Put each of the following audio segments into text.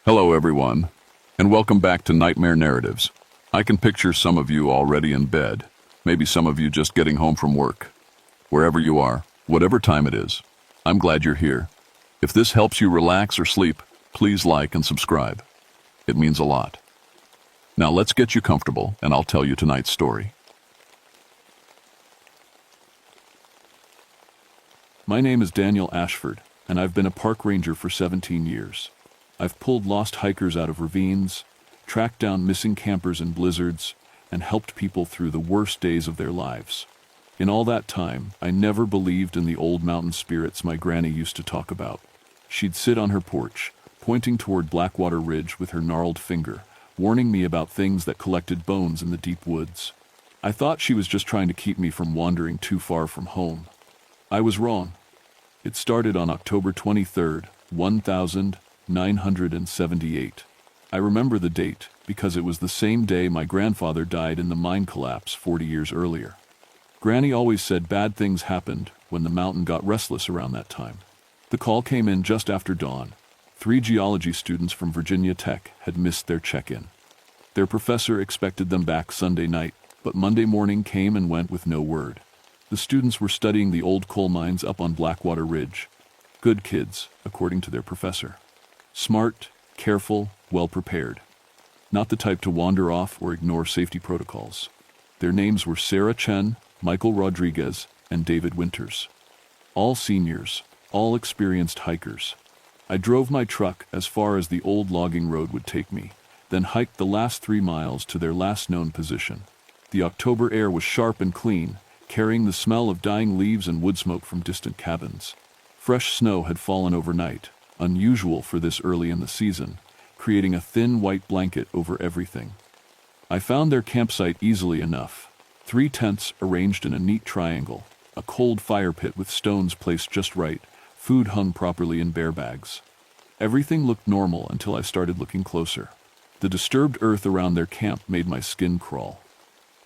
Hello, everyone, and welcome back to Nightmare Narratives. I can picture some of you already in bed, maybe some of you just getting home from work. Wherever you are, whatever time it is, I'm glad you're here. If this helps you relax or sleep, please like and subscribe. It means a lot. Now let's get you comfortable, and I'll tell you tonight's story. My name is Daniel Ashford, and I've been a park ranger for 17 years. I've pulled lost hikers out of ravines, tracked down missing campers in blizzards, and helped people through the worst days of their lives. In all that time, I never believed in the old mountain spirits my granny used to talk about. She'd sit on her porch, pointing toward Blackwater Ridge with her gnarled finger, warning me about things that collected bones in the deep woods. I thought she was just trying to keep me from wandering too far from home. I was wrong. It started on October 23rd, 1978. I remember the date because it was the same day my grandfather died in the mine collapse 40 years earlier. Granny always said bad things happened when the mountain got restless around that time. The call came in just after dawn. 3 geology students from Virginia Tech had missed their check-in. Their professor expected them back Sunday night, but Monday morning came and went with no word. The students were studying the old coal mines up on Blackwater Ridge. Good kids, according to their professor. Smart, careful, well-prepared. Not the type to wander off or ignore safety protocols. Their names were Sarah Chen, Michael Rodriguez, and David Winters. All seniors, all experienced hikers. I drove my truck as far as the old logging road would take me, then hiked the last 3 miles to their last known position. The October air was sharp and clean, carrying the smell of dying leaves and wood smoke from distant cabins. Fresh snow had fallen overnight, unusual for this early in the season, creating a thin white blanket over everything. I found their campsite easily enough. 3 tents arranged in a neat triangle, a cold fire pit with stones placed just right, food hung properly in bear bags. Everything looked normal until I started looking closer. The disturbed earth around their camp made my skin crawl.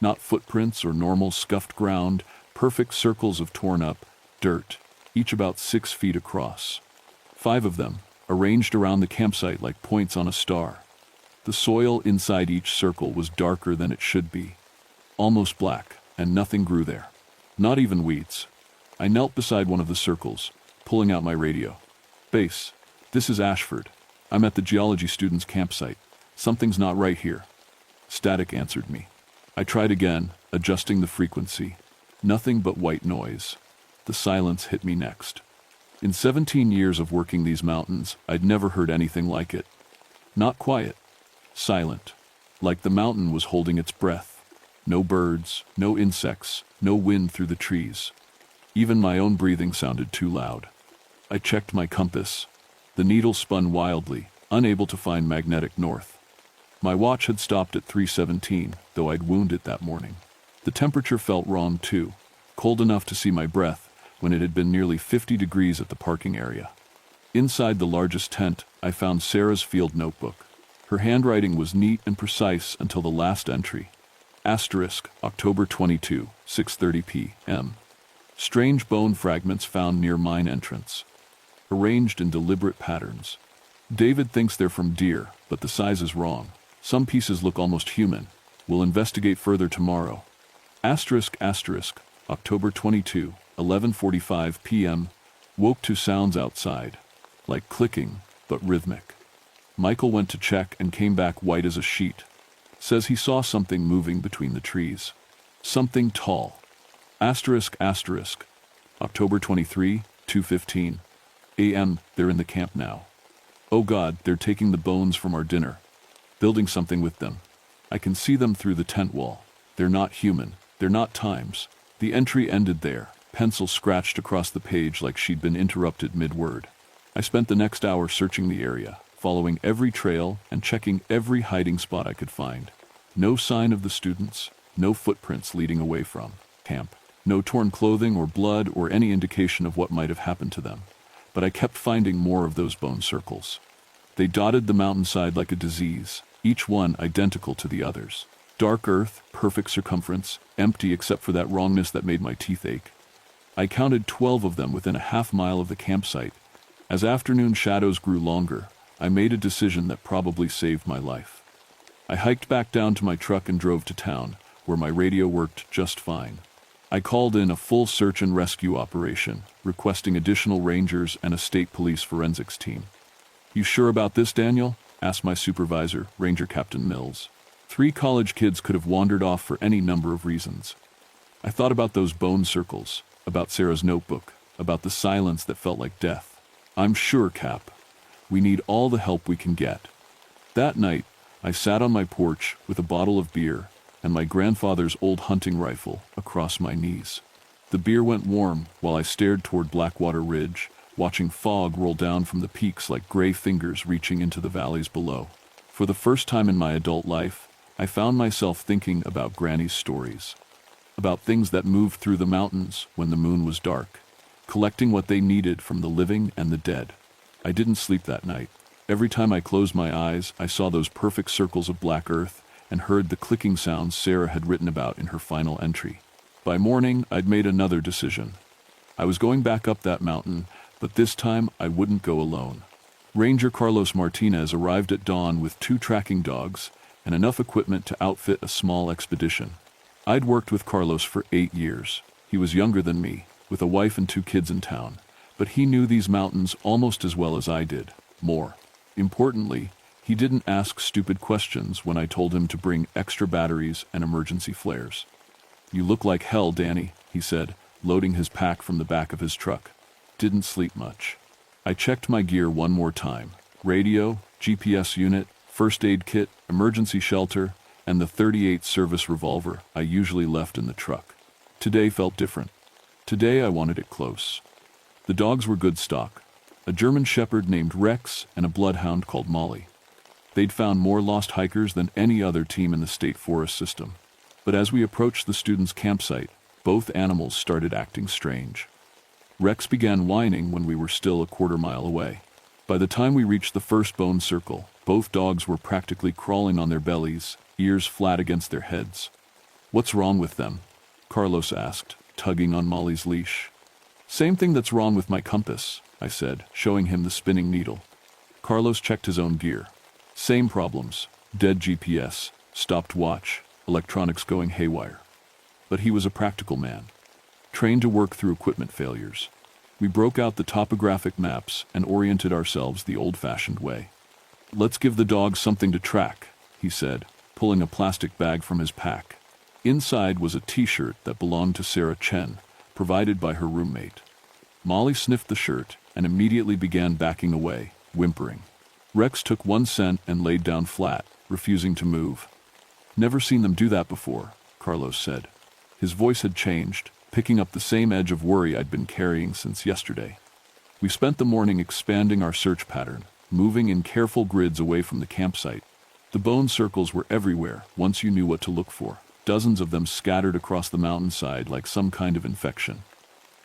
Not footprints or normal scuffed ground, perfect circles of torn up dirt, each about 6 feet across. 5 of them, arranged around the campsite like points on a star. The soil inside each circle was darker than it should be. Almost black, and nothing grew there. Not even weeds. I knelt beside one of the circles, pulling out my radio. "Base, this is Ashford. I'm at the geology students' campsite. Something's not right here." Static answered me. I tried again, adjusting the frequency. Nothing but white noise. The silence hit me next. In 17 years of working these mountains, I'd never heard anything like it. Not quiet. Silent. Like the mountain was holding its breath. No birds, no insects, no wind through the trees. Even my own breathing sounded too loud. I checked my compass. The needle spun wildly, unable to find magnetic north. My watch had stopped at 3:17, though I'd wound it that morning. The temperature felt wrong too, cold enough to see my breath when it had been nearly 50 degrees at the parking area. Inside the largest tent, I found Sarah's field notebook. Her handwriting was neat and precise until the last entry. Asterisk, October 22, 6:30 p.m. Strange bone fragments found near mine entrance. Arranged in deliberate patterns. David thinks they're from deer, but the size is wrong. Some pieces look almost human. We'll investigate further tomorrow. Asterisk, October 22, 11:45 p.m. Woke to sounds outside. Like clicking, but rhythmic. Michael went to check and came back white as a sheet. Says he saw something moving between the trees. Something tall. Asterisk, October 23, 2:15 a.m. They're in the camp now. Oh God, they're taking the bones from our dinner. Building something with them. I can see them through the tent wall. They're not human. They're not times. The entry ended there, pencil scratched across the page like she'd been interrupted mid-word. I spent the next hour searching the area, following every trail and checking every hiding spot I could find. No sign of the students, no footprints leading away from camp. No torn clothing or blood or any indication of what might have happened to them. But I kept finding more of those bone circles. They dotted the mountainside like a disease, each one identical to the others. Dark earth, perfect circumference, empty except for that wrongness that made my teeth ache. I counted 12 of them within a half mile of the campsite. As afternoon shadows grew longer, I made a decision that probably saved my life. I hiked back down to my truck and drove to town, where my radio worked just fine. I called in a full search and rescue operation, requesting additional rangers and a state police forensics team. "You sure about this, Daniel?" asked my supervisor, Ranger Captain Mills. 3 college kids could have wandered off for any number of reasons. I thought about those bone circles, about Sarah's notebook, about the silence that felt like death. "I'm sure, Cap. We need all the help we can get." That night, I sat on my porch with a bottle of beer and my grandfather's old hunting rifle across my knees. The beer went warm while I stared toward Blackwater Ridge, watching fog roll down from the peaks like gray fingers reaching into the valleys below. For the first time in my adult life, I found myself thinking about Granny's stories, about things that moved through the mountains when the moon was dark, collecting what they needed from the living and the dead. I didn't sleep that night. Every time I closed my eyes, I saw those perfect circles of black earth and heard the clicking sounds Sarah had written about in her final entry. By morning, I'd made another decision. I was going back up that mountain, but this time I wouldn't go alone. Ranger Carlos Martinez arrived at dawn with 2 tracking dogs and enough equipment to outfit a small expedition. I'd worked with Carlos for 8 years. He was younger than me, with a wife and 2 kids in town, but he knew these mountains almost as well as I did, more. Importantly, he didn't ask stupid questions when I told him to bring extra batteries and emergency flares. "You look like hell, Danny," he said, loading his pack from the back of his truck. Didn't sleep much. I checked my gear one more time. Radio, GPS unit, first aid kit, emergency shelter, and the .38 service revolver I usually left in the truck. Today felt different. Today I wanted it close. The dogs were good stock. A German shepherd named Rex and a bloodhound called Molly. They'd found more lost hikers than any other team in the state forest system. But as we approached the students' campsite, both animals started acting strange. Rex began whining when we were still a quarter-mile away. By the time we reached the first bone circle, both dogs were practically crawling on their bellies, ears flat against their heads. "What's wrong with them?" Carlos asked, tugging on Molly's leash. "Same thing that's wrong with my compass," I said, showing him the spinning needle. Carlos checked his own gear. Same problems: dead GPS, stopped watch, electronics going haywire. But he was a practical man, trained to work through equipment failures. We broke out the topographic maps and oriented ourselves the old-fashioned way. "Let's give the dogs something to track," he said, pulling a plastic bag from his pack. Inside was a t-shirt that belonged to Sarah Chen, provided by her roommate. Molly sniffed the shirt and immediately began backing away, whimpering. Rex took 1 scent and laid down flat, refusing to move. "Never seen them do that before," Carlos said. His voice had changed, picking up the same edge of worry I'd been carrying since yesterday. We spent the morning expanding our search pattern, moving in careful grids away from the campsite. The bone circles were everywhere once you knew what to look for, dozens of them scattered across the mountainside like some kind of infection.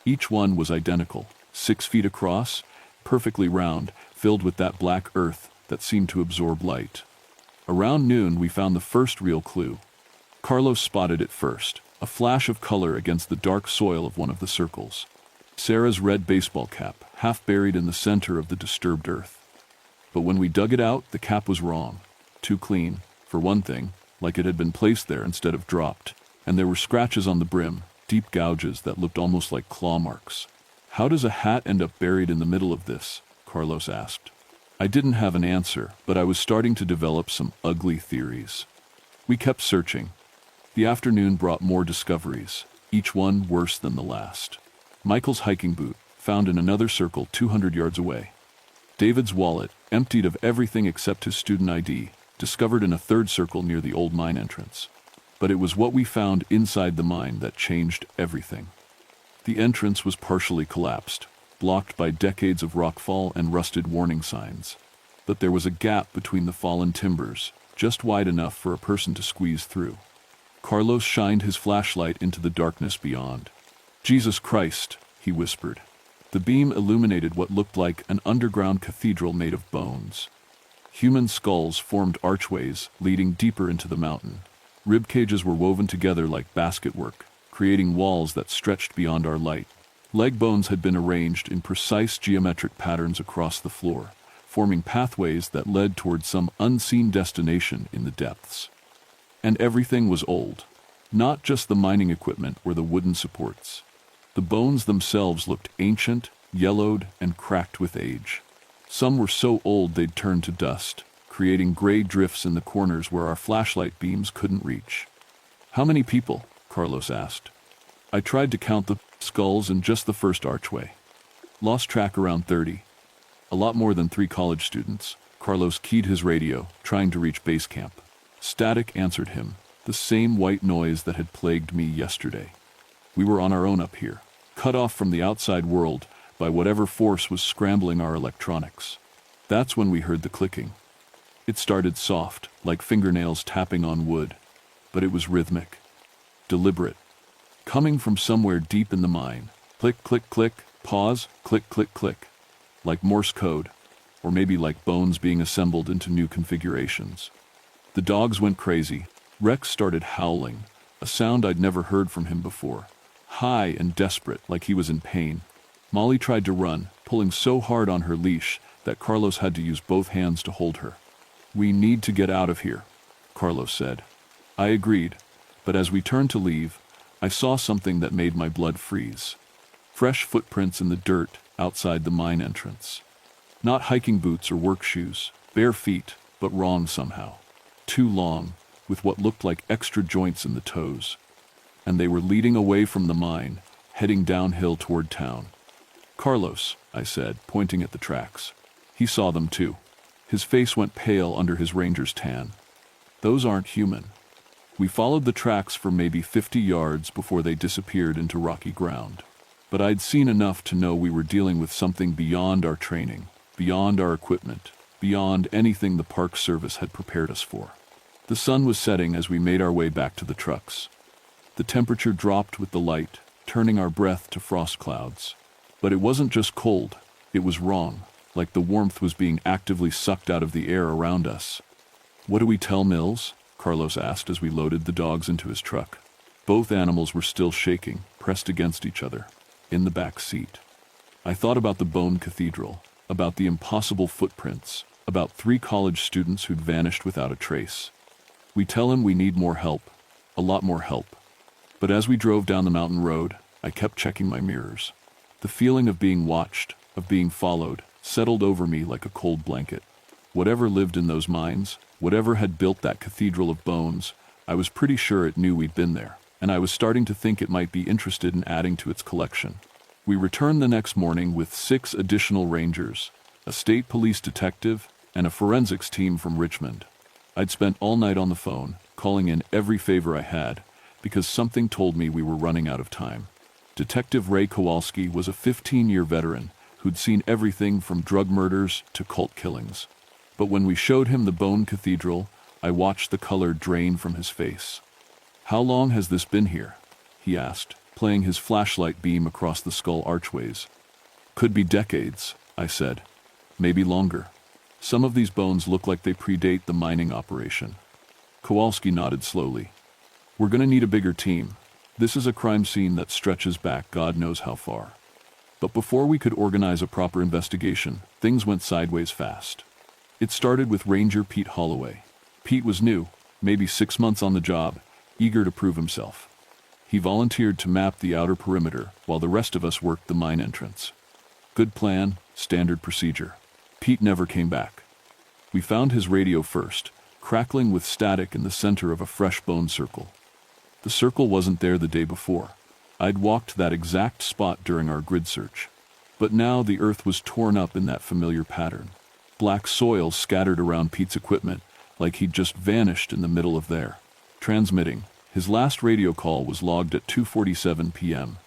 Each one was identical, 6 feet across, perfectly round, filled with that black earth that seemed to absorb light. Around noon, we found the first real clue. Carlos spotted it first, a flash of color against the dark soil of one of the circles. Sarah's red baseball cap, half buried in the center of the disturbed earth. But when we dug it out, the cap was wrong. Too clean, for one thing, like it had been placed there instead of dropped. And there were scratches on the brim, deep gouges that looked almost like claw marks. "How does a hat end up buried in the middle of this?" Carlos asked. I didn't have an answer, but I was starting to develop some ugly theories. We kept searching. The afternoon brought more discoveries, each one worse than the last. Michael's hiking boot, found in another circle 200 yards away. David's wallet, emptied of everything except his student ID, discovered in a third circle near the old mine entrance. But it was what we found inside the mine that changed everything. The entrance was partially collapsed, blocked by decades of rockfall and rusted warning signs. But there was a gap between the fallen timbers, just wide enough for a person to squeeze through. Carlos shined his flashlight into the darkness beyond. "Jesus Christ," he whispered. The beam illuminated what looked like an underground cathedral made of bones. Human skulls formed archways leading deeper into the mountain. Rib cages were woven together like basketwork, creating walls that stretched beyond our light. Leg bones had been arranged in precise geometric patterns across the floor, forming pathways that led toward some unseen destination in the depths. And everything was old. Not just the mining equipment or the wooden supports. The bones themselves looked ancient, yellowed, and cracked with age. Some were so old they'd turned to dust, creating gray drifts in the corners where our flashlight beams couldn't reach. "How many people?" Carlos asked. I tried to count the skulls in just the first archway. Lost track around 30. A lot more than 3 college students. Carlos keyed his radio, trying to reach base camp. Static answered him, the same white noise that had plagued me yesterday. We were on our own up here, cut off from the outside world by whatever force was scrambling our electronics. That's when we heard the clicking. It started soft, like fingernails tapping on wood, but it was rhythmic, deliberate, coming from somewhere deep in the mine. Click, click, click, pause, click, click, click. Like Morse code, or maybe like bones being assembled into new configurations. The dogs went crazy. Rex started howling, a sound I'd never heard from him before. High and desperate, like he was in pain. Molly tried to run, pulling so hard on her leash that Carlos had to use both hands to hold her. "We need to get out of here," Carlos said. I agreed, but as we turned to leave, I saw something that made my blood freeze. Fresh footprints in the dirt outside the mine entrance. Not hiking boots or work shoes, bare feet, but wrong somehow. Too long, with what looked like extra joints in the toes. And they were leading away from the mine, heading downhill toward town. "Carlos," I said, pointing at the tracks. He saw them too. His face went pale under his ranger's tan. "Those aren't human." We followed the tracks for maybe 50 yards before they disappeared into rocky ground. But I'd seen enough to know we were dealing with something beyond our training, beyond our equipment, beyond anything the Park Service had prepared us for. The sun was setting as we made our way back to the trucks. The temperature dropped with the light, turning our breath to frost clouds. But it wasn't just cold, it was wrong, like the warmth was being actively sucked out of the air around us. "What do we tell Mills?" Carlos asked as we loaded the dogs into his truck. Both animals were still shaking, pressed against each other, in the back seat. I thought about the Bone Cathedral, about the impossible footprints, about 3 college students who'd vanished without a trace. "We tell him we need more help, a lot more help." But as we drove down the mountain road, I kept checking my mirrors. The feeling of being watched, of being followed, settled over me like a cold blanket. Whatever lived in those mines, whatever had built that cathedral of bones, I was pretty sure it knew we'd been there, and I was starting to think it might be interested in adding to its collection. We returned the next morning with 6 additional rangers, a state police detective, and a forensics team from Richmond. I'd spent all night on the phone, calling in every favor I had, because something told me we were running out of time. Detective Ray Kowalski was a 15-year veteran who'd seen everything from drug murders to cult killings. But when we showed him the Bone Cathedral, I watched the color drain from his face. "How long has this been here?" he asked, playing his flashlight beam across the skull archways. "Could be decades," I said. "Maybe longer. Some of these bones look like they predate the mining operation." Kowalski nodded slowly. "We're going to need a bigger team. This is a crime scene that stretches back God knows how far." But before we could organize a proper investigation, things went sideways fast. It started with Ranger Pete Holloway. Pete was new, maybe 6 months on the job, eager to prove himself. He volunteered to map the outer perimeter while the rest of us worked the mine entrance. Good plan, standard procedure. Pete never came back. We found his radio first, crackling with static in the center of a fresh bone circle. The circle wasn't there the day before. I'd walked that exact spot during our grid search. But now the earth was torn up in that familiar pattern. Black soil scattered around Pete's equipment, like he'd just vanished in the middle of there. Transmitting. His last radio call was logged at 2:47 p.m.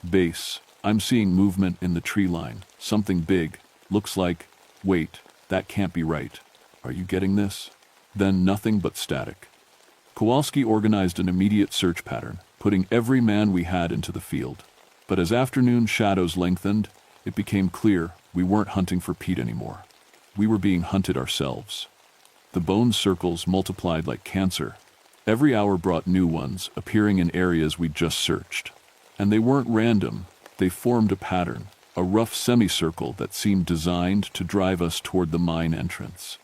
"Base, I'm seeing movement in the tree line. Something big. Looks like... Wait, that can't be right. Are you getting this?" Then nothing but static. Kowalski organized an immediate search pattern, putting every man we had into the field. But as afternoon shadows lengthened, it became clear we weren't hunting for Pete anymore. We were being hunted ourselves. The bone circles multiplied like cancer. Every hour brought new ones, appearing in areas we'd just searched. And they weren't random, they formed a pattern, a rough semicircle that seemed designed to drive us toward the mine entrance.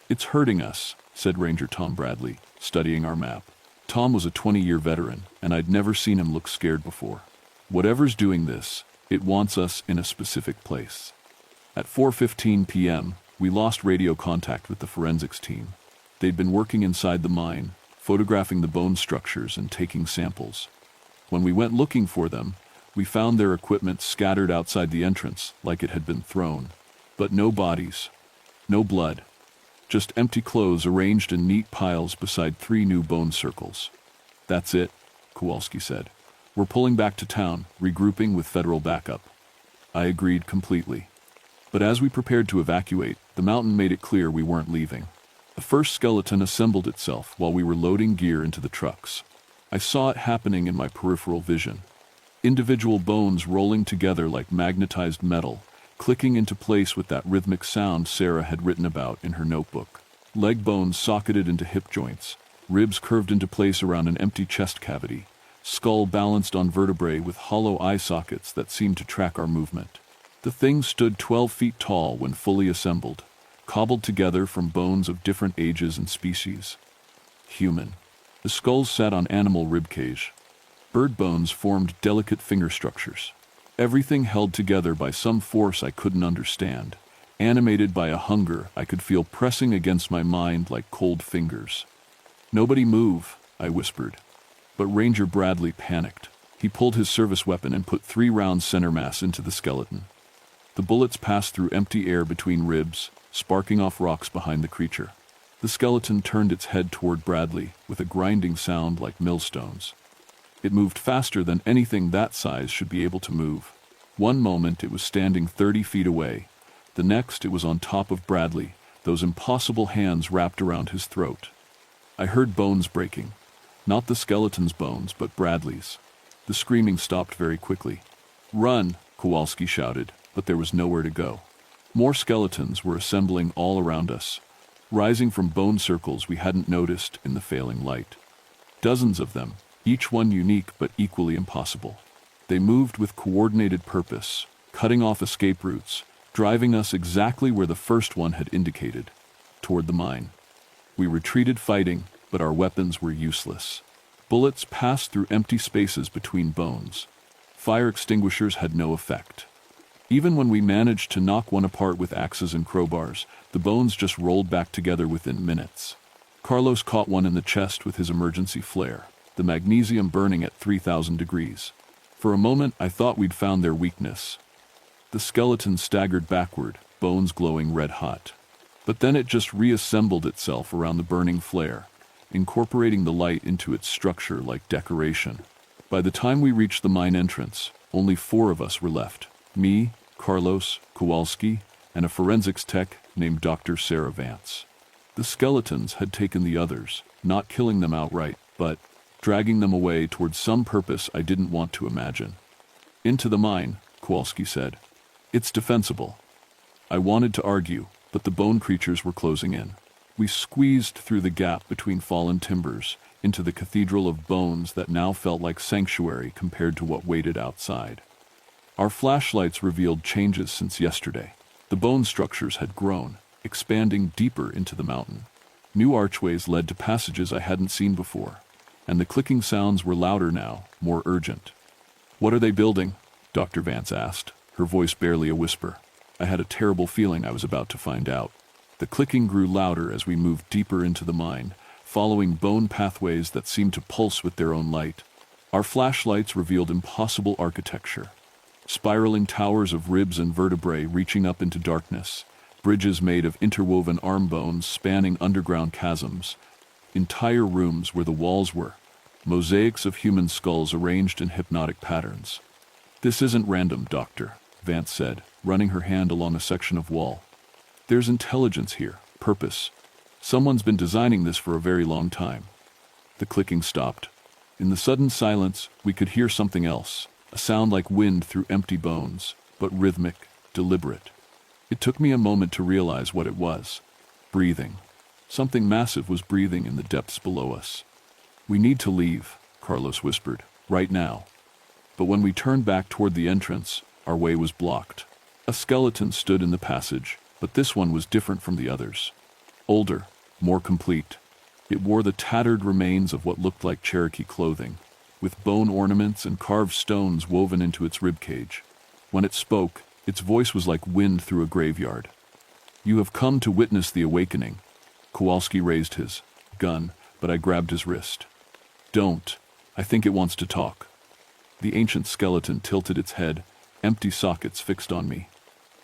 "It's hurting us," said Ranger Tom Bradley, studying our map. Tom was a 20-year veteran, and I'd never seen him look scared before. "Whatever's doing this, it wants us in a specific place." At 4:15 p.m., we lost radio contact with the forensics team. They'd been working inside the mine, photographing the bone structures and taking samples. When we went looking for them, we found their equipment scattered outside the entrance like it had been thrown. But no bodies, no blood, just empty clothes arranged in neat piles beside 3 new bone circles. "That's it," Kowalski said. "We're pulling back to town, regrouping with federal backup." I agreed completely. But as we prepared to evacuate, the mountain made it clear we weren't leaving. The first skeleton assembled itself while we were loading gear into the trucks. I saw it happening in my peripheral vision. Individual bones rolling together like magnetized metal, clicking into place with that rhythmic sound Sarah had written about in her notebook. Leg bones socketed into hip joints, ribs curved into place around an empty chest cavity, skull balanced on vertebrae with hollow eye sockets that seemed to track our movement. The thing stood 12 feet tall when fully assembled, cobbled together from bones of different ages and species. Human. The skulls sat on animal ribcage. Bird bones formed delicate finger structures. Everything held together by some force I couldn't understand, animated by a hunger I could feel pressing against my mind like cold fingers. "Nobody move," I whispered. But Ranger Bradley panicked. He pulled his service weapon and put 3 rounds center mass into the skeleton. The bullets passed through empty air between ribs, sparking off rocks behind the creature. The skeleton turned its head toward Bradley with a grinding sound like millstones. It moved faster than anything that size should be able to move. One moment it was standing 30 feet away. The next it was on top of Bradley, those impossible hands wrapped around his throat. I heard bones breaking. Not the skeleton's bones, but Bradley's. The screaming stopped very quickly. "Run!" Kowalski shouted, but there was nowhere to go. More skeletons were assembling all around us, rising from bone circles we hadn't noticed in the failing light. Dozens of them, each one unique but equally impossible. They moved with coordinated purpose, cutting off escape routes, driving us exactly where the first one had indicated, toward the mine. We retreated fighting, but our weapons were useless. Bullets passed through empty spaces between bones. Fire extinguishers had no effect. Even when we managed to knock one apart with axes and crowbars, the bones just rolled back together within minutes. Carlos caught one in the chest with his emergency flare, the magnesium burning at 3,000 degrees. For a moment, I thought we'd found their weakness. The skeleton staggered backward, bones glowing red-hot. But then it just reassembled itself around the burning flare, incorporating the light into its structure like decoration. By the time we reached the mine entrance, only 4 of us were left. Me, Carlos, Kowalski, and a forensics tech named Dr. Sarah Vance. The skeletons had taken the others, not killing them outright, but dragging them away towards some purpose I didn't want to imagine. "Into the mine," Kowalski said. "It's defensible." I wanted to argue, but the bone creatures were closing in. We squeezed through the gap between fallen timbers into the cathedral of bones that now felt like sanctuary compared to what waited outside. Our flashlights revealed changes since yesterday. The bone structures had grown, expanding deeper into the mountain. New archways led to passages I hadn't seen before, and the clicking sounds were louder now, more urgent. "What are they building?" Dr. Vance asked, her voice barely a whisper. I had a terrible feeling I was about to find out. The clicking grew louder as we moved deeper into the mine, following bone pathways that seemed to pulse with their own light. Our flashlights revealed impossible architecture. Spiraling towers of ribs and vertebrae reaching up into darkness, bridges made of interwoven arm bones spanning underground chasms, entire rooms where the walls were, mosaics of human skulls arranged in hypnotic patterns. "This isn't random, Doctor," Vance said, running her hand along a section of wall. "There's intelligence here, purpose. Someone's been designing this for a very long time." The clicking stopped. In the sudden silence, we could hear something else. A sound like wind through empty bones, but rhythmic, deliberate. It took me a moment to realize what it was. Breathing. Something massive was breathing in the depths below us. "We need to leave," Carlos whispered, "right now." But when we turned back toward the entrance, Our way was blocked. A skeleton stood in the passage, but this one was different from the others. Older, more complete. It wore the tattered remains of what looked like Cherokee clothing, with bone ornaments and carved stones woven into its ribcage. When it spoke, its voice was like wind through a graveyard. "You have come to witness the awakening." Kowalski raised his gun, but I grabbed his wrist. "Don't. I think it wants to talk." The ancient skeleton tilted its head, empty sockets fixed on me.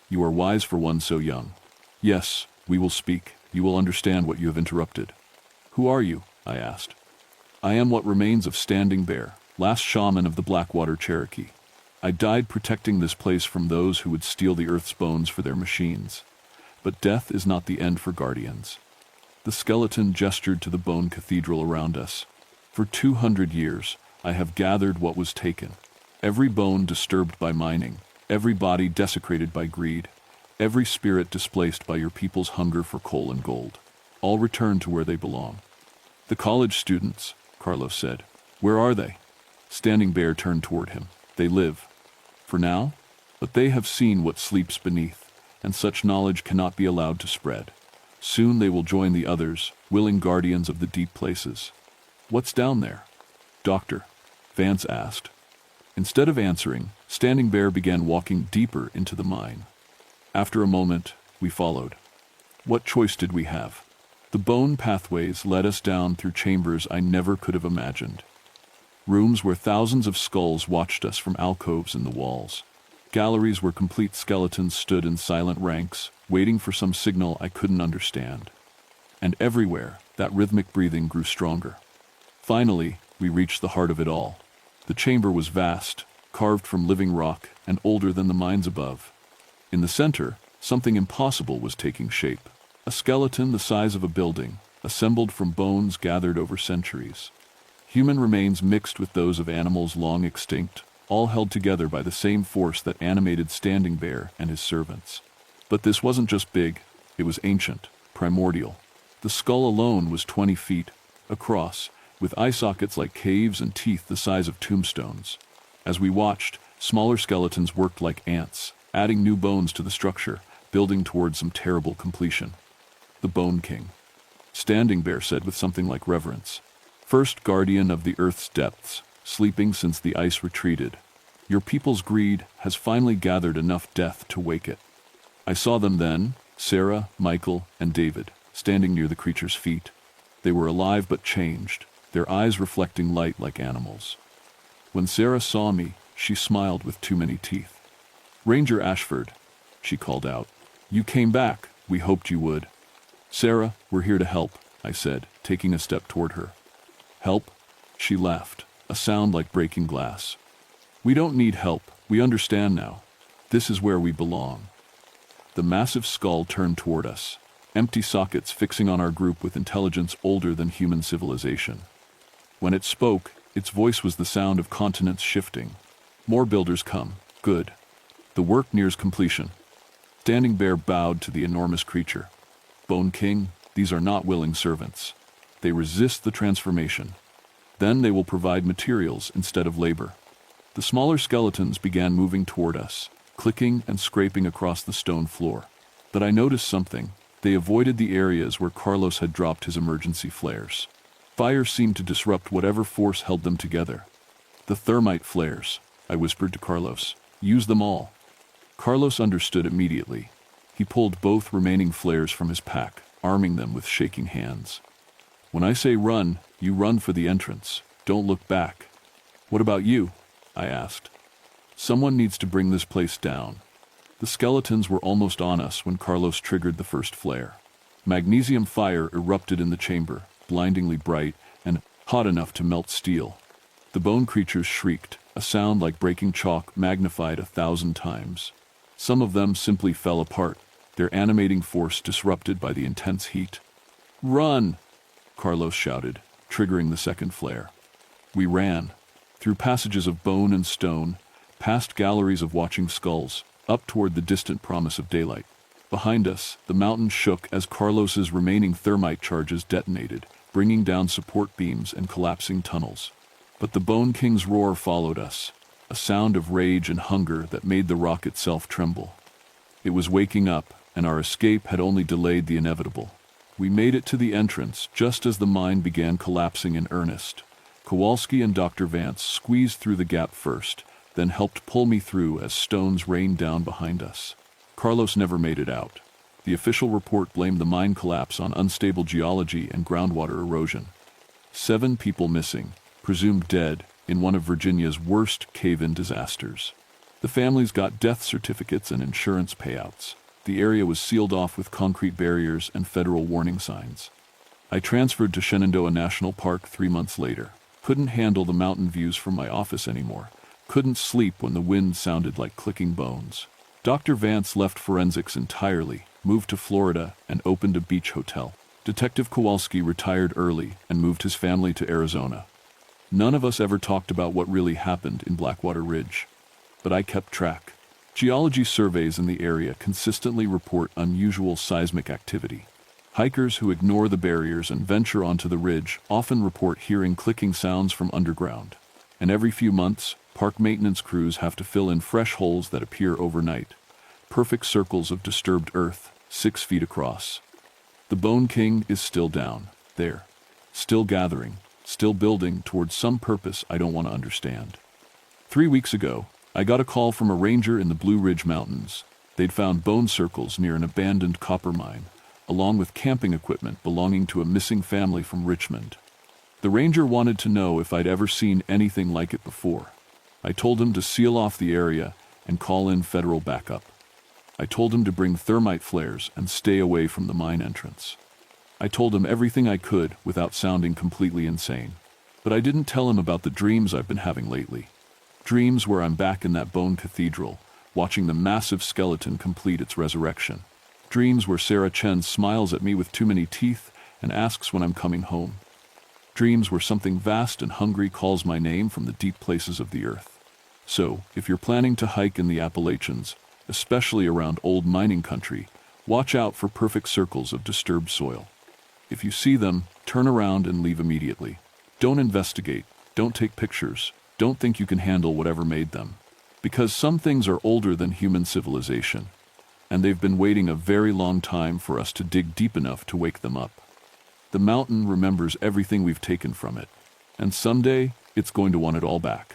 "You are wise for one so young." "Yes, we will speak. You will understand what you have interrupted." "Who are you?" I asked. "I am what remains of Standing Bear, last shaman of the Blackwater Cherokee. I died protecting this place from those who would steal the earth's bones for their machines. But death is not the end for guardians." The skeleton gestured to the bone cathedral around us. "For 200 years, I have gathered what was taken. Every bone disturbed by mining, every body desecrated by greed, every spirit displaced by your people's hunger for coal and gold. All return to where they belong." "The college students," Carlos said. "Where are they?" Standing Bear turned toward him. "They live. For now, but they have seen what sleeps beneath, and such knowledge cannot be allowed to spread. Soon they will join the others, willing guardians of the deep places." "What's down there?" "Doctor," Vance asked. Instead of answering, Standing Bear began walking deeper into the mine. After a moment, we followed. What choice did we have? The bone pathways led us down through chambers I never could have imagined. Rooms where thousands of skulls watched us from alcoves in the walls. Galleries where complete skeletons stood in silent ranks, waiting for some signal I couldn't understand. And everywhere, that rhythmic breathing grew stronger. Finally, we reached the heart of it all. The chamber was vast, carved from living rock, and older than the mines above. In the center, something impossible was taking shape. A skeleton the size of a building, assembled from bones gathered over centuries. Human remains mixed with those of animals long extinct, all held together by the same force that animated Standing Bear and his servants. But this wasn't just big, it was ancient, primordial. The skull alone was 20 feet across, with eye sockets like caves and teeth the size of tombstones. As we watched, smaller skeletons worked like ants, adding new bones to the structure, building towards some terrible completion. "The Bone King," Standing Bear said with something like reverence. "First guardian of the earth's depths, sleeping since the ice retreated. Your people's greed has finally gathered enough death to wake it." I saw them then, Sarah, Michael, and David, standing near the creature's feet. They were alive but changed, their eyes reflecting light like animals. When Sarah saw me, she smiled with too many teeth. "Ranger Ashford," she called out. "You came back. We hoped you would." "Sarah, we're here to help," I said, taking a step toward her. "Help?" She laughed, a sound like breaking glass. "We don't need help. We understand now. This is where we belong." The massive skull turned toward us, empty sockets fixing on our group with intelligence older than human civilization. When it spoke, its voice was the sound of continents shifting. "More builders come. Good. The work nears completion." Standing Bear bowed to the enormous creature. "Bone King, these are not willing servants. They resist the transformation. Then they will provide materials instead of labor." The smaller skeletons began moving toward us, clicking and scraping across the stone floor. But I noticed something. They avoided the areas where Carlos had dropped his emergency flares. Fire seemed to disrupt whatever force held them together. "The thermite flares," I whispered to Carlos. "Use them all." Carlos understood immediately. He pulled both remaining flares from his pack, arming them with shaking hands. "When I say run, you run for the entrance. Don't look back." "What about you?" I asked. "Someone needs to bring this place down." The skeletons were almost on us when Carlos triggered the first flare. Magnesium fire erupted in the chamber, blindingly bright and hot enough to melt steel. The bone creatures shrieked, a sound like breaking chalk magnified 1,000 times. Some of them simply fell apart, their animating force disrupted by the intense heat. "Run!" Carlos shouted, triggering the second flare. We ran, through passages of bone and stone, past galleries of watching skulls, up toward the distant promise of daylight. Behind us, the mountain shook as Carlos's remaining thermite charges detonated, bringing down support beams and collapsing tunnels. But the Bone King's roar followed us, a sound of rage and hunger that made the rock itself tremble. It was waking up, and our escape had only delayed the inevitable. We made it to the entrance just as the mine began collapsing in earnest. Kowalski and Dr. Vance squeezed through the gap first, then helped pull me through as stones rained down behind us. Carlos never made it out. The official report blamed the mine collapse on unstable geology and groundwater erosion. 7 people missing, presumed dead, in one of Virginia's worst cave-in disasters. The families got death certificates and insurance payouts. The area was sealed off with concrete barriers and federal warning signs. I transferred to Shenandoah National Park 3 months later. Couldn't handle the mountain views from my office anymore. Couldn't sleep when the wind sounded like clicking bones. Dr. Vance left forensics entirely, moved to Florida, and opened a beach hotel. Detective Kowalski retired early and moved his family to Arizona. None of us ever talked about what really happened in Blackwater Ridge. But I kept track. Geology surveys in the area consistently report unusual seismic activity. Hikers who ignore the barriers and venture onto the ridge often report hearing clicking sounds from underground. And every few months, park maintenance crews have to fill in fresh holes that appear overnight. Perfect circles of disturbed earth, 6 feet across. The Bone King is still down, there. Still gathering, still building towards some purpose I don't want to understand. 3 weeks ago, I got a call from a ranger in the Blue Ridge Mountains. They'd found bone circles near an abandoned copper mine, along with camping equipment belonging to a missing family from Richmond. The ranger wanted to know if I'd ever seen anything like it before. I told him to seal off the area and call in federal backup. I told him to bring thermite flares and stay away from the mine entrance. I told him everything I could without sounding completely insane. But I didn't tell him about the dreams I've been having lately. Dreams where I'm back in that bone cathedral, watching the massive skeleton complete its resurrection. Dreams where Sarah Chen smiles at me with too many teeth and asks when I'm coming home. Dreams where something vast and hungry calls my name from the deep places of the earth. So, if you're planning to hike in the Appalachians, especially around old mining country, watch out for perfect circles of disturbed soil. If you see them, turn around and leave immediately. Don't investigate, don't take pictures, don't think you can handle whatever made them. Because some things are older than human civilization, and they've been waiting a very long time for us to dig deep enough to wake them up. The mountain remembers everything we've taken from it, and someday it's going to want it all back.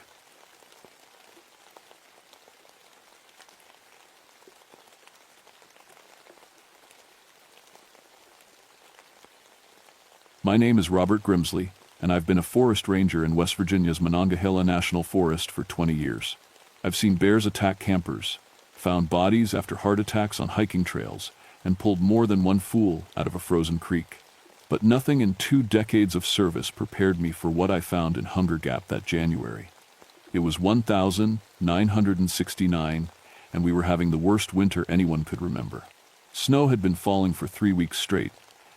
My name is Robert Grimsley, and I've been a forest ranger in West Virginia's Monongahela National Forest for 20 years. I've seen bears attack campers, found bodies after heart attacks on hiking trails, and pulled more than one fool out of a frozen creek. But nothing in 2 decades of service prepared me for what I found in Hunger Gap that January. It was 1969, and we were having the worst winter anyone could remember. Snow had been falling for 3 weeks straight,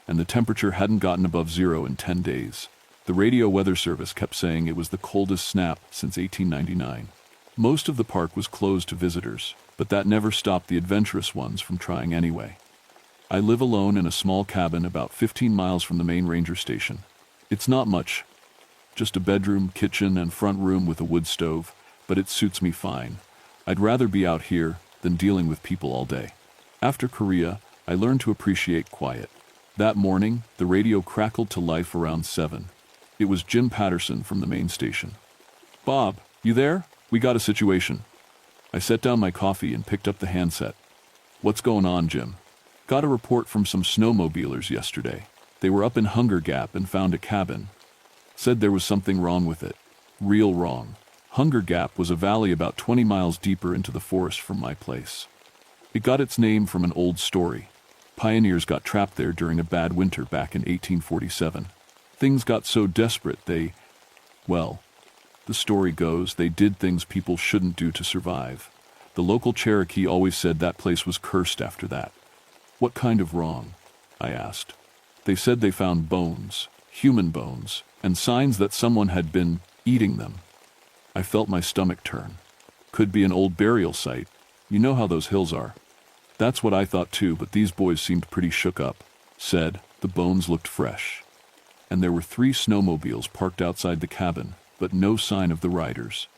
and the temperature hadn't gotten above 0 in 10 days. The radio weather service kept saying it was the coldest snap since 1899. Most of the park was closed to visitors, but that never stopped the adventurous ones from trying anyway. I live alone in a small cabin about 15 miles from the main ranger station. It's not much, just a bedroom, kitchen, and front room with a wood stove, but it suits me fine. I'd rather be out here than dealing with people all day. After Korea, I learned to appreciate quiet. That morning, the radio crackled to life around 7. It was Jim Patterson from the main station. "Bob, you there? We got a situation." I set down my coffee and picked up the handset. "What's going on, Jim?" "Got a report from some snowmobilers yesterday. They were up in Hunger Gap and found a cabin. Said there was something wrong with it. Real wrong. Hunger Gap was a valley about 20 miles deeper into the forest from my place. It got its name from an old story. Pioneers got trapped there during a bad winter back in 1847. Things got so desperate well, the story goes they did things people shouldn't do to survive. The local Cherokee always said that place was cursed after that." "What kind of wrong?" I asked. "They said they found bones, human bones, and signs that someone had been eating them." I felt my stomach turn. Could be an old burial site. You know how those hills are. "That's what I thought too, but these boys seemed pretty shook up." Said the bones looked fresh. And there were 3 snowmobiles parked outside the cabin, but no sign of the riders.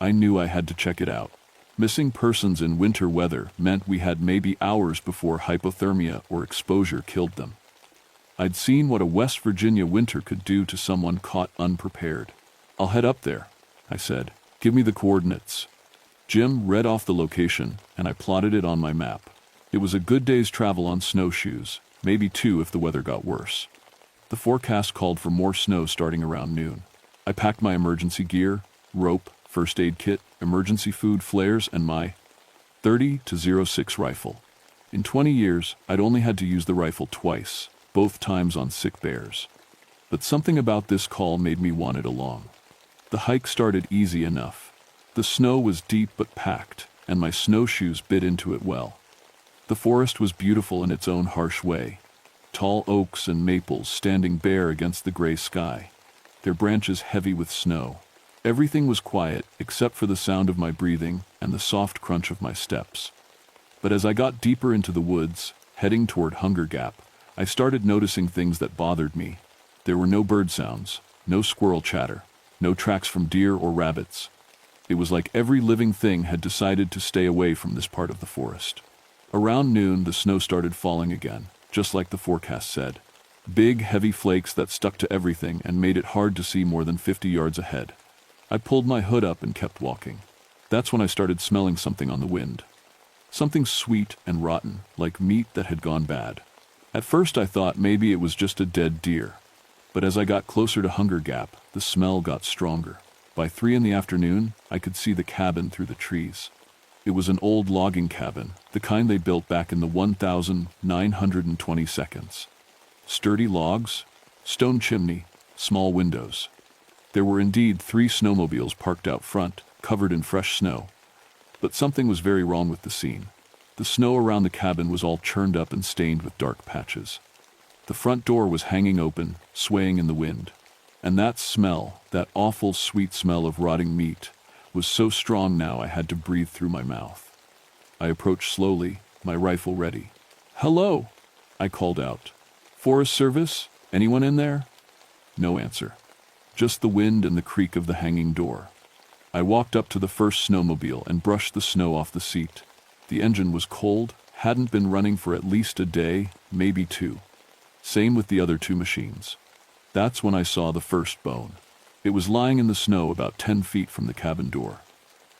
I knew I had to check it out. Missing persons in winter weather meant we had maybe hours before hypothermia or exposure killed them. I'd seen what a West Virginia winter could do to someone caught unprepared. "I'll head up there," I said. "Give me the coordinates." Jim read off the location, and I plotted it on my map. It was a good day's travel on snowshoes, maybe 2 if the weather got worse. The forecast called for more snow starting around noon. I packed my emergency gear, rope, first aid kit, emergency food, flares, and my .30-06 rifle. In 20 years, I'd only had to use the rifle twice, both times on sick bears. But something about this call made me want it along. The hike started easy enough. The snow was deep but packed, and my snowshoes bit into it well. The forest was beautiful in its own harsh way. Tall oaks and maples standing bare against the gray sky, their branches heavy with snow. Everything was quiet except for the sound of my breathing and the soft crunch of my steps. But as I got deeper into the woods, heading toward Hunger Gap, I started noticing things that bothered me. There were no bird sounds, no squirrel chatter, no tracks from deer or rabbits. It was like every living thing had decided to stay away from this part of the forest. Around noon, the snow started falling again, just like the forecast said. Big, heavy flakes that stuck to everything and made it hard to see more than 50 yards ahead. I pulled my hood up and kept walking. That's when I started smelling something on the wind. Something sweet and rotten, like meat that had gone bad. At first I thought maybe it was just a dead deer. But as I got closer to Hunger Gap, the smell got stronger. By 3 in the afternoon, I could see the cabin through the trees. It was an old logging cabin, the kind they built back in the 1922. Sturdy logs, stone chimney, small windows. There were indeed 3 snowmobiles parked out front, covered in fresh snow. But something was very wrong with the scene. The snow around the cabin was all churned up and stained with dark patches. The front door was hanging open, swaying in the wind. And that smell, that awful sweet smell of rotting meat, was so strong now I had to breathe through my mouth. I approached slowly, my rifle ready. "Hello," I called out. "Forest Service? Anyone in there?" No answer. Just the wind and the creak of the hanging door. I walked up to the first snowmobile and brushed the snow off the seat. The engine was cold, hadn't been running for at least a day, maybe 2. Same with the other 2 machines. That's when I saw the first bone. It was lying in the snow about 10 feet from the cabin door.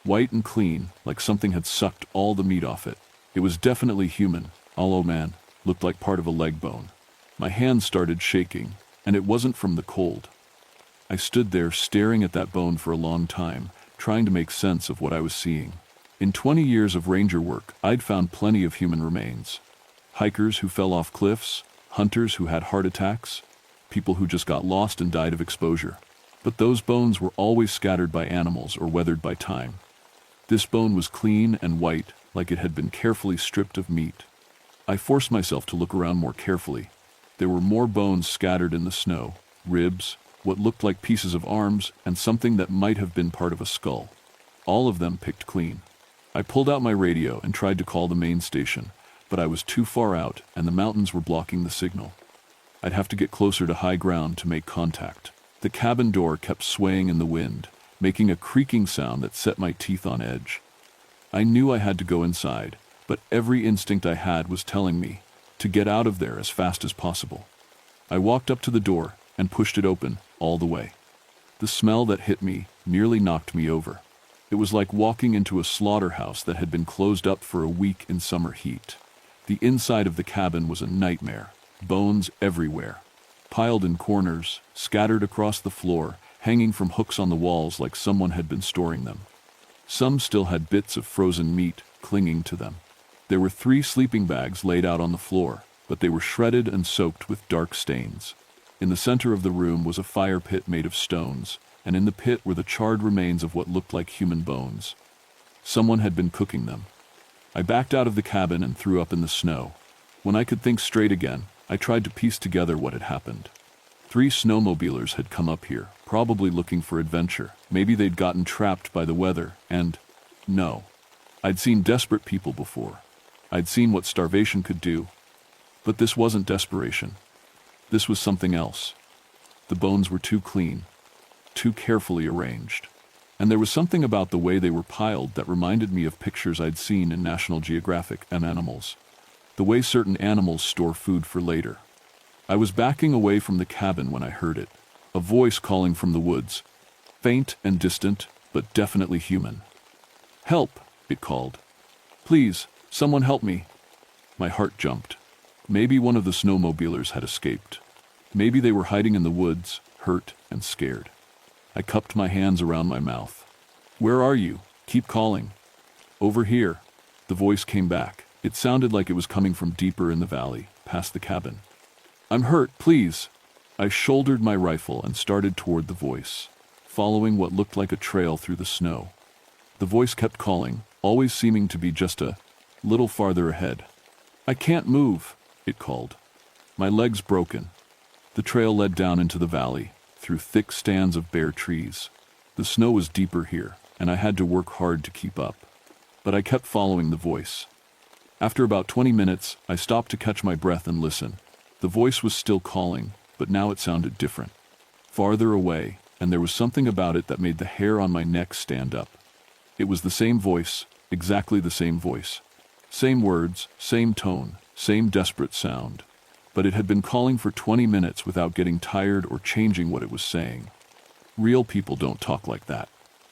White and clean, like something had sucked all the meat off it. It was definitely human, although man, looked like part of a leg bone. My hands started shaking, and it wasn't from the cold. I stood there staring at that bone for a long time, trying to make sense of what I was seeing. In 20 years of ranger work, I'd found plenty of human remains. Hikers who fell off cliffs, hunters who had heart attacks, people who just got lost and died of exposure. But those bones were always scattered by animals or weathered by time. This bone was clean and white, like it had been carefully stripped of meat. I forced myself to look around more carefully. There were more bones scattered in the snow, ribs, what looked like pieces of arms, and something that might have been part of a skull. All of them picked clean. I pulled out my radio and tried to call the main station, but I was too far out and the mountains were blocking the signal. I'd have to get closer to high ground to make contact. The cabin door kept swaying in the wind, making a creaking sound that set my teeth on edge. I knew I had to go inside, but every instinct I had was telling me to get out of there as fast as possible. I walked up to the door and pushed it open all the way. The smell that hit me nearly knocked me over. It was like walking into a slaughterhouse that had been closed up for a week in summer heat. The inside of the cabin was a nightmare, bones everywhere, piled in corners, scattered across the floor, hanging from hooks on the walls like someone had been storing them. Some still had bits of frozen meat clinging to them. There were 3 sleeping bags laid out on the floor, but they were shredded and soaked with dark stains. In the center of the room was a fire pit made of stones, and in the pit were the charred remains of what looked like human bones. Someone had been cooking them. I backed out of the cabin and threw up in the snow. When I could think straight again, I tried to piece together what had happened. 3 snowmobilers had come up here, probably looking for adventure. Maybe they'd gotten trapped by the weather, and no. I'd seen desperate people before. I'd seen what starvation could do. But this wasn't desperation. This was something else. The bones were too clean, too carefully arranged. And there was something about the way they were piled that reminded me of pictures I'd seen in National Geographic and animals. The way certain animals store food for later. I was backing away from the cabin when I heard it. A voice calling from the woods. Faint and distant, but definitely human. "Help!" it called. "Please, someone help me." My heart jumped. Maybe one of the snowmobilers had escaped. Maybe they were hiding in the woods, hurt and scared. I cupped my hands around my mouth. "Where are you? Keep calling." "Over here." The voice came back. It sounded like it was coming from deeper in the valley, past the cabin. "I'm hurt, please." I shouldered my rifle and started toward the voice, following what looked like a trail through the snow. The voice kept calling, always seeming to be just a little farther ahead. "I can't move," it called. My legs broken. The trail led down into the valley, through thick stands of bare trees. The snow was deeper here, and I had to work hard to keep up. But I kept following the voice. After about 20 minutes, I stopped to catch my breath and listen. The voice was still calling, but now it sounded different. Farther away, and there was something about it that made the hair on my neck stand up. It was the same voice, exactly the same voice. Same words, same tone, same desperate sound. But it had been calling for 20 minutes without getting tired or changing what it was saying. Real people don't talk like that.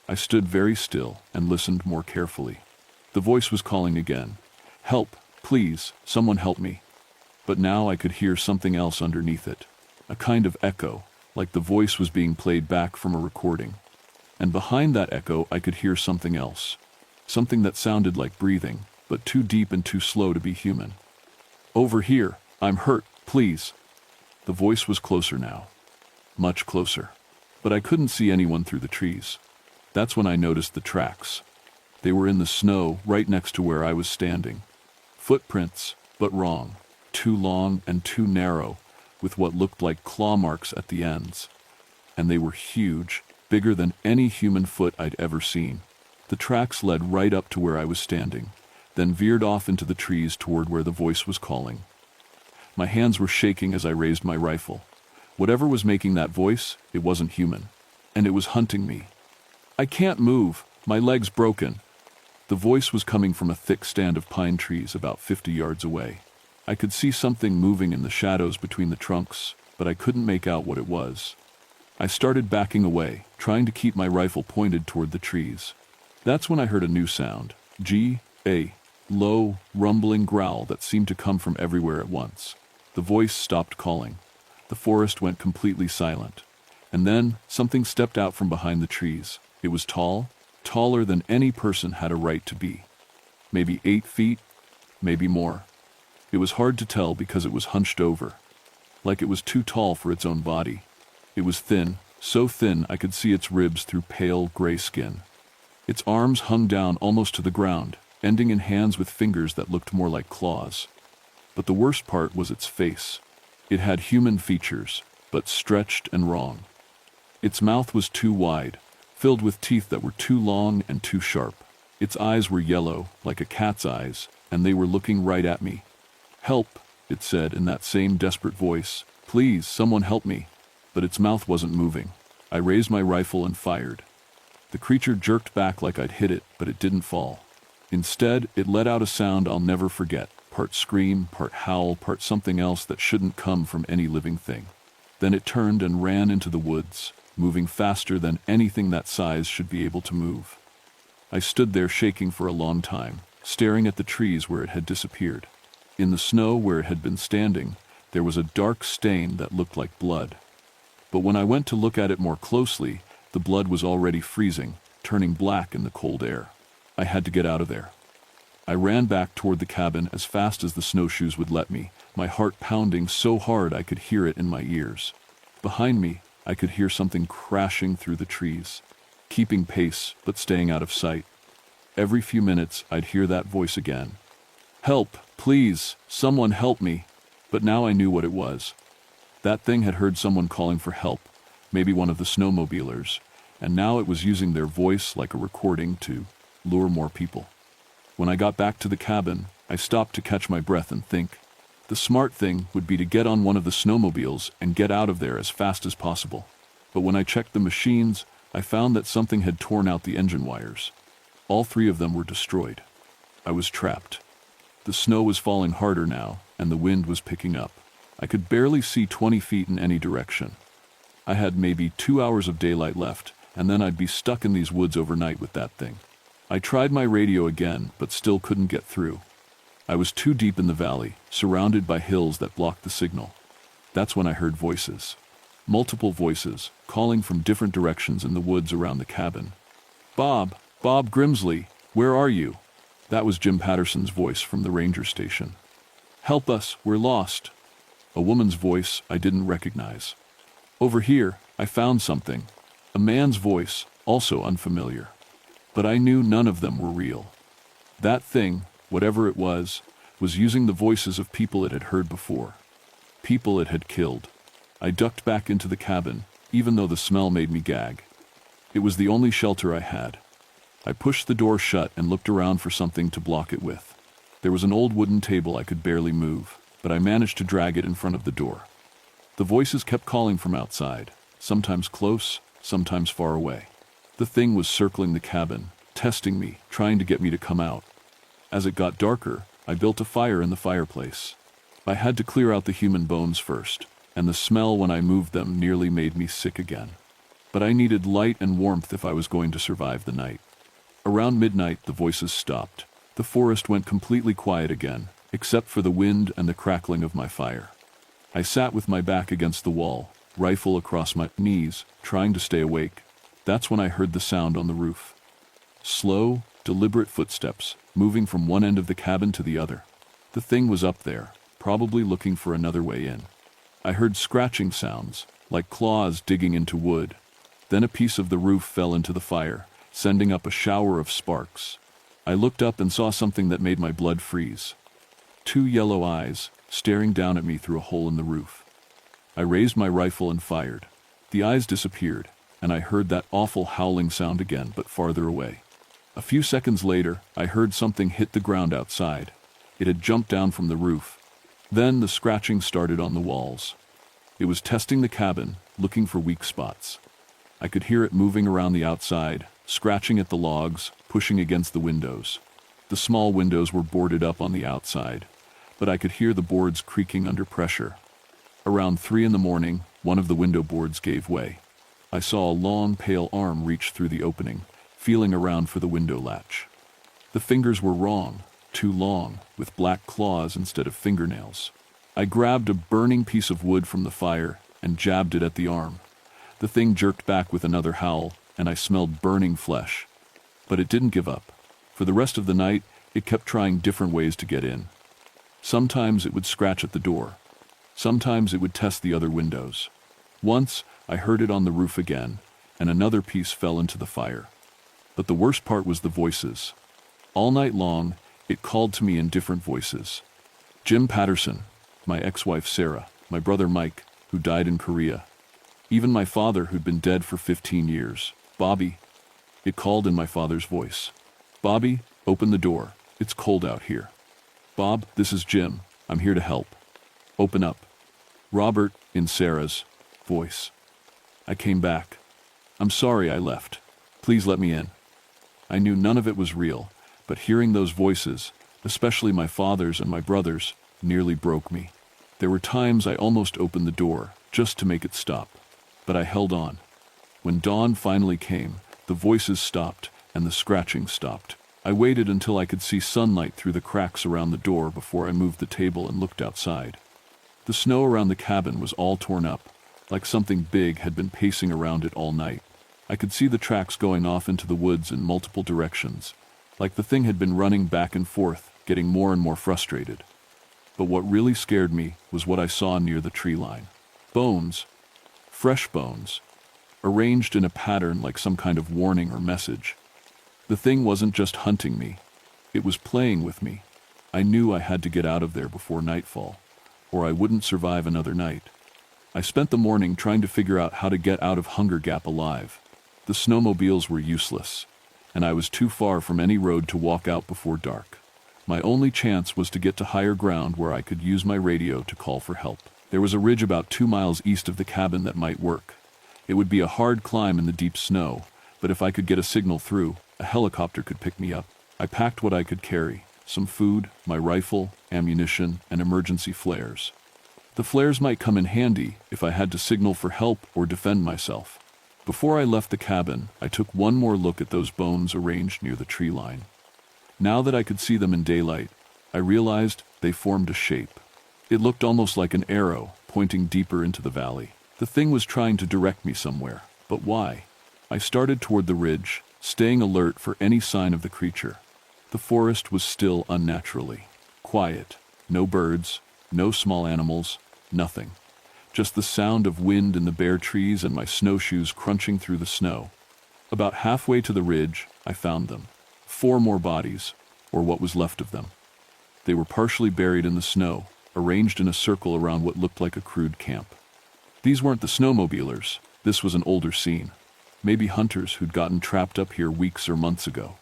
I stood very still and listened more carefully. The voice was calling again. "Help, please, someone help me." But now I could hear something else underneath it. A kind of echo, like the voice was being played back from a recording. And behind that echo I could hear something else. Something that sounded like breathing, but too deep and too slow to be human. "Over here, I'm hurt, please." The voice was closer now. Much closer. But I couldn't see anyone through the trees. That's when I noticed the tracks. They were in the snow right next to where I was standing. Footprints, but wrong. Too long and too narrow, with what looked like claw marks at the ends. And they were huge, bigger than any human foot I'd ever seen. The tracks led right up to where I was standing, then veered off into the trees toward where the voice was calling. My hands were shaking as I raised my rifle. Whatever was making that voice, it wasn't human. And it was hunting me. "I can't move, my leg's broken." The voice was coming from a thick stand of pine trees about 50 yards away. I could see something moving in the shadows between the trunks, but I couldn't make out what it was. I started backing away, trying to keep my rifle pointed toward the trees. That's when I heard a new sound. A low, rumbling growl that seemed to come from everywhere at once. The voice stopped calling. The forest went completely silent. And then something stepped out from behind the trees. It was tall, taller than any person had a right to be. Maybe 8 feet, maybe more. It was hard to tell because it was hunched over, like it was too tall for its own body. It was thin, so thin I could see its ribs through pale gray skin. Its arms hung down almost to the ground, ending in hands with fingers that looked more like claws. But the worst part was its face. It had human features, but stretched and wrong. Its mouth was too wide, filled with teeth that were too long and too sharp. Its eyes were yellow, like a cat's eyes, and they were looking right at me. "Help," it said in that same desperate voice. "Please, someone help me." But its mouth wasn't moving. I raised my rifle and fired. The creature jerked back like I'd hit it, but it didn't fall. Instead, it let out a sound I'll never forget, part scream, part howl, part something else that shouldn't come from any living thing. Then it turned and ran into the woods, moving faster than anything that size should be able to move. I stood there shaking for a long time, staring at the trees where it had disappeared. In the snow where it had been standing, there was a dark stain that looked like blood. But when I went to look at it more closely, the blood was already freezing, turning black in the cold air. I had to get out of there. I ran back toward the cabin as fast as the snowshoes would let me, my heart pounding so hard I could hear it in my ears. Behind me, I could hear something crashing through the trees, keeping pace but staying out of sight. Every few minutes, I'd hear that voice again. "Help, please, someone help me." But now I knew what it was. That thing had heard someone calling for help, maybe one of the snowmobilers, and now it was using their voice like a recording to lure more people. When I got back to the cabin, I stopped to catch my breath and think. The smart thing would be to get on one of the snowmobiles and get out of there as fast as possible. But when I checked the machines, I found that something had torn out the engine wires. All 3 of them were destroyed. I was trapped. The snow was falling harder now, and the wind was picking up. I could barely see 20 feet in any direction. I had maybe 2 hours of daylight left, and then I'd be stuck in these woods overnight with that thing. I tried my radio again, but still couldn't get through. I was too deep in the valley, surrounded by hills that blocked the signal. That's when I heard voices. Multiple voices, calling from different directions in the woods around the cabin. Bob Grimsley, where are you?" That was Jim Patterson's voice from the ranger station. "Help us, we're lost." A woman's voice I didn't recognize. "Over here, I found something." A man's voice, also unfamiliar. But I knew none of them were real. That thing, whatever it was using the voices of people it had heard before. People it had killed. I ducked back into the cabin, even though the smell made me gag. It was the only shelter I had. I pushed the door shut and looked around for something to block it with. There was an old wooden table I could barely move, but I managed to drag it in front of the door. The voices kept calling from outside, sometimes close, sometimes far away. The thing was circling the cabin, testing me, trying to get me to come out. As it got darker, I built a fire in the fireplace. I had to clear out the human bones first, and the smell when I moved them nearly made me sick again. But I needed light and warmth if I was going to survive the night. Around midnight, the voices stopped. The forest went completely quiet again, except for the wind and the crackling of my fire. I sat with my back against the wall, rifle across my knees, trying to stay awake. That's when I heard the sound on the roof. Slow, deliberate footsteps, moving from one end of the cabin to the other. The thing was up there, probably looking for another way in. I heard scratching sounds, like claws digging into wood. Then a piece of the roof fell into the fire, sending up a shower of sparks. I looked up and saw something that made my blood freeze. 2 yellow eyes, staring down at me through a hole in the roof. I raised my rifle and fired. The eyes disappeared, and I heard that awful howling sound again, but farther away. A few seconds later, I heard something hit the ground outside. It had jumped down from the roof. Then the scratching started on the walls. It was testing the cabin, looking for weak spots. I could hear it moving around the outside, scratching at the logs, pushing against the windows. The small windows were boarded up on the outside, but I could hear the boards creaking under pressure. Around 3 in the morning, one of the window boards gave way. I saw a long, pale arm reach through the opening, feeling around for the window latch. The fingers were wrong, too long, with black claws instead of fingernails. I grabbed a burning piece of wood from the fire and jabbed it at the arm. The thing jerked back with another howl, and I smelled burning flesh. But it didn't give up. For the rest of the night, it kept trying different ways to get in. Sometimes it would scratch at the door. Sometimes it would test the other windows. Once, I heard it on the roof again, and another piece fell into the fire. But the worst part was the voices. All night long, it called to me in different voices. Jim Patterson, my ex-wife Sarah, my brother Mike, who died in Korea. Even my father, who'd been dead for 15 years. Bobby. It called in my father's voice. Bobby, open the door. It's cold out here. Bob, this is Jim. I'm here to help. Open up. Robert, in Sarah's voice. I came back. I'm sorry I left. Please let me in. I knew none of it was real, but hearing those voices, especially my father's and my brother's, nearly broke me. There were times I almost opened the door, just to make it stop. But I held on. When dawn finally came, the voices stopped, and the scratching stopped. I waited until I could see sunlight through the cracks around the door before I moved the table and looked outside. The snow around the cabin was all torn up, like something big had been pacing around it all night. I could see the tracks going off into the woods in multiple directions, like the thing had been running back and forth, getting more and more frustrated. But what really scared me was what I saw near the tree line. Bones. Fresh bones. Arranged in a pattern like some kind of warning or message. The thing wasn't just hunting me. It was playing with me. I knew I had to get out of there before nightfall, or I wouldn't survive another night. I spent the morning trying to figure out how to get out of Hunger Gap alive. The snowmobiles were useless, and I was too far from any road to walk out before dark. My only chance was to get to higher ground where I could use my radio to call for help. There was a ridge about 2 miles east of the cabin that might work, It would be a hard climb in the deep snow, but if I could get a signal through, a helicopter could pick me up. I packed what I could carry: some food, my rifle, ammunition, and emergency flares. The flares might come in handy if I had to signal for help or defend myself. Before I left the cabin, I took one more look at those bones arranged near the tree line. Now that I could see them in daylight, I realized they formed a shape. It looked almost like an arrow pointing deeper into the valley. The thing was trying to direct me somewhere, but why? I started toward the ridge, staying alert for any sign of the creature. The forest was still unnaturally quiet. No birds, no small animals, nothing. Just the sound of wind in the bare trees and my snowshoes crunching through the snow. About halfway to the ridge, I found them. 4 more bodies, or what was left of them. They were partially buried in the snow, arranged in a circle around what looked like a crude camp. These weren't the snowmobilers. This was an older scene. Maybe hunters who'd gotten trapped up here weeks or months ago.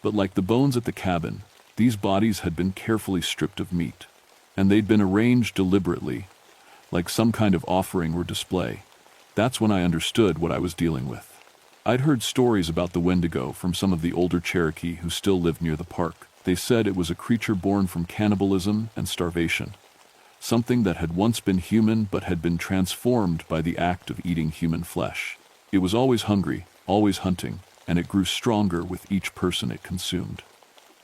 But like the bones at the cabin, these bodies had been carefully stripped of meat. And they'd been arranged deliberately, like some kind of offering or display. That's when I understood what I was dealing with. I'd heard stories about the Wendigo from some of the older Cherokee who still lived near the park. They said it was a creature born from cannibalism and starvation. Something that had once been human but had been transformed by the act of eating human flesh. It was always hungry, always hunting, and it grew stronger with each person it consumed.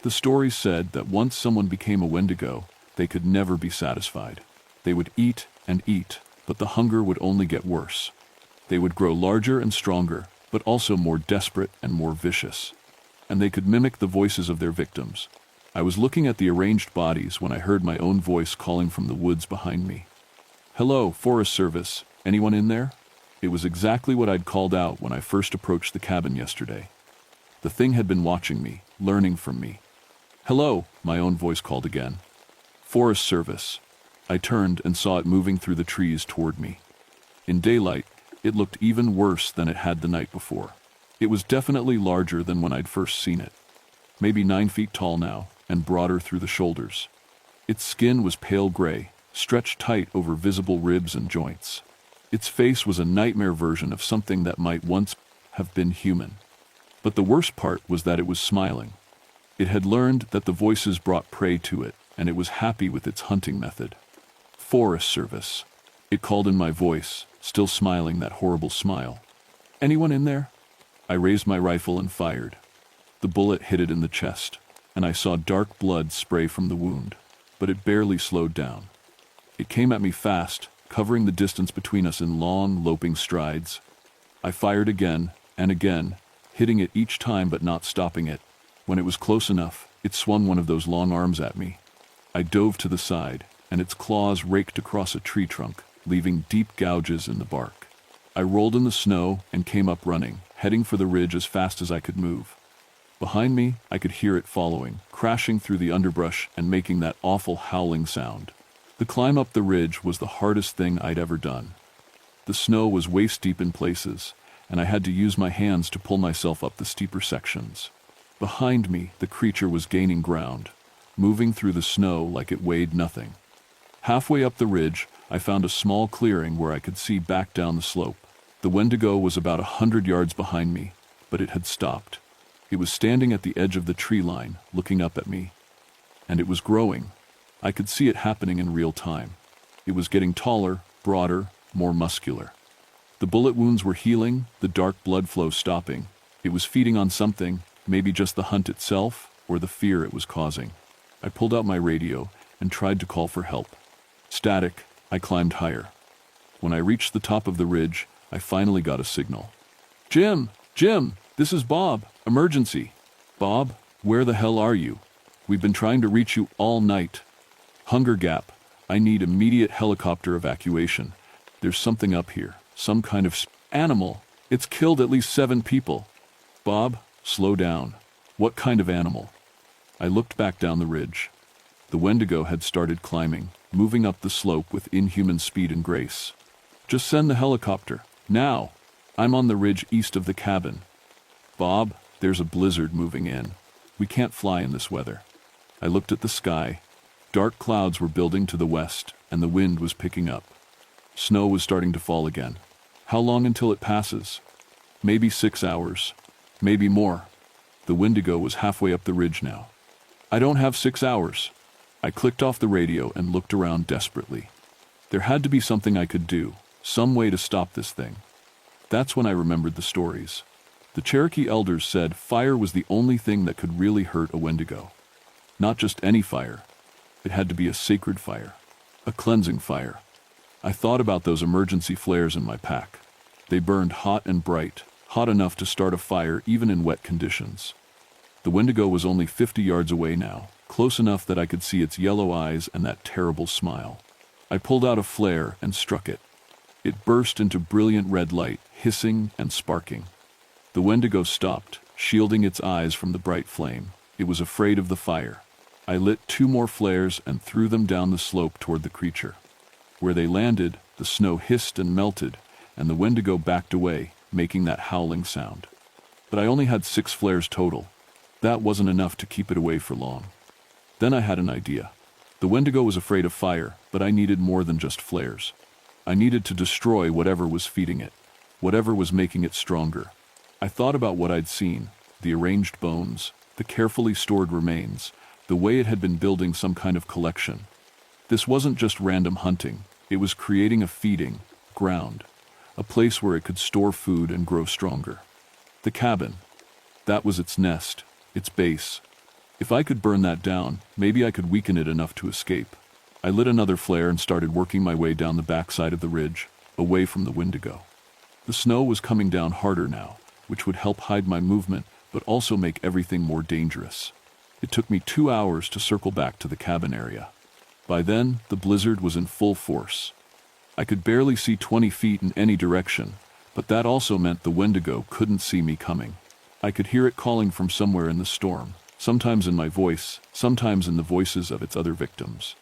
The stories said that once someone became a Wendigo, they could never be satisfied. They would eat and eat, but the hunger would only get worse. They would grow larger and stronger, but also more desperate and more vicious. And they could mimic the voices of their victims. I was looking at the arranged bodies when I heard my own voice calling from the woods behind me. "Hello, Forest Service. Anyone in there?" It was exactly what I'd called out when I first approached the cabin yesterday. The thing had been watching me, learning from me. "Hello," my own voice called again. "Forest Service." I turned and saw it moving through the trees toward me. In daylight, it looked even worse than it had the night before. It was definitely larger than when I'd first seen it. Maybe 9 feet tall now, and broader through the shoulders. Its skin was pale gray, stretched tight over visible ribs and joints. Its face was a nightmare version of something that might once have been human. But the worst part was that it was smiling. It had learned that the voices brought prey to it, and it was happy with its hunting method. "Forest Service." It called in my voice, still smiling that horrible smile. "Anyone in there?" I raised my rifle and fired. The bullet hit it in the chest, and I saw dark blood spray from the wound, but it barely slowed down. It came at me fast, covering the distance between us in long, loping strides. I fired again and again, hitting it each time but not stopping it. When it was close enough, it swung one of those long arms at me. I dove to the side, and its claws raked across a tree trunk, leaving deep gouges in the bark. I rolled in the snow and came up running, heading for the ridge as fast as I could move. Behind me, I could hear it following, crashing through the underbrush and making that awful howling sound. The climb up the ridge was the hardest thing I'd ever done. The snow was waist-deep in places, and I had to use my hands to pull myself up the steeper sections. Behind me, the creature was gaining ground, moving through the snow like it weighed nothing. Halfway up the ridge, I found a small clearing where I could see back down the slope. The Wendigo was about 100 yards behind me, but it had stopped. It was standing at the edge of the tree line, looking up at me. And it was growing. I could see it happening in real time. It was getting taller, broader, more muscular. The bullet wounds were healing, the dark blood flow stopping. It was feeding on something, maybe just the hunt itself, or the fear it was causing. I pulled out my radio and tried to call for help. Static. I climbed higher. When I reached the top of the ridge, I finally got a signal. "Jim! Jim! This is Bob! Emergency!" "Bob, where the hell are you? We've been trying to reach you all night." "Hunger Gap. I need immediate helicopter evacuation. There's something up here, some kind of animal. It's killed at least 7 people." "Bob, slow down. What kind of animal?" I looked back down the ridge. The Wendigo had started climbing, moving up the slope with inhuman speed and grace. "Just send the helicopter, now. I'm on the ridge east of the cabin." "Bob, there's a blizzard moving in. We can't fly in this weather." I looked at the sky. Dark clouds were building to the west, and the wind was picking up. Snow was starting to fall again. How long until it passes? Maybe 6 hours. Maybe more. The Wendigo was halfway up the ridge now. I don't have 6 hours. I clicked off the radio and looked around desperately. There had to be something I could do, some way to stop this thing. That's when I remembered the stories. The Cherokee elders said fire was the only thing that could really hurt a Wendigo. Not just any fire. It had to be a sacred fire. A cleansing fire. I thought about those emergency flares in my pack. They burned hot and bright, hot enough to start a fire even in wet conditions. The Wendigo was only 50 yards away now, close enough that I could see its yellow eyes and that terrible smile. I pulled out a flare and struck it. It burst into brilliant red light, hissing and sparking. The Wendigo stopped, shielding its eyes from the bright flame. It was afraid of the fire. I lit 2 more flares and threw them down the slope toward the creature. Where they landed, the snow hissed and melted, and the Wendigo backed away, making that howling sound. But I only had 6 flares total. That wasn't enough to keep it away for long. Then I had an idea. The Wendigo was afraid of fire, but I needed more than just flares. I needed to destroy whatever was feeding it, whatever was making it stronger. I thought about what I'd seen, the arranged bones, the carefully stored remains, the way it had been building some kind of collection. This wasn't just random hunting, it was creating a feeding ground, a place where it could store food and grow stronger. The cabin, that was its nest, its base. If I could burn that down, maybe I could weaken it enough to escape. I lit another flare and started working my way down the backside of the ridge, away from the Wendigo. The snow was coming down harder now, which would help hide my movement, but also make everything more dangerous. It took me 2 hours to circle back to the cabin area. By then, the blizzard was in full force. I could barely see 20 feet in any direction, but that also meant the Wendigo couldn't see me coming. I could hear it calling from somewhere in the storm, sometimes in my voice, sometimes in the voices of its other victims.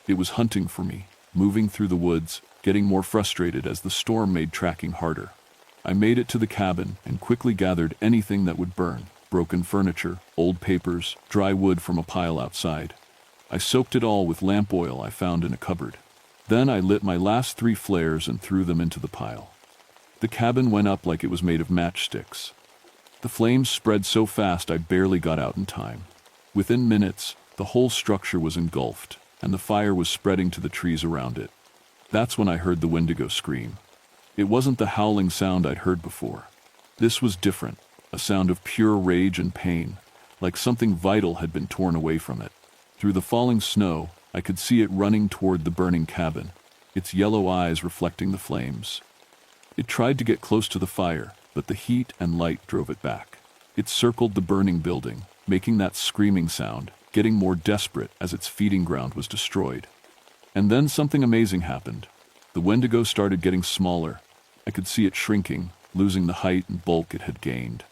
It was hunting for me, moving through the woods, getting more frustrated as the storm made tracking harder. I made it to the cabin and quickly gathered anything that would burn: broken furniture, old papers, dry wood from a pile outside. I soaked it all with lamp oil I found in a cupboard. Then I lit my last 3 flares and threw them into the pile. The cabin went up like it was made of matchsticks. The flames spread so fast I barely got out in time. Within minutes, the whole structure was engulfed, and the fire was spreading to the trees around it. That's when I heard the Wendigo scream. It wasn't the howling sound I'd heard before. This was different, a sound of pure rage and pain, like something vital had been torn away from it. Through the falling snow, I could see it running toward the burning cabin, its yellow eyes reflecting the flames. It tried to get close to the fire, but the heat and light drove it back. It circled the burning building, making that screaming sound, getting more desperate as its feeding ground was destroyed. And then something amazing happened. The Wendigo started getting smaller. I could see it shrinking, losing the height and bulk it had gained.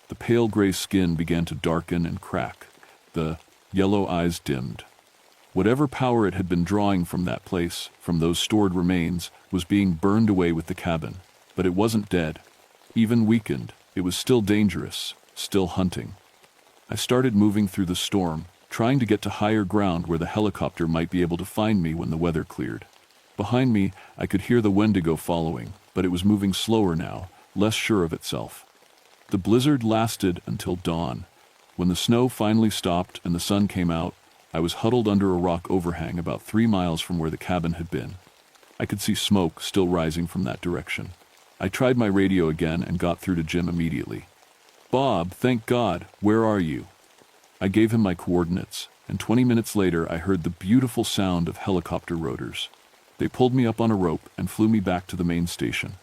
The pale gray skin began to darken and crack. The yellow eyes dimmed. Whatever power it had been drawing from that place, from those stored remains, was being burned away with the cabin. But it wasn't dead. Even weakened, it was still dangerous, still hunting. I started moving through the storm, trying to get to higher ground where the helicopter might be able to find me when the weather cleared. Behind me, I could hear the Wendigo following, but it was moving slower now, less sure of itself. The blizzard lasted until dawn. When the snow finally stopped and the sun came out, I was huddled under a rock overhang about 3 miles from where the cabin had been. I could see smoke still rising from that direction. I tried my radio again and got through to Jim immediately. "Bob, thank God, where are you?" I gave him my coordinates, and 20 minutes later I heard the beautiful sound of helicopter rotors. They pulled me up on a rope and flew me back to the main station.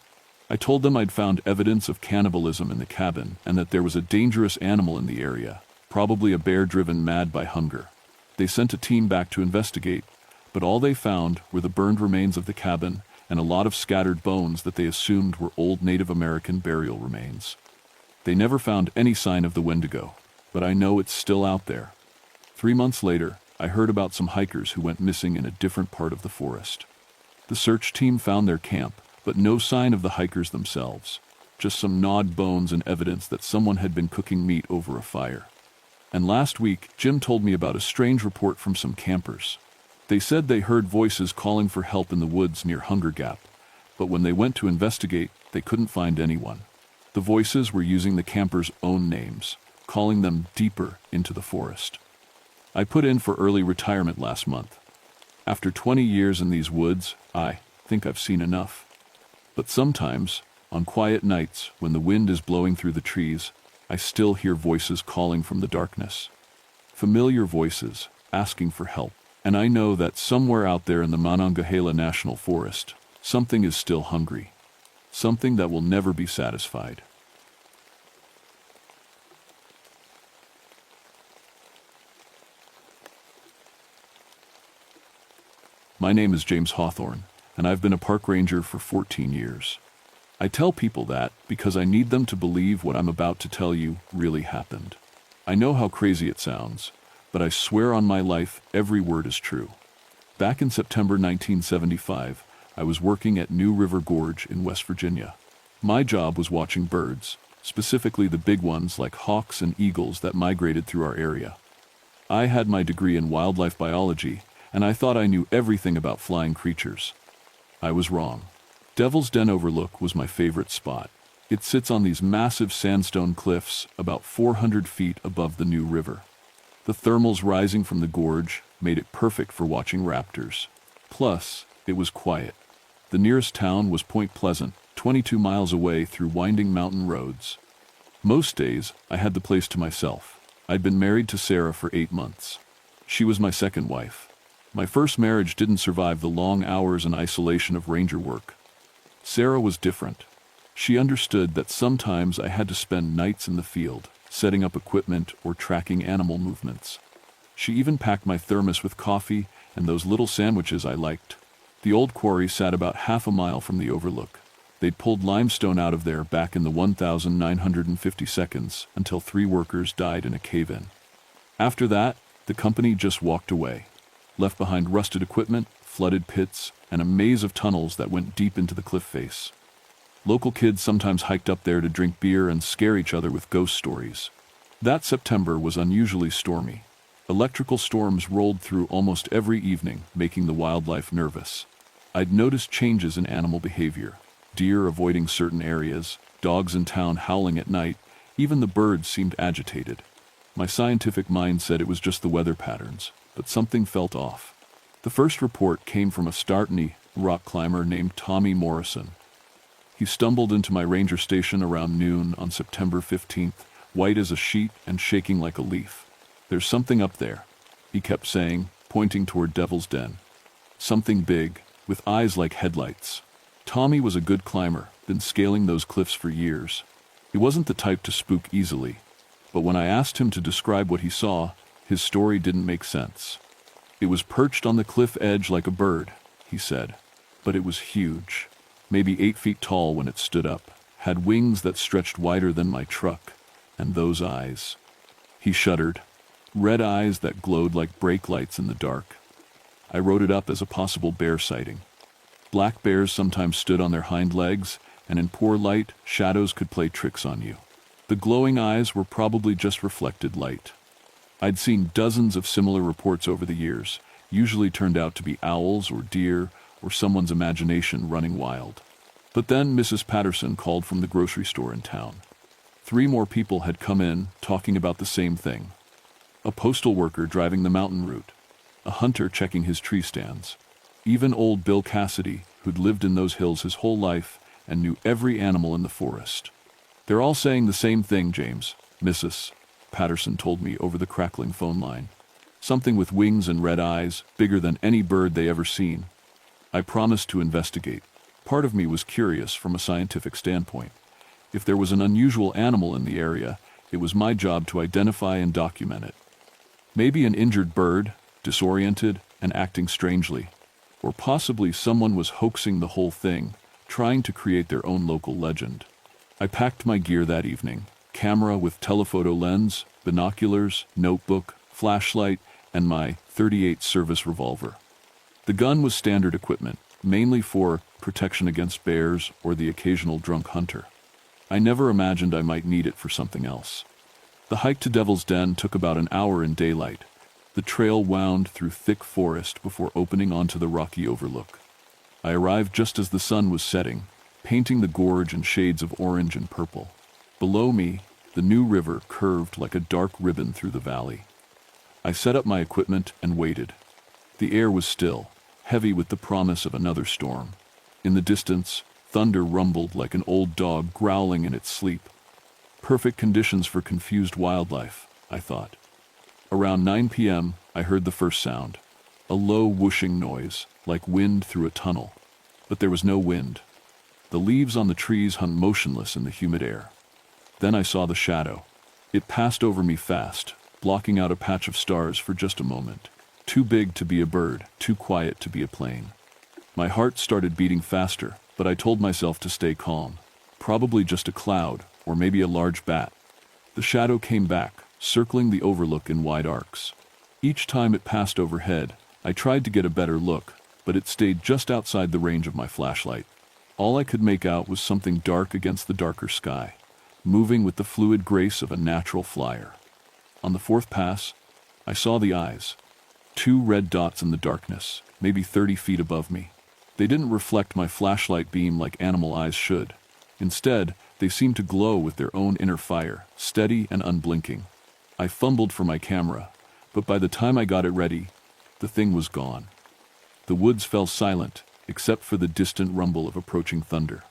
I told them I'd found evidence of cannibalism in the cabin and that there was a dangerous animal in the area, probably a bear driven mad by hunger. They sent a team back to investigate, but all they found were the burned remains of the cabin and a lot of scattered bones that they assumed were old Native American burial remains. They never found any sign of the Wendigo, but I know it's still out there. 3 months later, I heard about some hikers who went missing in a different part of the forest. The search team found their camp, but no sign of the hikers themselves, just some gnawed bones and evidence that someone had been cooking meat over a fire. And last week, Jim told me about a strange report from some campers. They said they heard voices calling for help in the woods near Hunger Gap, But when they went to investigate, they couldn't find anyone. The voices were using the campers' own names, calling them deeper into the forest. I put in for early retirement last month. After 20 years in these woods, I think I've seen enough. But sometimes, on quiet nights when the wind is blowing through the trees, I still hear voices calling from the darkness. Familiar voices, asking for help. And I know that somewhere out there in the Monongahela National Forest, something is still hungry. Something that will never be satisfied. My name is James Hawthorne, and I've been a park ranger for 14 years. I tell people that because I need them to believe what I'm about to tell you really happened. I know how crazy it sounds, but I swear on my life every word is true. Back in September 1975, I was working at New River Gorge in West Virginia. My job was watching birds, specifically the big ones like hawks and eagles that migrated through our area. I had my degree in wildlife biology, and I thought I knew everything about flying creatures. I was wrong. Devil's Den Overlook was my favorite spot. It sits on these massive sandstone cliffs about 400 feet above the New River. The thermals rising from the gorge made it perfect for watching raptors. Plus, it was quiet. The nearest town was Point Pleasant, 22 miles away through winding mountain roads. Most days, I had the place to myself. I'd been married to Sarah for 8 months. She was my second wife. My first marriage didn't survive the long hours and isolation of ranger work. Sarah was different. She understood that sometimes I had to spend nights in the field, setting up equipment or tracking animal movements. She even packed my thermos with coffee and those little sandwiches I liked. The old quarry sat about half a mile from the overlook. They'd pulled limestone out of there back in the 1950 seconds until 3 workers died in a cave-in. After that, the company just walked away, left behind rusted equipment, flooded pits, and a maze of tunnels that went deep into the cliff face. Local kids sometimes hiked up there to drink beer and scare each other with ghost stories. That September was unusually stormy. Electrical storms rolled through almost every evening, making the wildlife nervous. I'd noticed changes in animal behavior. Deer avoiding certain areas, dogs in town howling at night, even the birds seemed agitated. My scientific mind said it was just the weather patterns, but something felt off. The first report came from a Startney rock climber named Tommy Morrison. He stumbled into my ranger station around noon on September 15th, white as a sheet and shaking like a leaf. "There's something up there," he kept saying, pointing toward Devil's Den. "Something big, with eyes like headlights." Tommy was a good climber, been scaling those cliffs for years. He wasn't the type to spook easily, but when I asked him to describe what he saw, his story didn't make sense. "It was perched on the cliff edge like a bird," he said, "but it was huge. Maybe 8 feet tall when it stood up, had wings that stretched wider than my truck, and those eyes." He shuddered. Red eyes that glowed like brake lights in the dark. I wrote it up as a possible bear sighting. Black bears sometimes stood on their hind legs, and in poor light, shadows could play tricks on you. The glowing eyes were probably just reflected light. I'd seen dozens of similar reports over the years, usually turned out to be owls or deer or someone's imagination running wild. But then Mrs. Patterson called from the grocery store in town. 3 more people had come in, talking about the same thing. A postal worker driving the mountain route, a hunter checking his tree stands, even old Bill Cassidy, who'd lived in those hills his whole life and knew every animal in the forest. "They're all saying the same thing, James," Mrs. Patterson told me over the crackling phone line. "Something with wings and red eyes, bigger than any bird they ever seen." I promised to investigate. Part of me was curious from a scientific standpoint. If there was an unusual animal in the area, it was my job to identify and document it. Maybe an injured bird, disoriented and acting strangely. Or possibly someone was hoaxing the whole thing, trying to create their own local legend. I packed my gear that evening: camera with telephoto lens, binoculars, notebook, flashlight, and my .38 service revolver. The gun was standard equipment, mainly for protection against bears or the occasional drunk hunter. I never imagined I might need it for something else. The hike to Devil's Den took about an hour in daylight. The trail wound through thick forest before opening onto the rocky overlook. I arrived just as the sun was setting, painting the gorge in shades of orange and purple. Below me, the new river curved like a dark ribbon through the valley. I set up my equipment and waited. The air was still, heavy with the promise of another storm. In the distance, thunder rumbled like an old dog growling in its sleep. Perfect conditions for confused wildlife, I thought. Around 9 p.m., I heard the first sound. A low whooshing noise, like wind through a tunnel. But there was no wind. The leaves on the trees hung motionless in the humid air. Then I saw the shadow. It passed over me fast, blocking out a patch of stars for just a moment. Too big to be a bird, too quiet to be a plane. My heart started beating faster, but I told myself to stay calm. Probably just a cloud, or maybe a large bat. The shadow came back, circling the overlook in wide arcs. Each time it passed overhead, I tried to get a better look, but it stayed just outside the range of my flashlight. All I could make out was something dark against the darker sky, moving with the fluid grace of a natural flyer. On the fourth pass, I saw the eyes. 2 red dots in the darkness, maybe 30 feet above me. They didn't reflect my flashlight beam like animal eyes should. Instead, they seemed to glow with their own inner fire, steady and unblinking. I fumbled for my camera, but by the time I got it ready, the thing was gone. The woods fell silent, except for the distant rumble of approaching thunder.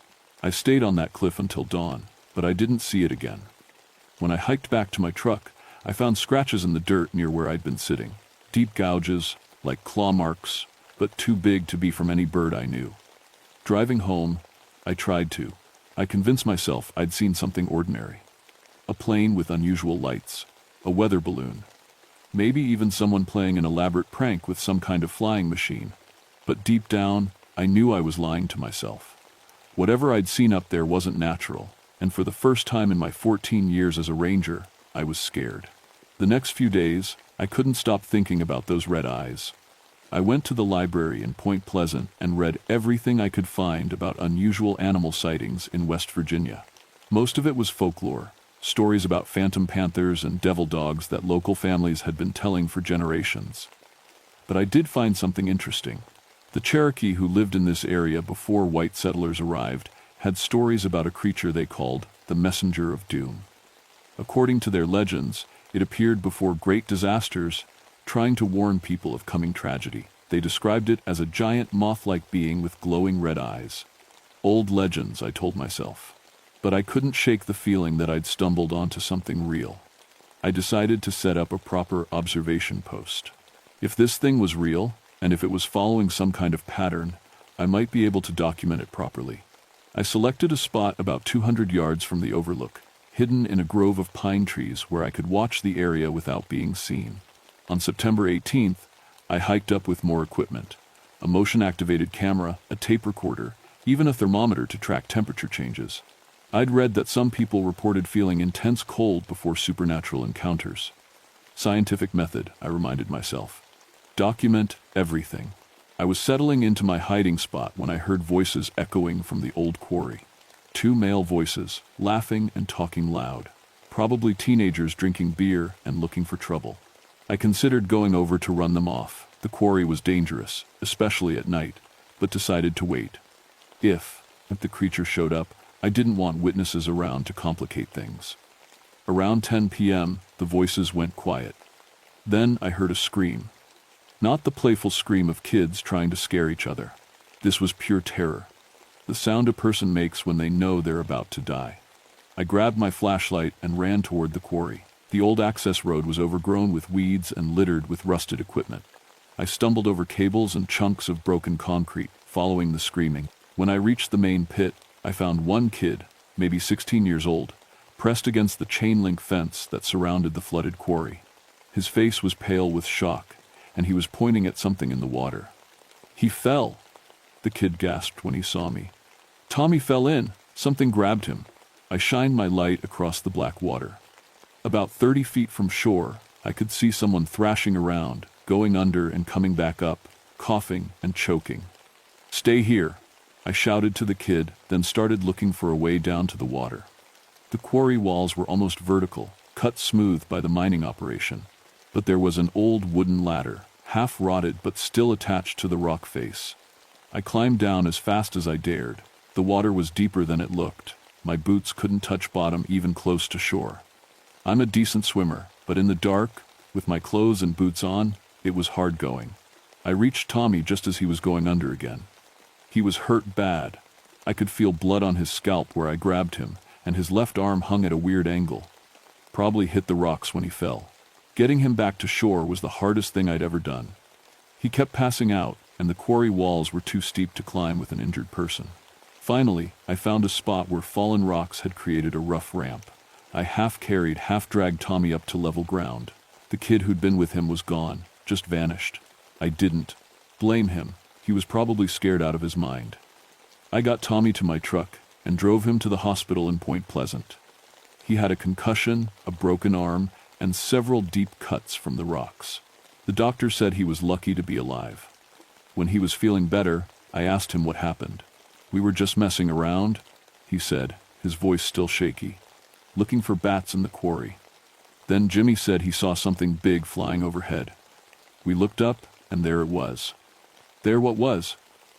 I stayed on that cliff until dawn, but I didn't see it again. When I hiked back to my truck, I found scratches in the dirt near where I'd been sitting. Deep gouges, like claw marks, but too big to be from any bird I knew. Driving home, I convinced myself I'd seen something ordinary. A plane with unusual lights, a weather balloon, maybe even someone playing an elaborate prank with some kind of flying machine. But deep down, I knew I was lying to myself. Whatever I'd seen up there wasn't natural, and for the first time in my 14 years as a ranger, I was scared. The next few days, I couldn't stop thinking about those red eyes. I went to the library in Point Pleasant and read everything I could find about unusual animal sightings in West Virginia. Most of it was folklore, stories about phantom panthers and devil dogs that local families had been telling for generations. But I did find something interesting. The Cherokee who lived in this area before white settlers arrived had stories about a creature they called the Messenger of Doom. According to their legends, it appeared before great disasters, trying to warn people of coming tragedy. They described it as a giant moth-like being with glowing red eyes. Old legends, I told myself. But I couldn't shake the feeling that I'd stumbled onto something real. I decided to set up a proper observation post. If this thing was real, and if it was following some kind of pattern, I might be able to document it properly. I selected a spot about 200 yards from the overlook, hidden in a grove of pine trees where I could watch the area without being seen. On September 18th, I hiked up with more equipment, a motion-activated camera, a tape recorder, even a thermometer to track temperature changes. I'd read that some people reported feeling intense cold before supernatural encounters. Scientific method, I reminded myself. Document everything. I was settling into my hiding spot when I heard voices echoing from the old quarry. 2 male voices, laughing and talking loud. Probably teenagers drinking beer and looking for trouble. I considered going over to run them off. The quarry was dangerous, especially at night, but decided to wait. If the creature showed up, I didn't want witnesses around to complicate things. Around 10 p.m., the voices went quiet. Then I heard a scream. Not the playful scream of kids trying to scare each other. This was pure terror. The sound a person makes when they know they're about to die. I grabbed my flashlight and ran toward the quarry. The old access road was overgrown with weeds and littered with rusted equipment. I stumbled over cables and chunks of broken concrete, following the screaming. When I reached the main pit, I found one kid, maybe 16 years old, pressed against the chain-link fence that surrounded the flooded quarry. His face was pale with shock, and he was pointing at something in the water. "He fell," the kid gasped when he saw me. "Tommy fell in. Something grabbed him." I shined my light across the black water. About 30 feet from shore, I could see someone thrashing around, going under and coming back up, coughing and choking. "Stay here," I shouted to the kid, then started looking for a way down to the water. The quarry walls were almost vertical, cut smooth by the mining operation. But there was an old wooden ladder, half rotted but still attached to the rock face. I climbed down as fast as I dared. The water was deeper than it looked. My boots couldn't touch bottom even close to shore. I'm a decent swimmer, but in the dark, with my clothes and boots on, it was hard going. I reached Tommy just as he was going under again. He was hurt bad. I could feel blood on his scalp where I grabbed him, and his left arm hung at a weird angle. Probably hit the rocks when he fell. Getting him back to shore was the hardest thing I'd ever done. He kept passing out, and the quarry walls were too steep to climb with an injured person. Finally, I found a spot where fallen rocks had created a rough ramp. I half-carried, half-dragged Tommy up to level ground. The kid who'd been with him was gone, just vanished. I didn't blame him. He was probably scared out of his mind. I got Tommy to my truck and drove him to the hospital in Point Pleasant. He had a concussion, a broken arm, and several deep cuts from the rocks. The doctor said he was lucky to be alive. When he was feeling better, I asked him what happened. "We were just messing around," he said, his voice still shaky. "Looking for bats in the quarry." Then Jimmy said he saw something big flying overhead. We looked up, and there it was. There what was?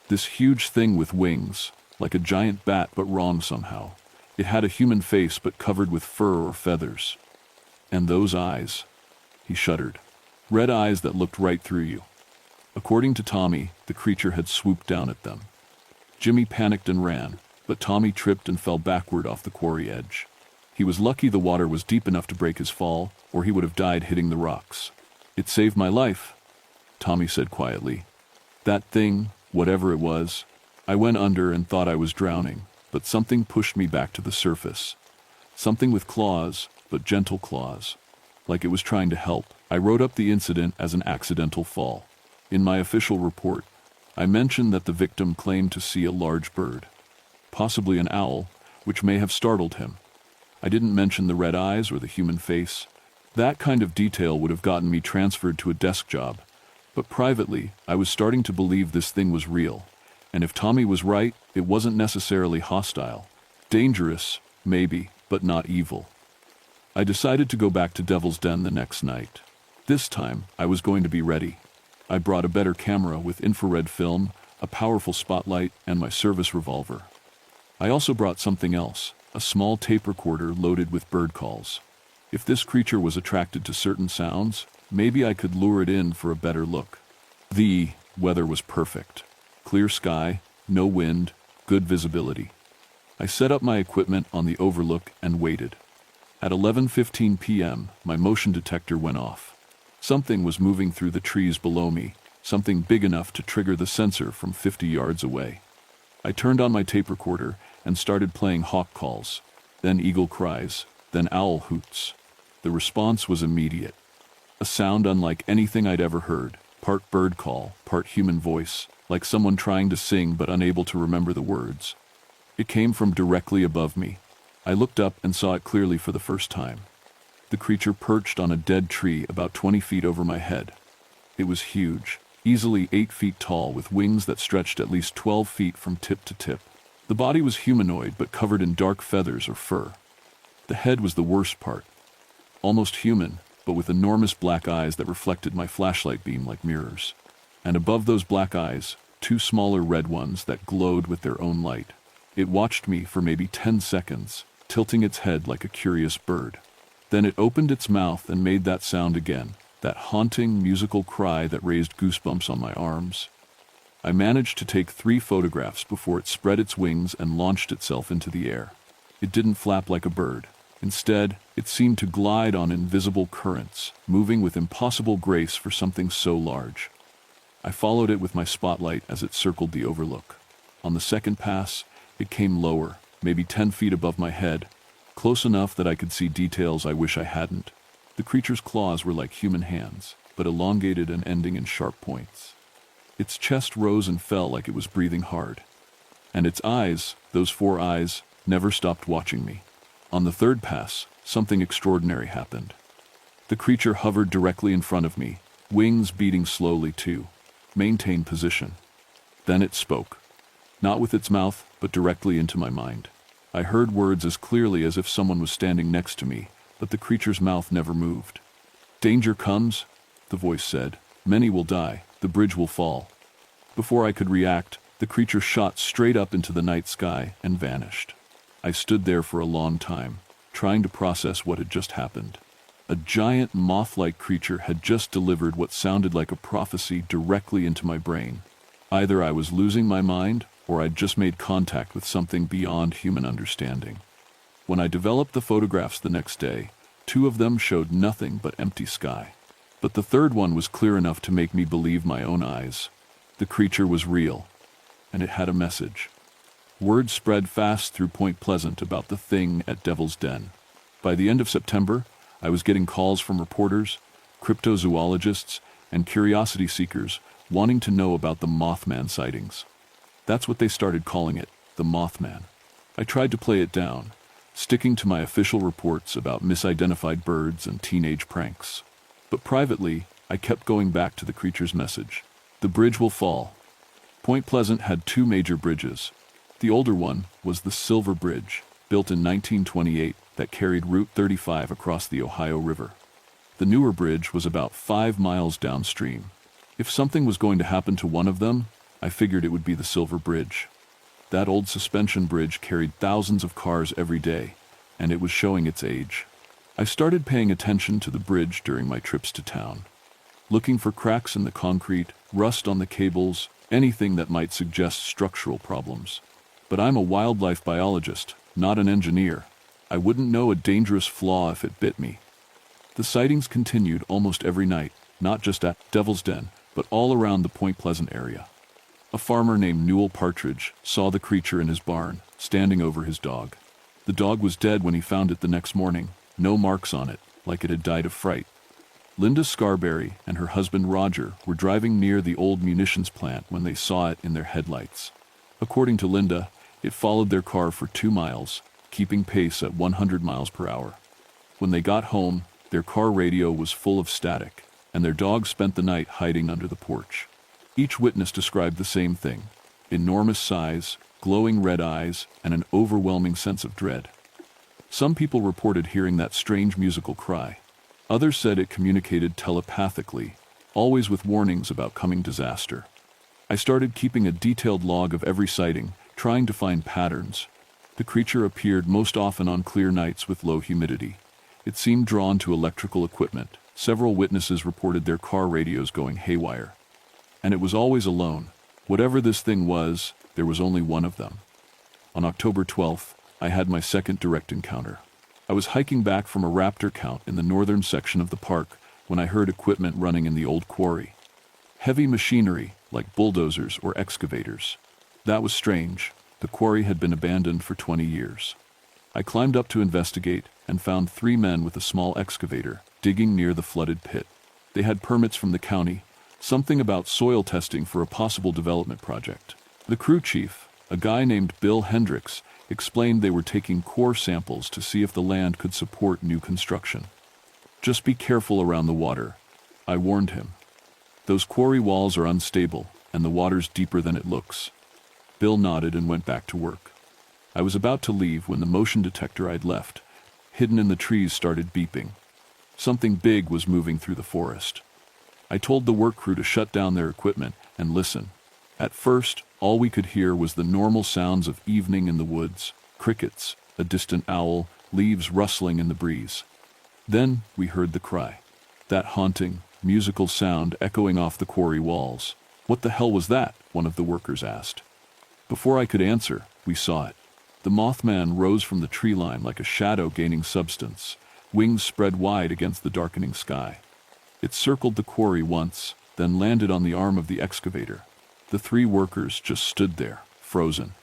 This huge thing with wings, like a giant bat but wrong somehow. It had a human face but covered with fur or feathers. And those eyes. He shuddered. Red eyes that looked right through you. According to Tommy, the creature had swooped down at them. Jimmy panicked and ran, but Tommy tripped and fell backward off the quarry edge. He was lucky the water was deep enough to break his fall, or he would have died hitting the rocks. "It saved my life," Tommy said quietly. "That thing, whatever it was, I went under and thought I was drowning, but something pushed me back to the surface. Something with claws, but gentle claws. Like it was trying to help." I wrote up the incident as an accidental fall. In my official report, I mentioned that the victim claimed to see a large bird, possibly an owl, which may have startled him. I didn't mention the red eyes or the human face. That kind of detail would have gotten me transferred to a desk job. But privately, I was starting to believe this thing was real. And if Tommy was right, it wasn't necessarily hostile. Dangerous, maybe, but not evil. I decided to go back to Devil's Den the next night. This time, I was going to be ready. I brought a better camera with infrared film, a powerful spotlight, and my service revolver. I also brought something else, a small tape recorder loaded with bird calls. If this creature was attracted to certain sounds, maybe I could lure it in for a better look. The weather was perfect. Clear sky, no wind, good visibility. I set up my equipment on the overlook and waited. At 11:15 p.m., my motion detector went off. Something was moving through the trees below me, something big enough to trigger the sensor from 50 yards away. I turned on my tape recorder and started playing hawk calls, then eagle cries, then owl hoots. The response was immediate. A sound unlike anything I'd ever heard, part bird call, part human voice, like someone trying to sing but unable to remember the words. It came from directly above me. I looked up and saw it clearly for the first time. The creature perched on a dead tree about 20 feet over my head. It was huge, easily 8 feet tall with wings that stretched at least 12 feet from tip to tip. The body was humanoid but covered in dark feathers or fur. The head was the worst part. Almost human, but with enormous black eyes that reflected my flashlight beam like mirrors. And above those black eyes, 2 smaller red ones that glowed with their own light. It watched me for maybe 10 seconds, tilting its head like a curious bird. Then it opened its mouth and made that sound again, that haunting musical cry that raised goosebumps on my arms. I managed to take 3 photographs before it spread its wings and launched itself into the air. It didn't flap like a bird. Instead, it seemed to glide on invisible currents, moving with impossible grace for something so large. I followed it with my spotlight as it circled the overlook. On the second pass, it came lower, maybe 10 feet above my head, close enough that I could see details I wish I hadn't. The creature's claws were like human hands, but elongated and ending in sharp points. Its chest rose and fell like it was breathing hard. And its eyes, those 4 eyes, never stopped watching me. On the third pass, something extraordinary happened. The creature hovered directly in front of me, wings beating slowly too. Maintain position. Then it spoke. Not with its mouth, but directly into my mind. I heard words as clearly as if someone was standing next to me, but the creature's mouth never moved. "Danger comes," the voice said. "Many will die. The bridge will fall." Before I could react, The creature shot straight up into the night sky and vanished. I stood there for a long time, trying to process what had just happened. A giant moth-like creature had just delivered what sounded like a prophecy directly into my brain. Either I was losing my mind, or I'd just made contact with something beyond human understanding. When I developed the photographs the next day, 2 of them showed nothing but empty sky. But the third one was clear enough to make me believe my own eyes. The creature was real, and it had a message. Word spread fast through Point Pleasant about the thing at Devil's Den. By the end of September, I was getting calls from reporters, cryptozoologists, and curiosity seekers wanting to know about the Mothman sightings. That's what they started calling it, the Mothman. I tried to play it down, sticking to my official reports about misidentified birds and teenage pranks. But privately, I kept going back to the creature's message. The bridge will fall. Point Pleasant had 2 major bridges. The older one was the Silver Bridge, built in 1928, that carried Route 35 across the Ohio River. The newer bridge was about 5 miles downstream. If something was going to happen to one of them, I figured it would be the Silver Bridge. That old suspension bridge carried thousands of cars every day, and it was showing its age. I started paying attention to the bridge during my trips to town, looking for cracks in the concrete, rust on the cables, anything that might suggest structural problems. But I'm a wildlife biologist, not an engineer. I wouldn't know a dangerous flaw if it bit me. The sightings continued almost every night, not just at Devil's Den, but all around the Point Pleasant area. A farmer named Newell Partridge saw the creature in his barn, standing over his dog. The dog was dead when he found it the next morning, no marks on it, like it had died of fright. Linda Scarberry and her husband Roger were driving near the old munitions plant when they saw it in their headlights. According to Linda, it followed their car for 2 miles, keeping pace at 100 miles per hour. When they got home, their car radio was full of static, and their dog spent the night hiding under the porch. Each witness described the same thing: enormous size, glowing red eyes, and an overwhelming sense of dread. Some people reported hearing that strange musical cry. Others said it communicated telepathically, always with warnings about coming disaster. I started keeping a detailed log of every sighting, trying to find patterns. The creature appeared most often on clear nights with low humidity. It seemed drawn to electrical equipment. Several witnesses reported their car radios going haywire. And it was always alone. Whatever this thing was, there was only one of them. On October 12th, I had my second direct encounter. I was hiking back from a raptor count in the northern section of the park when I heard equipment running in the old quarry. Heavy machinery, like bulldozers or excavators. That was strange. The quarry had been abandoned for 20 years. I climbed up to investigate and found 3 men with a small excavator digging near the flooded pit. They had permits from the county, something about soil testing for a possible development project. The crew chief, a guy named Bill Hendricks, explained they were taking core samples to see if the land could support new construction. Just be careful around the water, I warned him. Those quarry walls are unstable, and the water's deeper than it looks. Bill nodded and went back to work. I was about to leave when the motion detector I'd left, hidden in the trees, started beeping. Something big was moving through the forest. I told the work crew to shut down their equipment and listen. At first, all we could hear was the normal sounds of evening in the woods: crickets, a distant owl, leaves rustling in the breeze. Then we heard the cry. That haunting, musical sound echoing off the quarry walls. "What the hell was that?" one of the workers asked. Before I could answer, we saw it. The Mothman rose from the tree line like a shadow gaining substance, wings spread wide against the darkening sky. It circled the quarry once, then landed on the arm of the excavator. The 3 workers just stood there, frozen.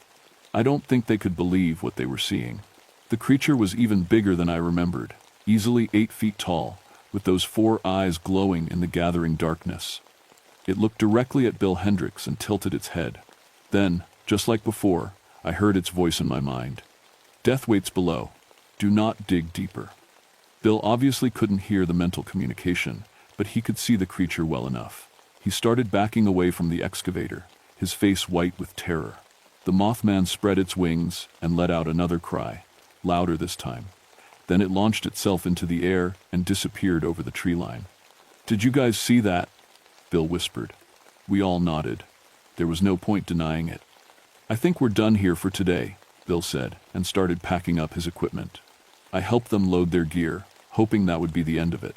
I don't think they could believe what they were seeing. The creature was even bigger than I remembered, easily 8 feet tall, with those 4 eyes glowing in the gathering darkness. It looked directly at Bill Hendricks and tilted its head. Then, just like before, I heard its voice in my mind. "Death waits below. Do not dig deeper." Bill obviously couldn't hear the mental communication, but he could see the creature well enough. He started backing away from the excavator, his face white with terror. The Mothman spread its wings and let out another cry, louder this time. Then it launched itself into the air and disappeared over the tree line. "Did you guys see that?" Bill whispered. We all nodded. There was no point denying it. "I think we're done here for today," Bill said, and started packing up his equipment. I helped them load their gear, hoping that would be the end of it.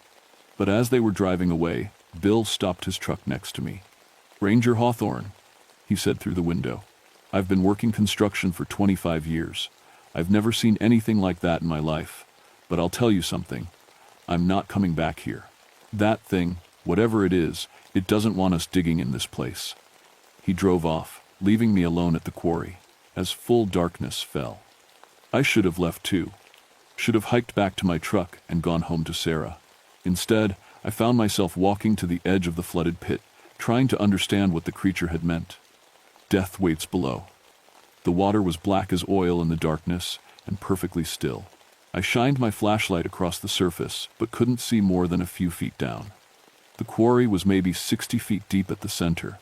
But as they were driving away, Bill stopped his truck next to me. "Ranger Hawthorne," he said through the window. "I've been working construction for 25 years. I've never seen anything like that in my life. But I'll tell you something. I'm not coming back here. That thing, whatever it is, it doesn't want us digging in this place." He drove off, leaving me alone at the quarry, as full darkness fell. I should have left too. Should have hiked back to my truck and gone home to Sarah. Instead, I found myself walking to the edge of the flooded pit, trying to understand what the creature had meant. Death waits below. The water was black as oil in the darkness and perfectly still. I shined my flashlight across the surface, but couldn't see more than a few feet down. The quarry was maybe 60 feet deep at the center,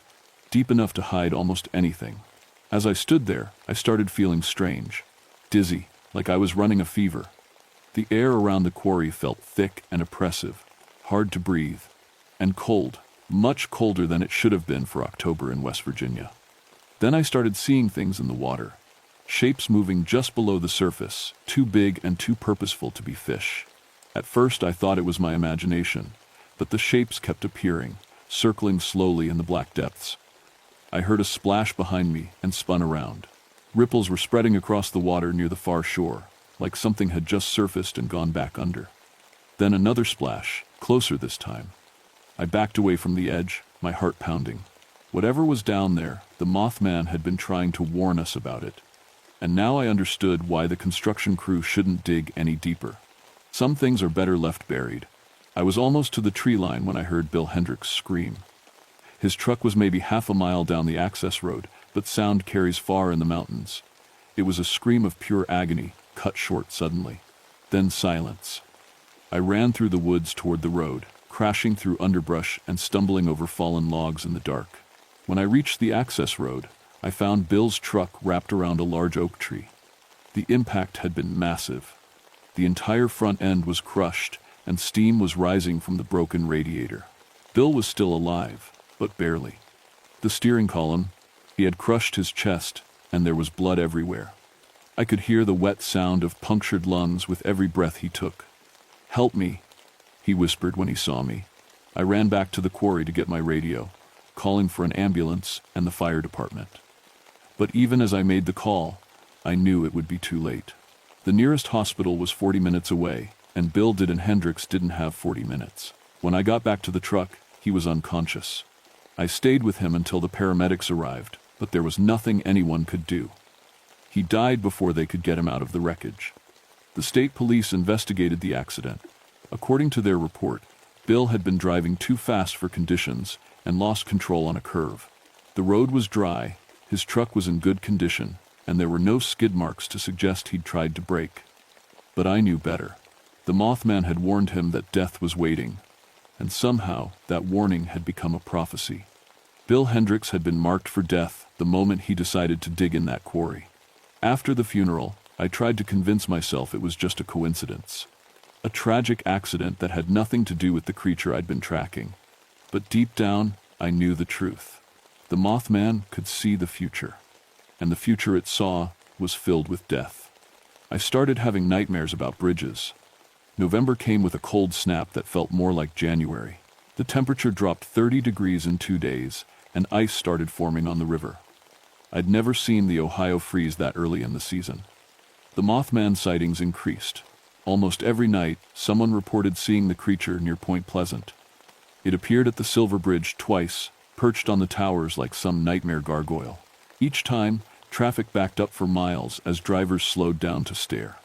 deep enough to hide almost anything. As I stood there, I started feeling strange, dizzy, like I was running a fever. The air around the quarry felt thick and oppressive, hard to breathe, and cold, much colder than it should have been for October in West Virginia. Then I started seeing things in the water, shapes moving just below the surface, too big and too purposeful to be fish. At first I thought it was my imagination, but the shapes kept appearing, circling slowly in the black depths. I heard a splash behind me and spun around. Ripples were spreading across the water near the far shore, like something had just surfaced and gone back under. Then another splash, closer this time. I backed away from the edge, my heart pounding. Whatever was down there, the Mothman had been trying to warn us about it. And now I understood why the construction crew shouldn't dig any deeper. Some things are better left buried. I was almost to the tree line when I heard Bill Hendricks scream. His truck was maybe half a mile down the access road, but sound carries far in the mountains. It was a scream of pure agony, cut short suddenly. Then silence. I ran through the woods toward the road, crashing through underbrush and stumbling over fallen logs in the dark. When I reached the access road, I found Bill's truck wrapped around a large oak tree. The impact had been massive. The entire front end was crushed, and steam was rising from the broken radiator. Bill was still alive, but barely. The steering column, he had crushed his chest, and there was blood everywhere. I could hear the wet sound of punctured lungs with every breath he took. "Help me," he whispered when he saw me. I ran back to the quarry to get my radio, calling for an ambulance and the fire department. But even as I made the call, I knew it would be too late. The nearest hospital was 40 minutes away, and Bill and Hendricks didn't have 40 minutes. When I got back to the truck, he was unconscious. I stayed with him until the paramedics arrived, but there was nothing anyone could do. He died before they could get him out of the wreckage. The state police investigated the accident. According to their report, Bill had been driving too fast for conditions and lost control on a curve. The road was dry, his truck was in good condition, and there were no skid marks to suggest he'd tried to brake. But I knew better. The Mothman had warned him that death was waiting, and somehow that warning had become a prophecy. Bill Hendricks had been marked for death the moment he decided to dig in that quarry. After the funeral, I tried to convince myself it was just a coincidence. A tragic accident that had nothing to do with the creature I'd been tracking. But deep down, I knew the truth. The Mothman could see the future, and the future it saw was filled with death. I started having nightmares about bridges. November came with a cold snap that felt more like January. The temperature dropped 30 degrees in 2 days, and ice started forming on the river. I'd never seen the Ohio freeze that early in the season. The Mothman sightings increased. Almost every night, someone reported seeing the creature near Point Pleasant. It appeared at the Silver Bridge twice, perched on the towers like some nightmare gargoyle. Each time, traffic backed up for miles as drivers slowed down to stare.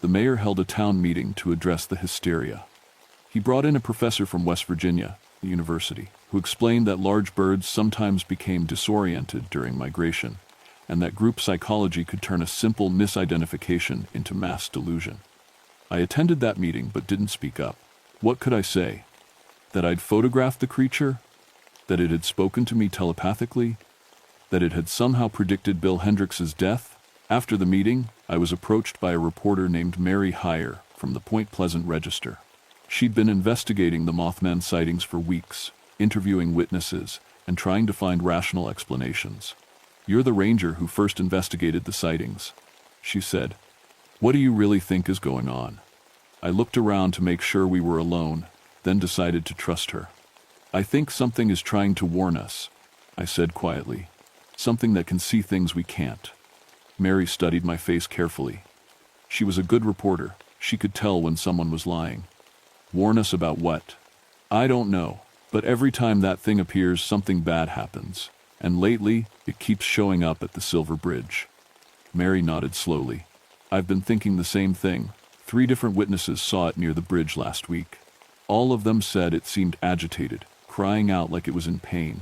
The mayor held a town meeting to address the hysteria. He brought in a professor from West Virginia, the university, who explained that large birds sometimes became disoriented during migration, and that group psychology could turn a simple misidentification into mass delusion. I attended that meeting but didn't speak up. What could I say? That I'd photographed the creature? That it had spoken to me telepathically? That it had somehow predicted Bill Hendricks's death? After the meeting, I was approached by a reporter named Mary Heyer from the Point Pleasant Register. She'd been investigating the Mothman sightings for weeks, interviewing witnesses, and trying to find rational explanations. "You're the ranger who first investigated the sightings," she said. "What do you really think is going on?" I looked around to make sure we were alone, then decided to trust her. "I think something is trying to warn us," I said quietly. "Something that can see things we can't." Mary studied my face carefully. She was a good reporter. She could tell when someone was lying. "Warn us about what?" "I don't know, but every time that thing appears, something bad happens. And lately, it keeps showing up at the Silver Bridge." Mary nodded slowly. "I've been thinking the same thing. 3 different witnesses saw it near the bridge last week. All of them said it seemed agitated, crying out like it was in pain.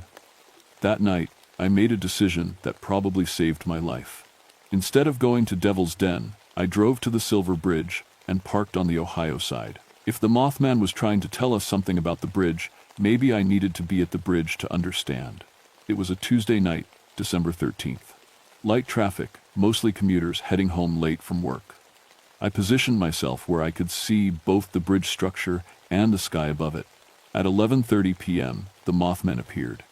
That night, I made a decision that probably saved my life. Instead of going to Devil's Den, I drove to the Silver Bridge and parked on the Ohio side. If the Mothman was trying to tell us something about the bridge, maybe I needed to be at the bridge to understand. It was a Tuesday night, December 13th. Light traffic, mostly commuters heading home late from work. I positioned myself where I could see both the bridge structure and the sky above it. At 11:30 p.m., the Mothman appeared.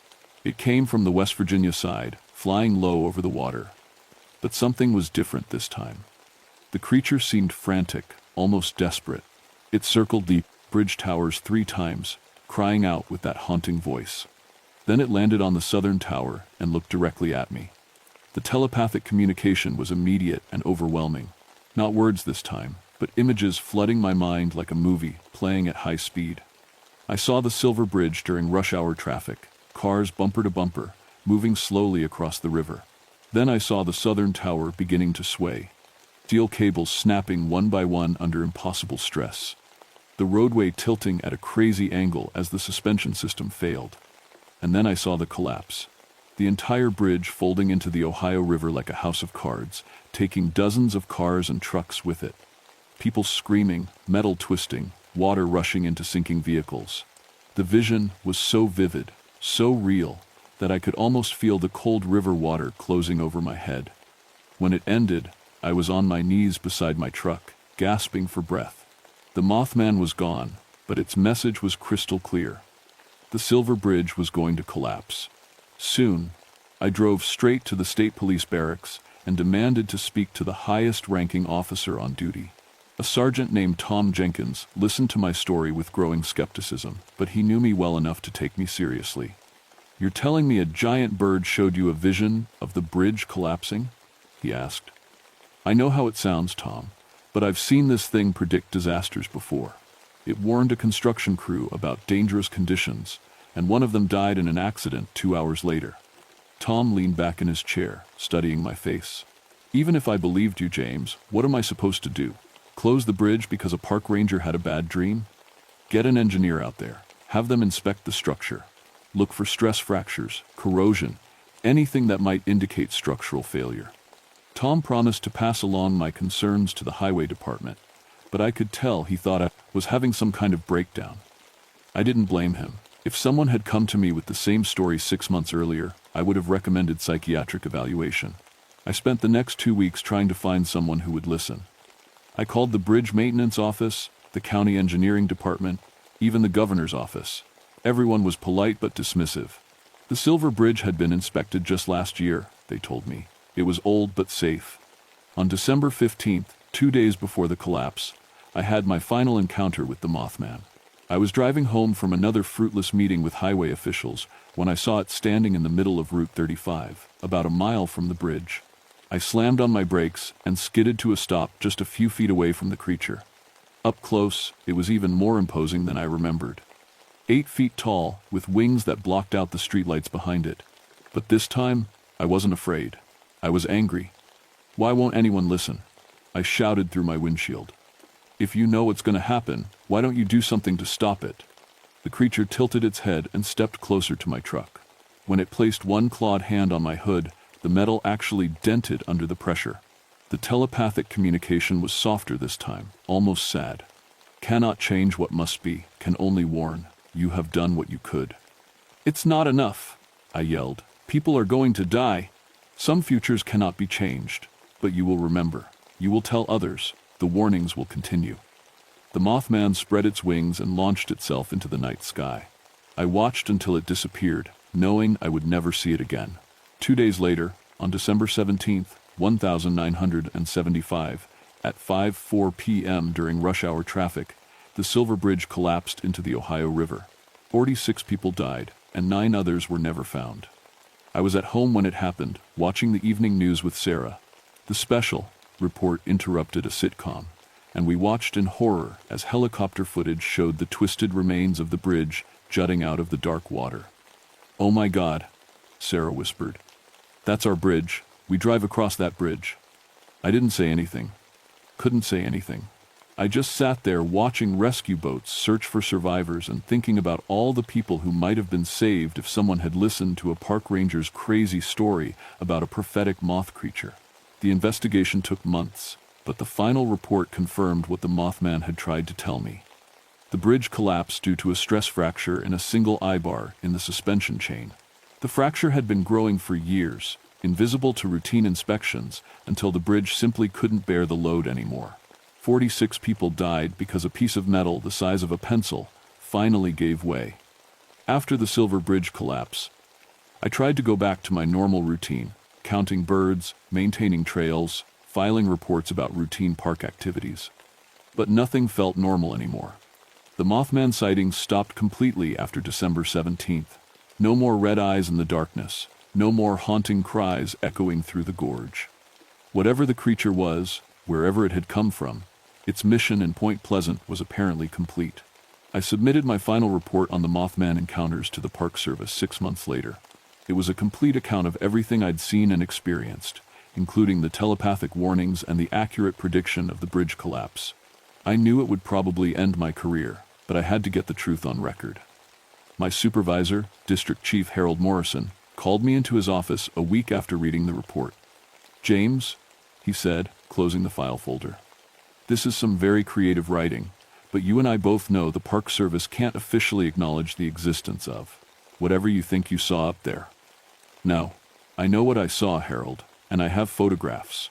It came from the West Virginia side, flying low over the water. But something was different this time. The creature seemed frantic, almost desperate. It circled the bridge towers 3 times, crying out with that haunting voice. Then it landed on the southern tower and looked directly at me. The telepathic communication was immediate and overwhelming. Not words this time, but images flooding my mind like a movie playing at high speed. I saw the Silver Bridge during rush hour traffic, cars bumper to bumper, moving slowly across the river. Then I saw the southern tower beginning to sway, steel cables snapping one by one under impossible stress. The roadway tilting at a crazy angle as the suspension system failed. And then I saw the collapse. The entire bridge folding into the Ohio River like a house of cards, taking dozens of cars and trucks with it. People screaming, metal twisting, water rushing into sinking vehicles. The vision was so vivid, so real, that I could almost feel the cold river water closing over my head. When it ended, I was on my knees beside my truck, gasping for breath. The Mothman was gone, but its message was crystal clear. The Silver Bridge was going to collapse. Soon, I drove straight to the state police barracks and demanded to speak to the highest-ranking officer on duty. A sergeant named Tom Jenkins listened to my story with growing skepticism, but he knew me well enough to take me seriously. "You're telling me a giant bird showed you a vision of the bridge collapsing?" he asked. "I know how it sounds, Tom, but I've seen this thing predict disasters before. It warned a construction crew about dangerous conditions, and one of them died in an accident 2 hours later." Tom leaned back in his chair, studying my face. "Even if I believed you, James, what am I supposed to do? Close the bridge because a park ranger had a bad dream? Get an engineer out there. Have them inspect the structure. Look for stress fractures, corrosion, anything that might indicate structural failure." Tom promised to pass along my concerns to the highway department, but I could tell he thought I was having some kind of breakdown. I didn't blame him. If someone had come to me with the same story 6 months earlier, I would have recommended psychiatric evaluation. I spent the next 2 weeks trying to find someone who would listen. I called the bridge maintenance office, the county engineering department, even the governor's office. Everyone was polite but dismissive. The Silver Bridge had been inspected just last year, they told me. It was old but safe. On December 15th, 2 days before the collapse, I had my final encounter with the Mothman. I was driving home from another fruitless meeting with highway officials when I saw it standing in the middle of Route 35, about a mile from the bridge. I slammed on my brakes and skidded to a stop just a few feet away from the creature. Up close, it was even more imposing than I remembered. 8 feet tall, with wings that blocked out the streetlights behind it. But this time, I wasn't afraid. I was angry. "Why won't anyone listen?" I shouted through my windshield. "If you know what's going to happen, why don't you do something to stop it?" The creature tilted its head and stepped closer to my truck. When it placed one clawed hand on my hood, the metal actually dented under the pressure. The telepathic communication was softer this time, almost sad. "Cannot change what must be, can only warn. You have done what you could." "It's not enough," I yelled. "People are going to die. Some futures cannot be changed, but you will remember. You will tell others. The warnings will continue." The Mothman spread its wings and launched itself into the night sky. I watched until it disappeared, knowing I would never see it again. 2 days later, on December 17th, 1975, at 5:04 p.m. during rush hour traffic, the Silver Bridge collapsed into the Ohio River. 46 people died, and 9 others were never found. I was at home when it happened, watching the evening news with Sarah. The special report interrupted a sitcom, and we watched in horror as helicopter footage showed the twisted remains of the bridge jutting out of the dark water. "Oh my God," Sarah whispered. "That's our bridge. We drive across that bridge." I didn't say anything. Couldn't say anything. I just sat there watching rescue boats search for survivors and thinking about all the people who might have been saved if someone had listened to a park ranger's crazy story about a prophetic moth creature. The investigation took months, but the final report confirmed what the Mothman had tried to tell me. The bridge collapsed due to a stress fracture in a single eye-bar in the suspension chain. The fracture had been growing for years, invisible to routine inspections, until the bridge simply couldn't bear the load anymore. 46 people died because a piece of metal the size of a pencil finally gave way. After the Silver Bridge collapse, I tried to go back to my normal routine, counting birds, maintaining trails, filing reports about routine park activities. But nothing felt normal anymore. The Mothman sightings stopped completely after December 17th. No more red eyes in the darkness. No more haunting cries echoing through the gorge. Whatever the creature was, wherever it had come from, its mission in Point Pleasant was apparently complete. I submitted my final report on the Mothman encounters to the Park Service 6 months later. It was a complete account of everything I'd seen and experienced, including the telepathic warnings and the accurate prediction of the bridge collapse. I knew it would probably end my career, but I had to get the truth on record. My supervisor, District Chief Harold Morrison, called me into his office a week after reading the report. "James," he said, closing the file folder, "this is some very creative writing, but you and I both know the Park Service can't officially acknowledge the existence of whatever you think you saw up there." "No, I know what I saw, Harold, and I have photographs."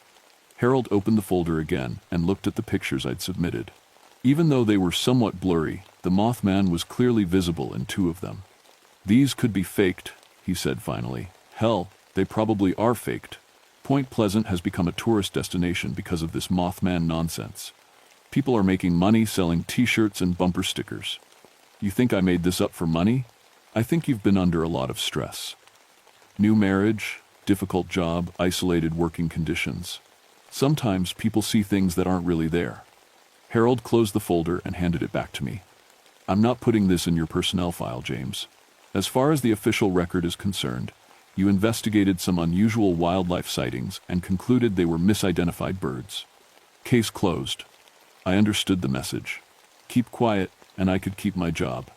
Harold opened the folder again and looked at the pictures I'd submitted. Even though they were somewhat blurry, the Mothman was clearly visible in 2 of them. "These could be faked," he said finally. "Hell, they probably are faked. Point Pleasant has become a tourist destination because of this Mothman nonsense. People are making money selling t-shirts and bumper stickers. You think I made this up for money? I think you've been under a lot of stress. New marriage, difficult job, isolated working conditions. Sometimes people see things that aren't really there." Harold closed the folder and handed it back to me. "I'm not putting this in your personnel file, James. As far as the official record is concerned, you investigated some unusual wildlife sightings and concluded they were misidentified birds. Case closed." I understood the message. Keep quiet, and I could keep my job.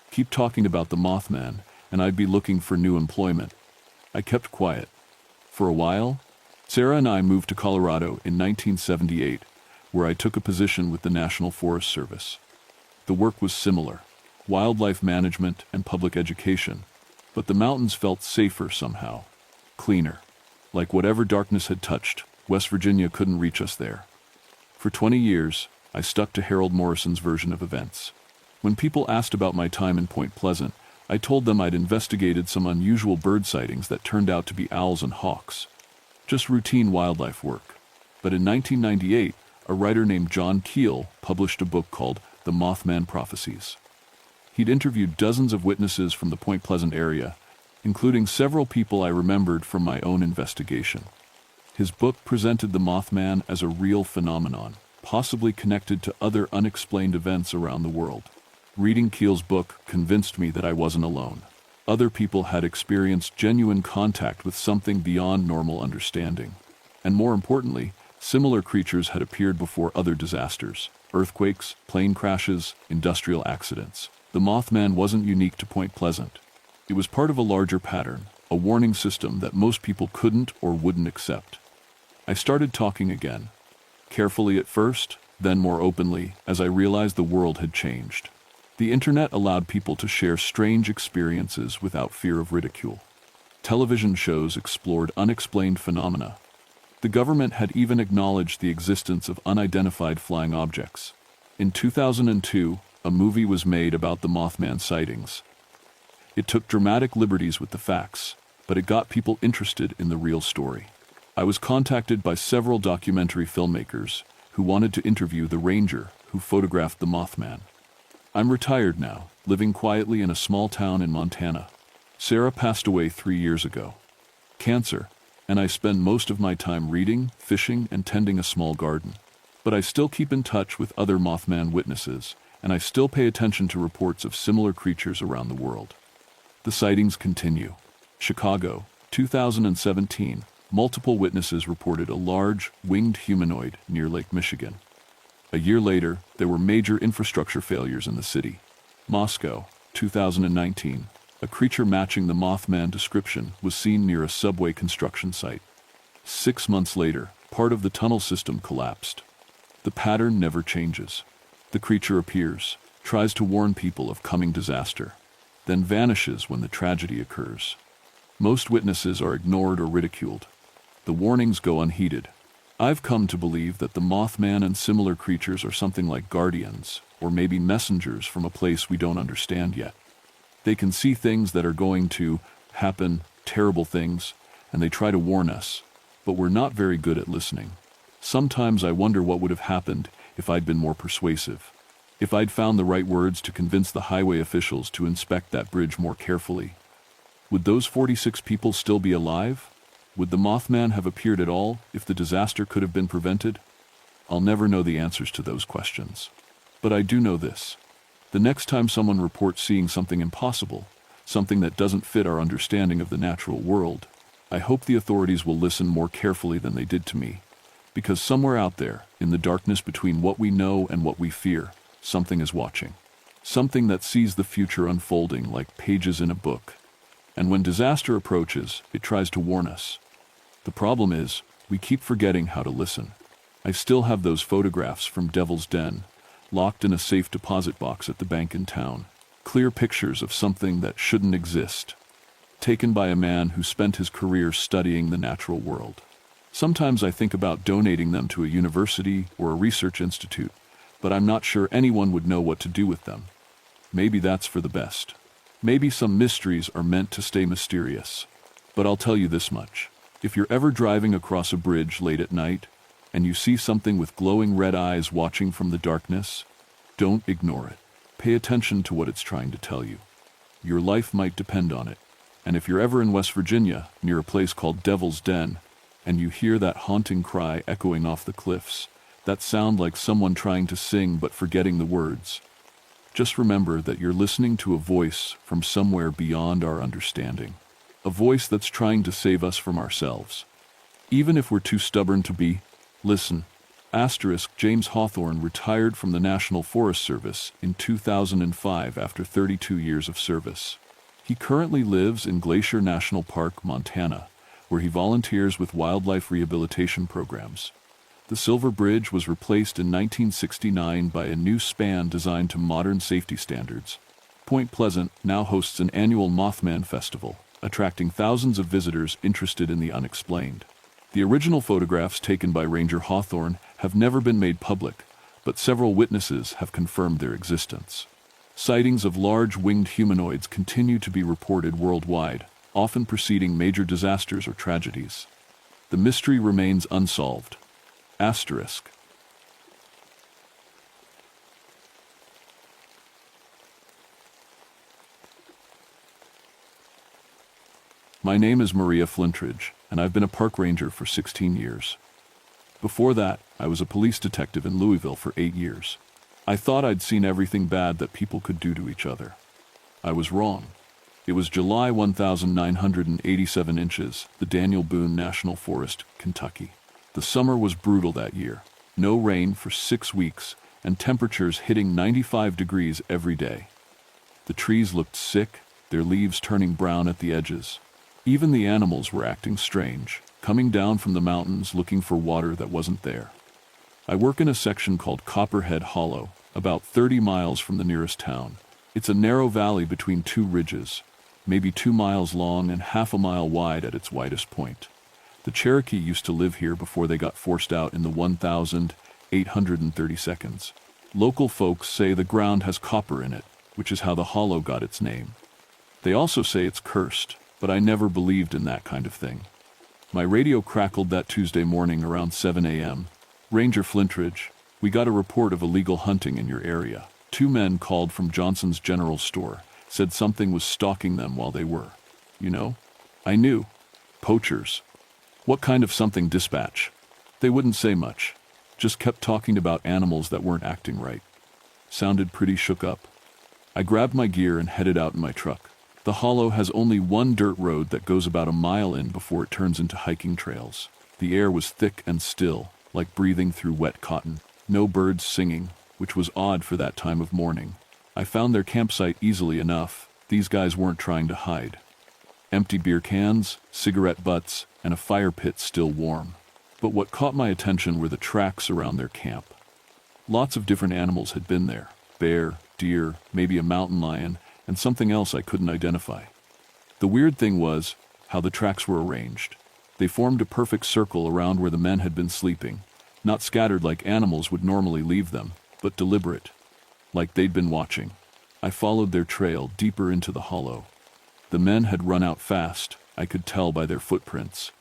Keep talking about the Mothman, and I'd be looking for new employment. I kept quiet. For a while, Sarah and I moved to Colorado in 1978, where I took a position with the National Forest Service. The work was similar, wildlife management and public education, but the mountains felt safer somehow, cleaner. Like whatever darkness had touched, West Virginia couldn't reach us there. For 20 years, I stuck to Harold Morrison's version of events. When people asked about my time in Point Pleasant, I told them I'd investigated some unusual bird sightings that turned out to be owls and hawks. Just routine wildlife work. But in 1998, a writer named John Keel published a book called The Mothman Prophecies. He'd interviewed dozens of witnesses from the Point Pleasant area, including several people I remembered from my own investigation. His book presented the Mothman as a real phenomenon, possibly connected to other unexplained events around the world. Reading Keel's book convinced me that I wasn't alone. Other people had experienced genuine contact with something beyond normal understanding. And more importantly, similar creatures had appeared before other disasters: earthquakes, plane crashes, industrial accidents. The Mothman wasn't unique to Point Pleasant. It was part of a larger pattern, a warning system that most people couldn't or wouldn't accept. I started talking again. Carefully at first, then more openly, as I realized the world had changed. The internet allowed people to share strange experiences without fear of ridicule. Television shows explored unexplained phenomena. The government had even acknowledged the existence of unidentified flying objects. In 2002, a movie was made about the Mothman sightings. It took dramatic liberties with the facts, but it got people interested in the real story. I was contacted by several documentary filmmakers who wanted to interview the ranger who photographed the Mothman. I'm retired now, living quietly in a small town in Montana. Sarah passed away 3 years ago. Cancer, and I spend most of my time reading, fishing, and tending a small garden. But I still keep in touch with other Mothman witnesses, and I still pay attention to reports of similar creatures around the world. The sightings continue. Chicago, 2017. Multiple witnesses reported a large, winged humanoid near Lake Michigan. A year later, there were major infrastructure failures in the city. Moscow, 2019. A creature matching the Mothman description was seen near a subway construction site. 6 months later, part of the tunnel system collapsed. The pattern never changes. The creature appears, tries to warn people of coming disaster, then vanishes when the tragedy occurs. Most witnesses are ignored or ridiculed. The warnings go unheeded. I've come to believe that the Mothman and similar creatures are something like guardians, or maybe messengers from a place we don't understand yet. They can see things that are going to happen, terrible things, and they try to warn us, but we're not very good at listening. Sometimes I wonder what would have happened if I'd been more persuasive. If I'd found the right words to convince the highway officials to inspect that bridge more carefully. Would those 46 people still be alive? Would the Mothman have appeared at all if the disaster could have been prevented? I'll never know the answers to those questions. But I do know this. The next time someone reports seeing something impossible, something that doesn't fit our understanding of the natural world, I hope the authorities will listen more carefully than they did to me. Because somewhere out there, in the darkness between what we know and what we fear, something is watching. Something that sees the future unfolding like pages in a book. And when disaster approaches, it tries to warn us. The problem is, we keep forgetting how to listen. I still have those photographs from Devil's Den, locked in a safe deposit box at the bank in town. Clear pictures of something that shouldn't exist. Taken by a man who spent his career studying the natural world. Sometimes I think about donating them to a university or a research institute, but I'm not sure anyone would know what to do with them. Maybe that's for the best. Maybe some mysteries are meant to stay mysterious. But I'll tell you this much. If you're ever driving across a bridge late at night, and you see something with glowing red eyes watching from the darkness, don't ignore it. Pay attention to what it's trying to tell you. Your life might depend on it. And if you're ever in West Virginia, near a place called Devil's Den, and you hear that haunting cry echoing off the cliffs, that sound like someone trying to sing but forgetting the words, just remember that you're listening to a voice from somewhere beyond our understanding. A voice that's trying to save us from ourselves. Even if we're too stubborn to be, listen. James Hawthorne retired from the National Forest Service in 2005 after 32 years of service. He currently lives in Glacier National Park, Montana, where he volunteers with wildlife rehabilitation programs. The Silver Bridge was replaced in 1969 by a new span designed to modern safety standards. Point Pleasant now hosts an annual Mothman Festival, attracting thousands of visitors interested in the unexplained. The original photographs taken by Ranger Hawthorne have never been made public, but several witnesses have confirmed their existence. Sightings of large winged humanoids continue to be reported worldwide, often preceding major disasters or tragedies. The mystery remains unsolved. Asterisk. My name is Maria Flintridge, and I've been a park ranger for 16 years. Before that, I was a police detective in Louisville for 8 years. I thought I'd seen everything bad that people could do to each other. I was wrong. It was July 1987 inches, the Daniel Boone National Forest, Kentucky. The summer was brutal that year. No rain for 6 weeks, and temperatures hitting 95 degrees every day. The trees looked sick, their leaves turning brown at the edges. Even the animals were acting strange, coming down from the mountains looking for water that wasn't there. I work in a section called Copperhead Hollow, about 30 miles from the nearest town. It's a narrow valley between 2 ridges, maybe 2 miles long and half a mile wide at its widest point. The Cherokee used to live here before they got forced out in the 1832. Local folks say the ground has copper in it, which is how the hollow got its name. They also say it's cursed, but I never believed in that kind of thing. My radio crackled that Tuesday morning around 7 a.m. Ranger Flintridge, we got a report of illegal hunting in your area. 2 men called from Johnson's General Store, said something was stalking them while they were. You know? I knew. Poachers. What kind of something? Dispatch. They wouldn't say much. Just kept talking about animals that weren't acting right. Sounded pretty shook up. I grabbed my gear and headed out in my truck. The hollow has only one dirt road that goes about a mile in before it turns into hiking trails. The air was thick and still, like breathing through wet cotton. No birds singing, which was odd for that time of morning. I found their campsite easily enough. These guys weren't trying to hide. Empty beer cans, cigarette butts, and a fire pit still warm. But what caught my attention were the tracks around their camp. Lots of different animals had been there. Bear, deer, maybe a mountain lion, and something else I couldn't identify. The weird thing was how the tracks were arranged. They formed a perfect circle around where the men had been sleeping, not scattered like animals would normally leave them, but deliberate, like they'd been watching. I followed their trail deeper into the hollow. The men had run out fast, I could tell by their footprints.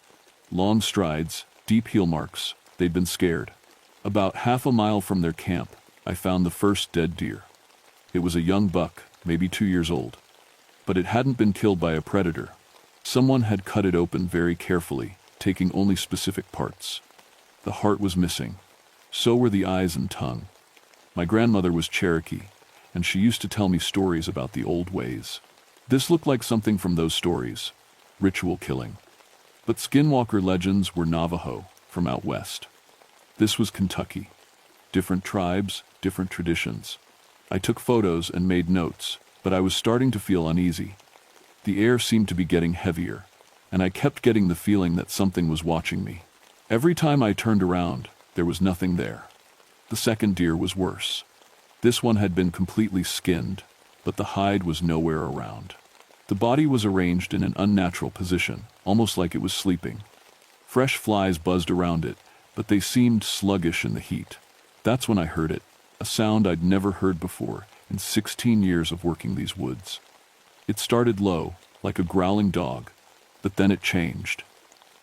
Long strides, deep heel marks, they'd been scared. About half a mile from their camp, I found the first dead deer. It was a young buck, maybe 2 years old. But it hadn't been killed by a predator. Someone had cut it open very carefully, taking only specific parts. The heart was missing. So were the eyes and tongue. My grandmother was Cherokee, and she used to tell me stories about the old ways. This looked like something from those stories, ritual killing. But skinwalker legends were Navajo, from out west. This was Kentucky. Different tribes, different traditions. I took photos and made notes, but I was starting to feel uneasy. The air seemed to be getting heavier, and I kept getting the feeling that something was watching me. Every time I turned around, there was nothing there. The second deer was worse. This one had been completely skinned, but the hide was nowhere around. The body was arranged in an unnatural position, almost like it was sleeping. Fresh flies buzzed around it, but they seemed sluggish in the heat. That's when I heard it. A sound I'd never heard before in 16 years of working these woods. It started low, like a growling dog, but then it changed.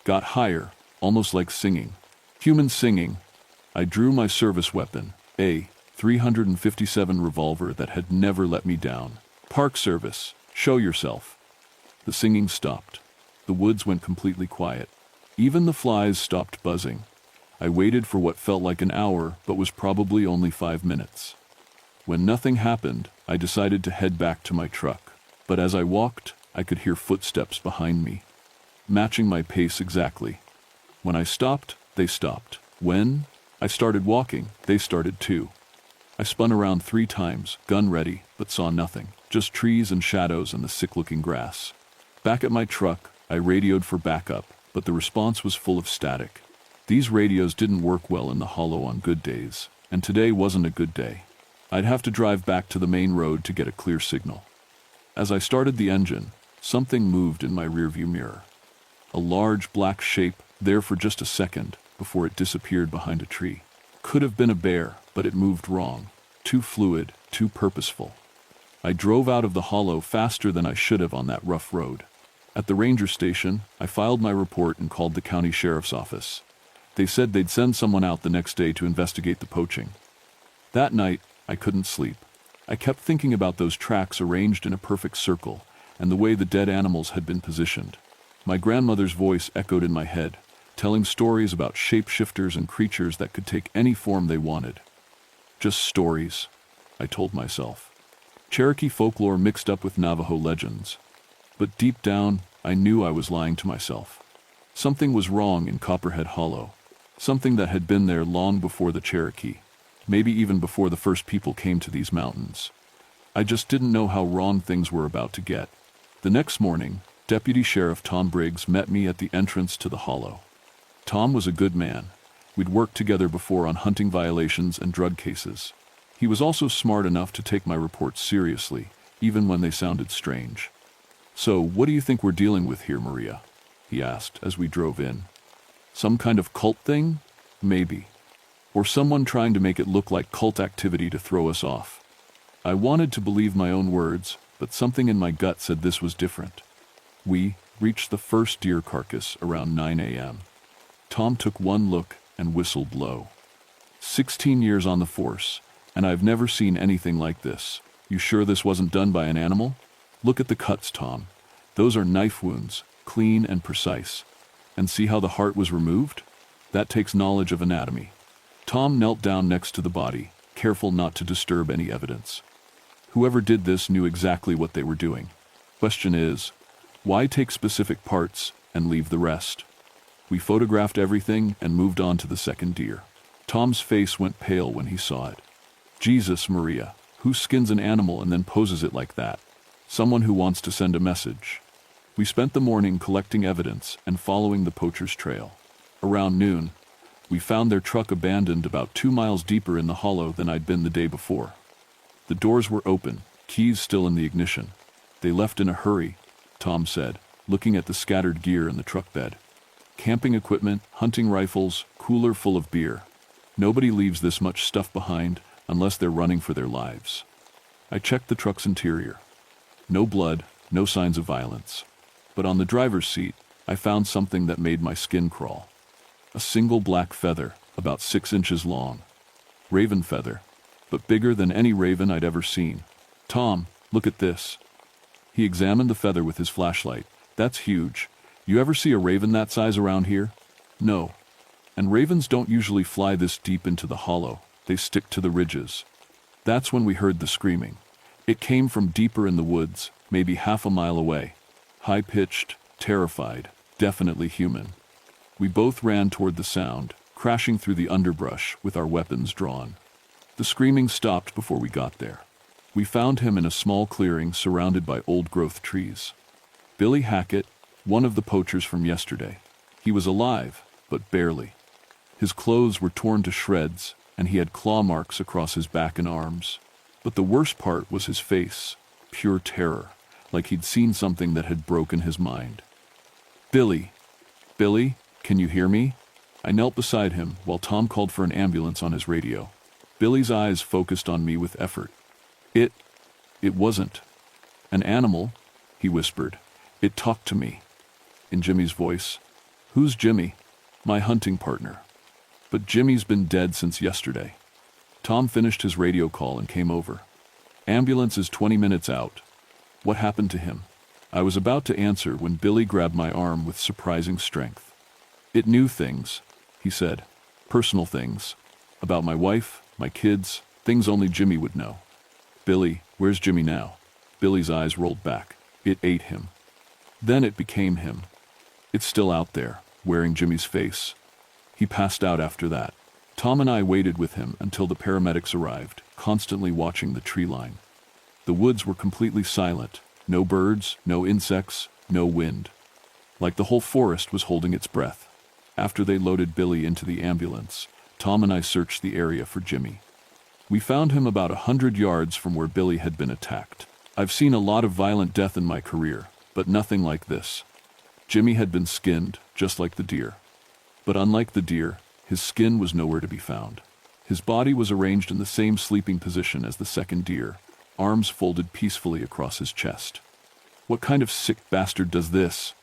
Got higher, almost like singing. Human singing. I drew my service weapon, a .357 revolver that had never let me down. Park Service, show yourself. The singing stopped. The woods went completely quiet. Even the flies stopped buzzing. I waited for what felt like an hour, but was probably only 5 minutes. When nothing happened, I decided to head back to my truck. But as I walked, I could hear footsteps behind me, matching my pace exactly. When I stopped, they stopped. When I started walking, they started too. I spun around 3 times, gun ready, but saw nothing. Just trees and shadows and the sick-looking grass. Back at my truck, I radioed for backup, but the response was full of static. These radios didn't work well in the hollow on good days, and today wasn't a good day. I'd have to drive back to the main road to get a clear signal. As I started the engine, something moved in my rearview mirror. A large black shape, there for just a second, before it disappeared behind a tree. Could have been a bear, but it moved wrong. Too fluid, too purposeful. I drove out of the hollow faster than I should have on that rough road. At the ranger station, I filed my report and called the county sheriff's office. They said they'd send someone out the next day to investigate the poaching. That night, I couldn't sleep. I kept thinking about those tracks arranged in a perfect circle and the way the dead animals had been positioned. My grandmother's voice echoed in my head, telling stories about shapeshifters and creatures that could take any form they wanted. Just stories, I told myself. Cherokee folklore mixed up with Navajo legends. But deep down, I knew I was lying to myself. Something was wrong in Copperhead Hollow. Something that had been there long before the Cherokee. Maybe even before the first people came to these mountains. I just didn't know how wrong things were about to get. The next morning, Deputy Sheriff Tom Briggs met me at the entrance to the hollow. Tom was a good man. We'd worked together before on hunting violations and drug cases. He was also smart enough to take my reports seriously, even when they sounded strange. "So, what do you think we're dealing with here, Maria?" he asked as we drove in. "Some kind of cult thing? Maybe. Or someone trying to make it look like cult activity to throw us off." I wanted to believe my own words, but something in my gut said this was different. We reached the first deer carcass around 9 a.m. Tom took one look and whistled low. 16 years on the force, and I've never seen anything like this. You sure this wasn't done by an animal? Look at the cuts, Tom. Those are knife wounds, clean and precise. And see how the heart was removed? That takes knowledge of anatomy. Tom knelt down next to the body, careful not to disturb any evidence. Whoever did this knew exactly what they were doing. Question is, why take specific parts and leave the rest? We photographed everything and moved on to the second deer. Tom's face went pale when he saw it. Jesus Maria, who skins an animal and then poses it like that? Someone who wants to send a message. We spent the morning collecting evidence and following the poacher's trail. Around noon, we found their truck abandoned about 2 miles deeper in the hollow than I'd been the day before. The doors were open, keys still in the ignition. They left in a hurry, Tom said, looking at the scattered gear in the truck bed. Camping equipment, hunting rifles, cooler full of beer. Nobody leaves this much stuff behind unless they're running for their lives. I checked the truck's interior. No blood, no signs of violence. But on the driver's seat, I found something that made my skin crawl. A single black feather, about 6 inches long. Raven feather, but bigger than any raven I'd ever seen. Tom, look at this. He examined the feather with his flashlight. That's huge. You ever see a raven that size around here? No. And ravens don't usually fly this deep into the hollow. They stick to the ridges. That's when we heard the screaming. It came from deeper in the woods, maybe half a mile away. High-pitched, terrified, definitely human. We both ran toward the sound, crashing through the underbrush with our weapons drawn. The screaming stopped before we got there. We found him in a small clearing surrounded by old-growth trees. Billy Hackett, one of the poachers from yesterday. He was alive, but barely. His clothes were torn to shreds, and he had claw marks across his back and arms. But the worst part was his face, pure terror, like he'd seen something that had broken his mind. Billy, can you hear me? I knelt beside him while Tom called for an ambulance on his radio. Billy's eyes focused on me with effort. It wasn't an animal, he whispered. It talked to me. In Jimmy's voice. Who's Jimmy? My hunting partner. But Jimmy's been dead since yesterday. Tom finished his radio call and came over. Ambulance is 20 minutes out. What happened to him? I was about to answer when Billy grabbed my arm with surprising strength. It knew things, he said. Personal things. About my wife, my kids, things only Jimmy would know. Billy, where's Jimmy now? Billy's eyes rolled back. It ate him. Then it became him. It's still out there, wearing Jimmy's face. He passed out after that. Tom and I waited with him until the paramedics arrived, constantly watching the tree line. The woods were completely silent. No birds, no insects, no wind. Like the whole forest was holding its breath. After they loaded Billy into the ambulance, Tom and I searched the area for Jimmy. We found him about 100 yards from where Billy had been attacked. I've seen a lot of violent death in my career, but nothing like this. Jimmy had been skinned, just like the deer. But unlike the deer, his skin was nowhere to be found. His body was arranged in the same sleeping position as the second deer, arms folded peacefully across his chest. What kind of sick bastard does this?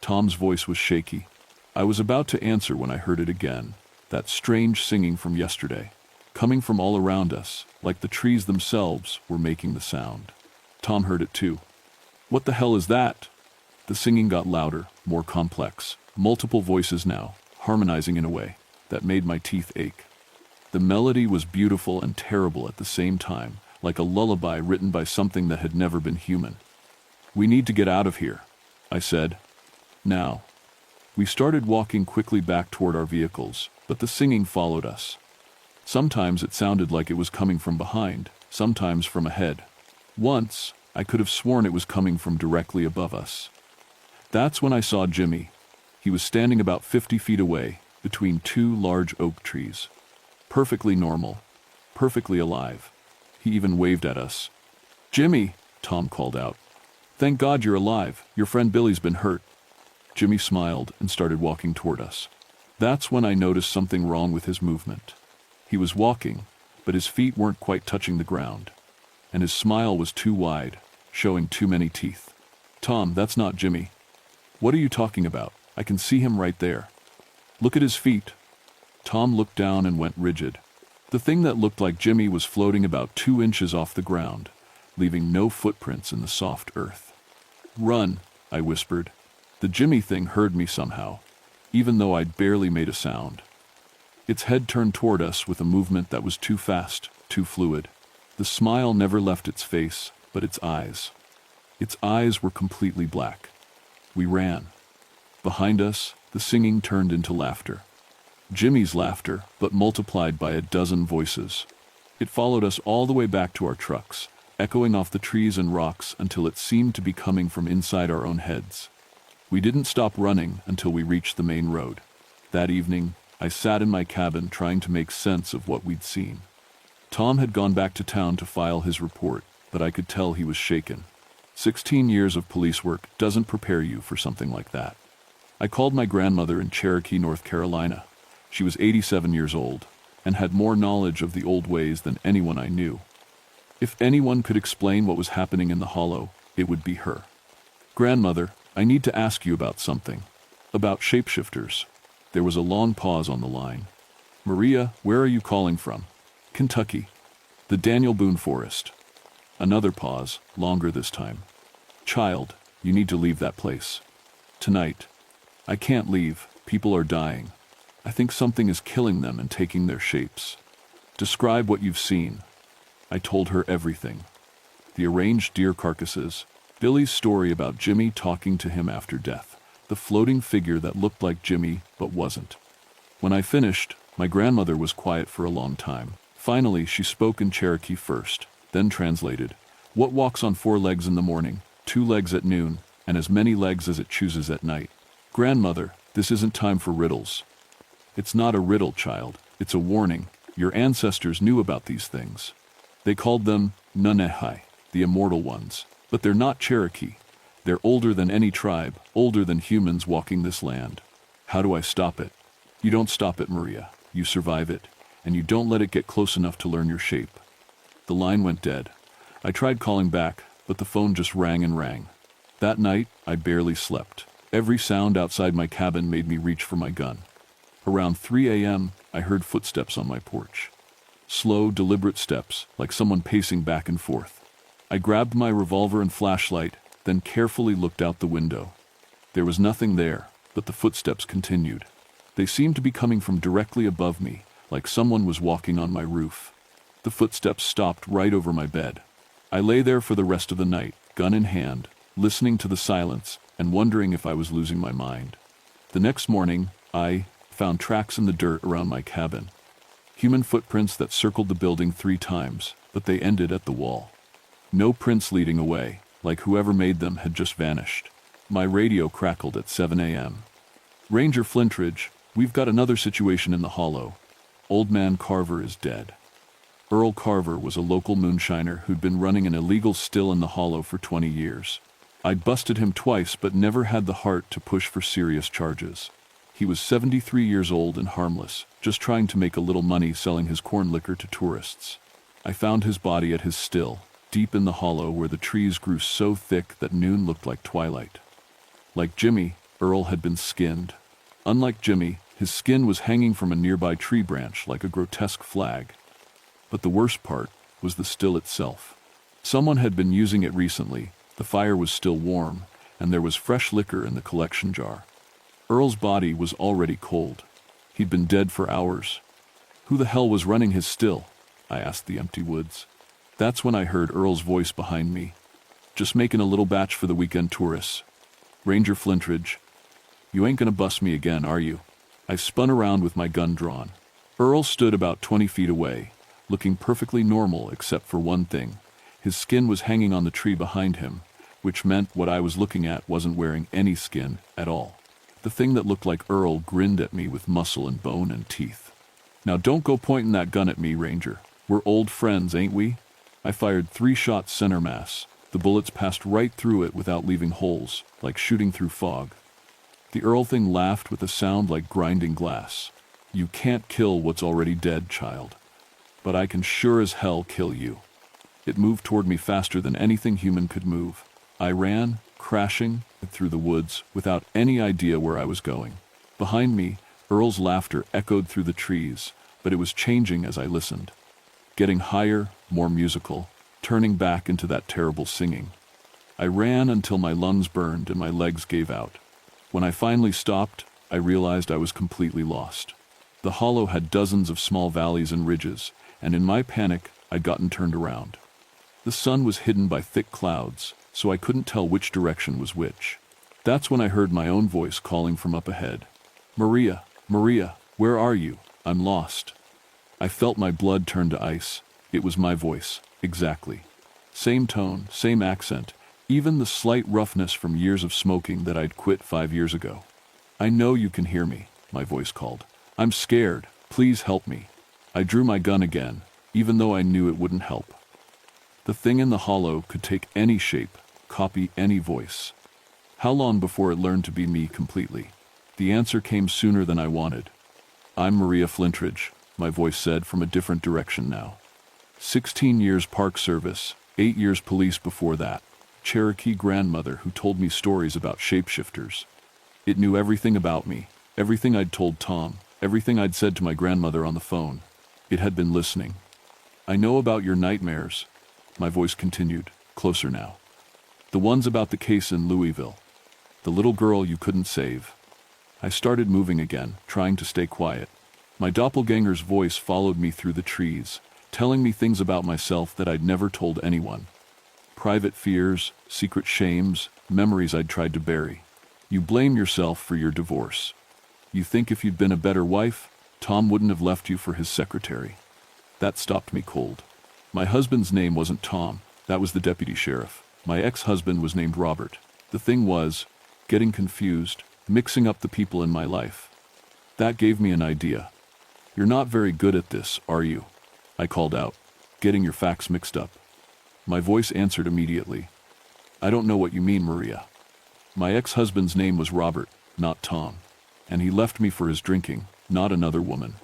Tom's voice was shaky. I was about to answer when I heard it again, that strange singing from yesterday, coming from all around us, like the trees themselves were making the sound. Tom heard it too. What the hell is that? The singing got louder, more complex, multiple voices now, harmonizing in a way that made my teeth ache. The melody was beautiful and terrible at the same time, like a lullaby written by something that had never been human. We need to get out of here, I said. Now. We started walking quickly back toward our vehicles, but the singing followed us. Sometimes it sounded like it was coming from behind, sometimes from ahead. Once, I could have sworn it was coming from directly above us. That's when I saw Jimmy. He was standing about 50 feet away, between 2 large oak trees. Perfectly normal, perfectly alive. He even waved at us. Jimmy, Tom called out. Thank God you're alive. Your friend Billy's been hurt. Jimmy smiled and started walking toward us. That's when I noticed something wrong with his movement. He was walking, but his feet weren't quite touching the ground. And his smile was too wide, showing too many teeth. Tom, that's not Jimmy. What are you talking about? I can see him right there. Look at his feet. Tom looked down and went rigid. The thing that looked like Jimmy was floating about 2 inches off the ground, leaving no footprints in the soft earth. Run, I whispered. The Jimmy thing heard me somehow, even though I'd barely made a sound. Its head turned toward us with a movement that was too fast, too fluid. The smile never left its face, but its eyes. Its eyes were completely black. We ran. Behind us, the singing turned into laughter. Jimmy's laughter, but multiplied by a dozen voices. It followed us all the way back to our trucks, echoing off the trees and rocks until it seemed to be coming from inside our own heads. We didn't stop running until we reached the main road. That evening, I sat in my cabin trying to make sense of what we'd seen. Tom had gone back to town to file his report, but I could tell he was shaken. 16 years of police work doesn't prepare you for something like that. I called my grandmother in Cherokee, North Carolina. She was 87 years old and had more knowledge of the old ways than anyone I knew. If anyone could explain what was happening in the hollow, it would be her. Grandmother, I need to ask you about something. About shapeshifters. There was a long pause on the line. Maria, where are you calling from? Kentucky. The Daniel Boone Forest. Another pause, longer this time. Child, you need to leave that place. Tonight. I can't leave. People are dying. I think something is killing them and taking their shapes. Describe what you've seen. I told her everything. The arranged deer carcasses, Billy's story about Jimmy talking to him after death, the floating figure that looked like Jimmy but wasn't. When I finished, my grandmother was quiet for a long time. Finally, she spoke in Cherokee first, then translated. What walks on 4 legs in the morning, 2 legs at noon, and as many legs as it chooses at night? Grandmother, this isn't time for riddles. It's not a riddle, child. It's a warning. Your ancestors knew about these things. They called them Nunehai, the immortal ones. But they're not Cherokee. They're older than any tribe, older than humans walking this land. How do I stop it? You don't stop it, Maria. You survive it, and you don't let it get close enough to learn your shape. The line went dead. I tried calling back, but the phone just rang and rang. That night, I barely slept. Every sound outside my cabin made me reach for my gun. Around 3 a.m., I heard footsteps on my porch. Slow, deliberate steps, like someone pacing back and forth. I grabbed my revolver and flashlight, then carefully looked out the window. There was nothing there, but the footsteps continued. They seemed to be coming from directly above me, like someone was walking on my roof. The footsteps stopped right over my bed. I lay there for the rest of the night, gun in hand, listening to the silence and wondering if I was losing my mind. The next morning, I found tracks in the dirt around my cabin. Human footprints that circled the building 3 times, but they ended at the wall. No prints leading away, like whoever made them had just vanished. My radio crackled at 7 a.m. Ranger Flintridge, we've got another situation in the hollow. Old man Carver is dead. Earl Carver was a local moonshiner who'd been running an illegal still in the hollow for 20 years. I'd busted him twice but never had the heart to push for serious charges. He was 73 years old and harmless, just trying to make a little money selling his corn liquor to tourists. I found his body at his still, deep in the hollow where the trees grew so thick that noon looked like twilight. Like Jimmy, Earl had been skinned. Unlike Jimmy, his skin was hanging from a nearby tree branch like a grotesque flag. But the worst part was the still itself. Someone had been using it recently, the fire was still warm, and there was fresh liquor in the collection jar. Earl's body was already cold. He'd been dead for hours. Who the hell was running his still? I asked the empty woods. That's when I heard Earl's voice behind me. Just making a little batch for the weekend tourists. Ranger Flintridge, you ain't gonna bust me again, are you? I spun around with my gun drawn. Earl stood about 20 feet away, looking perfectly normal except for one thing. His skin was hanging on the tree behind him, which meant what I was looking at wasn't wearing any skin at all. The thing that looked like Earl grinned at me with muscle and bone and teeth. Now don't go pointing that gun at me, Ranger. We're old friends, ain't we? I fired 3 shots center mass. The bullets passed right through it without leaving holes, like shooting through fog. The Earl thing laughed with a sound like grinding glass. You can't kill what's already dead, child. But I can sure as hell kill you. It moved toward me faster than anything human could move. I ran, crashing through the woods, without any idea where I was going. Behind me, Earl's laughter echoed through the trees, but it was changing as I listened. Getting higher, more musical, turning back into that terrible singing. I ran until my lungs burned and my legs gave out. When I finally stopped, I realized I was completely lost. The hollow had dozens of small valleys and ridges, and in my panic, I'd gotten turned around. The sun was hidden by thick clouds, so I couldn't tell which direction was which. That's when I heard my own voice calling from up ahead. "Maria, Maria, where are you? I'm lost." I felt my blood turn to ice. It was my voice, exactly. Same tone, same accent, even the slight roughness from years of smoking that I'd quit 5 years ago. "I know you can hear me," my voice called. "I'm scared. Please help me." I drew my gun again, even though I knew it wouldn't help. The thing in the hollow could take any shape, copy any voice. How long before it learned to be me completely? The answer came sooner than I wanted. "I'm Maria Flintridge," my voice said from a different direction now. 16 years Park Service, 8 years police before that. Cherokee grandmother who told me stories about shapeshifters. It knew everything about me, everything I'd told Tom, everything I'd said to my grandmother on the phone. It had been listening. "I know about your nightmares," my voice continued, closer now. "The ones about the case in Louisville. The little girl you couldn't save." I started moving again, trying to stay quiet. My doppelganger's voice followed me through the trees, telling me things about myself that I'd never told anyone. Private fears, secret shames, memories I'd tried to bury. "You blame yourself for your divorce. You think if you'd been a better wife, Tom wouldn't have left you for his secretary." That stopped me cold. My husband's name wasn't Tom, that was the deputy sheriff. My ex-husband was named Robert. The thing was, getting confused, mixing up the people in my life. That gave me an idea. "You're not very good at this, are you?" I called out, "getting your facts mixed up." My voice answered immediately. "I don't know what you mean, Maria." My ex-husband's name was Robert, not Tom. And he left me for his drinking, not another woman.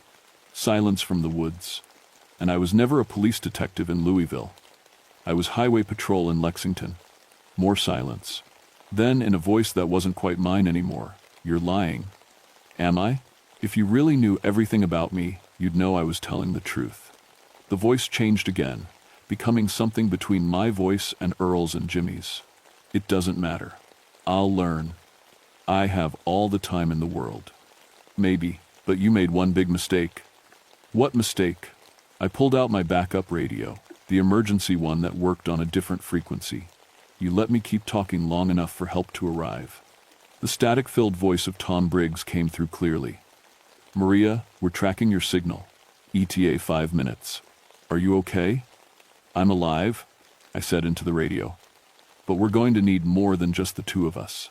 Silence from the woods. And I was never a police detective in Louisville. I was highway patrol in Lexington. More silence. Then, in a voice that wasn't quite mine anymore, "You're lying." "Am I? If you really knew everything about me, you'd know I was telling the truth." The voice changed again, becoming something between my voice and Earl's and Jimmy's. "It doesn't matter. I'll learn. I have all the time in the world." "Maybe, but you made one big mistake." "What mistake?" I pulled out my backup radio, the emergency one that worked on a different frequency. "You let me keep talking long enough for help to arrive." The static-filled voice of Tom Briggs came through clearly. "Maria, we're tracking your signal. ETA 5 minutes. Are you okay?" "I'm alive," I said into the radio. "But we're going to need more than just the two of us."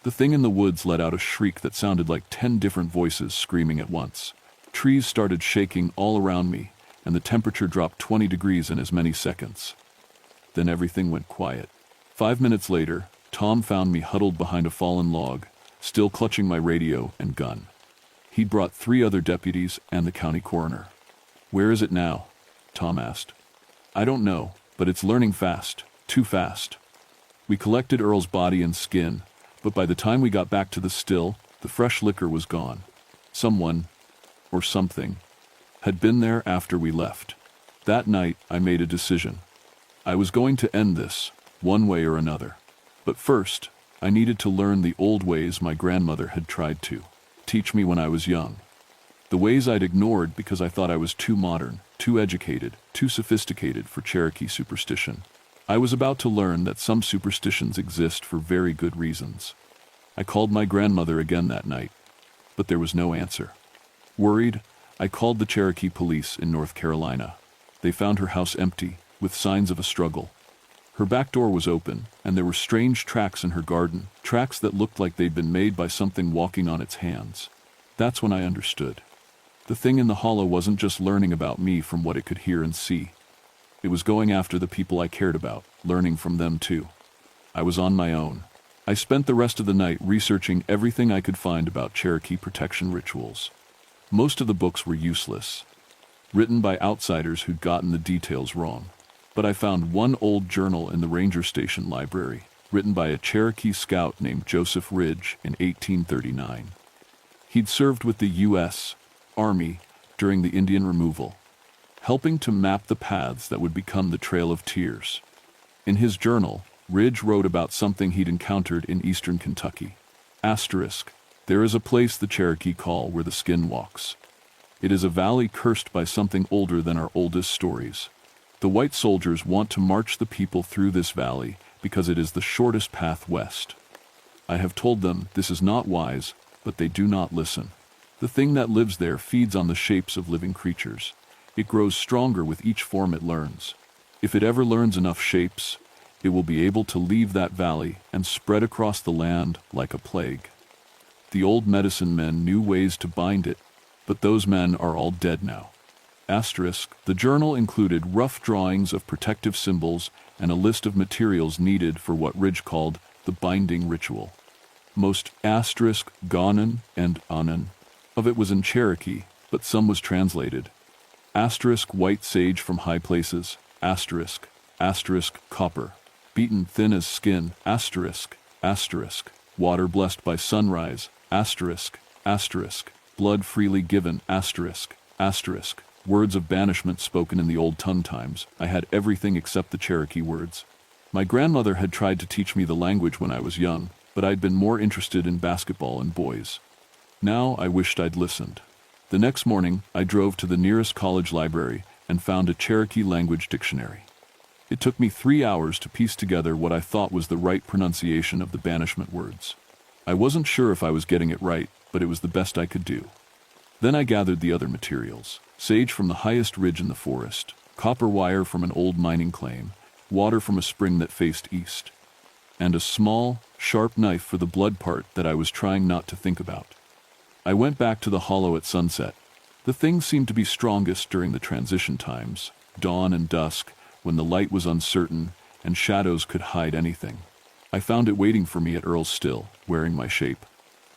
The thing in the woods let out a shriek that sounded like 10 different voices screaming at once. Trees started shaking all around me, and the temperature dropped 20 degrees in as many seconds. Then everything went quiet. 5 minutes later, Tom found me huddled behind a fallen log, still clutching my radio and gun. He'd brought 3 other deputies and the county coroner. "Where is it now?" Tom asked. "I don't know, but it's learning fast, too fast." We collected Earl's body and skin, but by the time we got back to the still, the fresh liquor was gone. Someone, or something, had been there after we left. That night, I made a decision. I was going to end this, one way or another. But first, I needed to learn the old ways my grandmother had tried to teach me when I was young. The ways I'd ignored because I thought I was too modern, too educated, too sophisticated for Cherokee superstition. I was about to learn that some superstitions exist for very good reasons. I called my grandmother again that night, but there was no answer. Worried, I called the Cherokee police in North Carolina. They found her house empty, with signs of a struggle. Her back door was open, and there were strange tracks in her garden, tracks that looked like they'd been made by something walking on its hands. That's when I understood. The thing in the hollow wasn't just learning about me from what it could hear and see. It was going after the people I cared about, learning from them too. I was on my own. I spent the rest of the night researching everything I could find about Cherokee protection rituals. Most of the books were useless, written by outsiders who'd gotten the details wrong. But I found one old journal in the ranger station library, written by a Cherokee scout named Joseph Ridge in 1839. He'd served with the U.S. Army during the Indian removal, helping to map the paths that would become the Trail of Tears. In his journal, Ridge wrote about something he'd encountered in eastern Kentucky. Asterisk, there is a place the Cherokee call where the skin walks. It is a valley cursed by something older than our oldest stories. The white soldiers want to march the people through this valley because it is the shortest path west. I have told them this is not wise, but they do not listen. The thing that lives there feeds on the shapes of living creatures. It grows stronger with each form it learns. If it ever learns enough shapes, it will be able to leave that valley and spread across the land like a plague. The old medicine men knew ways to bind it, but those men are all dead now. Asterisk, the journal included rough drawings of protective symbols and a list of materials needed for what Ridge called the binding ritual. Most asterisk, gonen, and anen of it was in Cherokee, but some was translated. Asterisk, white sage from high places, asterisk, asterisk, copper, beaten thin as skin, asterisk, asterisk, water blessed by sunrise, asterisk, asterisk, blood freely given, asterisk, asterisk, words of banishment spoken in the old tongue times. I had everything except the Cherokee words. My grandmother had tried to teach me the language when I was young, but I'd been more interested in basketball and boys. Now I wished I'd listened. The next morning, I drove to the nearest college library and found a Cherokee language dictionary. It took me 3 hours to piece together what I thought was the right pronunciation of the banishment words. I wasn't sure if I was getting it right, but it was the best I could do. Then I gathered the other materials: sage from the highest ridge in the forest, copper wire from an old mining claim, water from a spring that faced east, and a small, sharp knife for the blood part that I was trying not to think about. I went back to the hollow at sunset. The thing seemed to be strongest during the transition times, dawn and dusk, when the light was uncertain and shadows could hide anything. I found it waiting for me at Earl's Still, wearing my shape.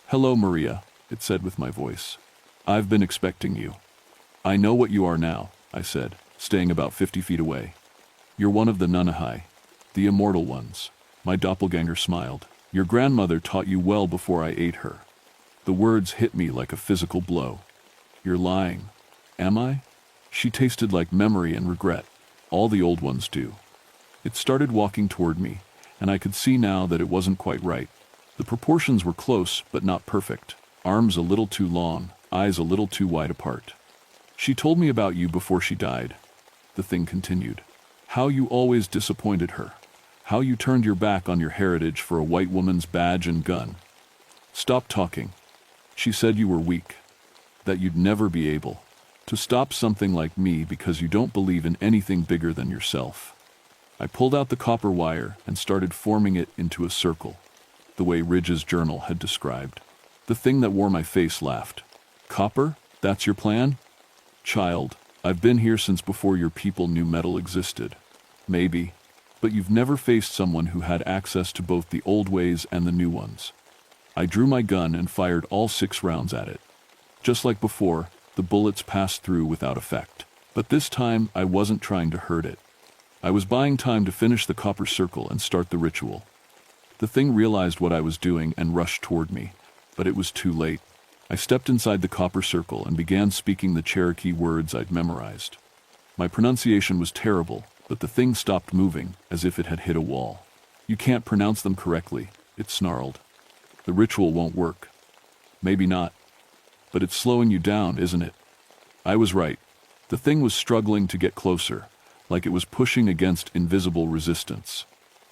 "Hello, Maria," it said with my voice. "I've been expecting you." "I know what you are now," I said, staying about 50 feet away. "You're one of the Nunahai, the immortal ones." My doppelganger smiled. "Your grandmother taught you well before I ate her." The words hit me like a physical blow. "You're lying." "Am I?" She tasted like memory and regret. All the old ones do. It started walking toward me, and I could see now that it wasn't quite right. The proportions were close, but not perfect. Arms a little too long, eyes a little too wide apart. "She told me about you before she died," the thing continued. "How you always disappointed her. How you turned your back on your heritage for a white woman's badge and gun. Stop talking. She said you were weak, that you'd never be able to stop something like me because you don't believe in anything bigger than yourself." I pulled out the copper wire and started forming it into a circle, the way Ridge's journal had described. The thing that wore my face laughed. "Copper? That's your plan?" "Child, I've been here since before your people knew metal existed." "Maybe, but you've never faced someone who had access to both the old ways and the new ones." I drew my gun and fired all 6 rounds at it. Just like before, the bullets passed through without effect. But this time, I wasn't trying to hurt it. I was buying time to finish the copper circle and start the ritual. The thing realized what I was doing and rushed toward me, but it was too late. I stepped inside the copper circle and began speaking the Cherokee words I'd memorized. My pronunciation was terrible, but the thing stopped moving, as if it had hit a wall. "You can't pronounce them correctly," it snarled. "The ritual won't work." "Maybe not. But it's slowing you down, isn't it?" I was right. The thing was struggling to get closer, like it was pushing against invisible resistance.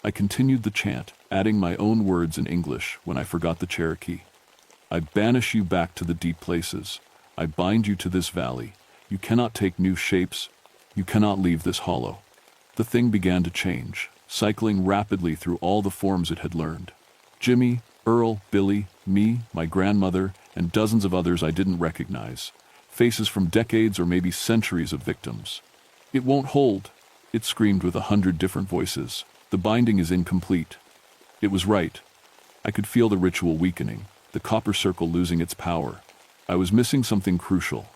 I continued the chant, adding my own words in English when I forgot the Cherokee. "I banish you back to the deep places. I bind you to this valley. You cannot take new shapes. You cannot leave this hollow." The thing began to change, cycling rapidly through all the forms it had learned. Jimmy, Earl, Billy, me, my grandmother, and dozens of others I didn't recognize. Faces from decades or maybe centuries of victims. "It won't hold," it screamed with 100 different voices. "The binding is incomplete." It was right. I could feel the ritual weakening, the copper circle losing its power. I was missing something crucial.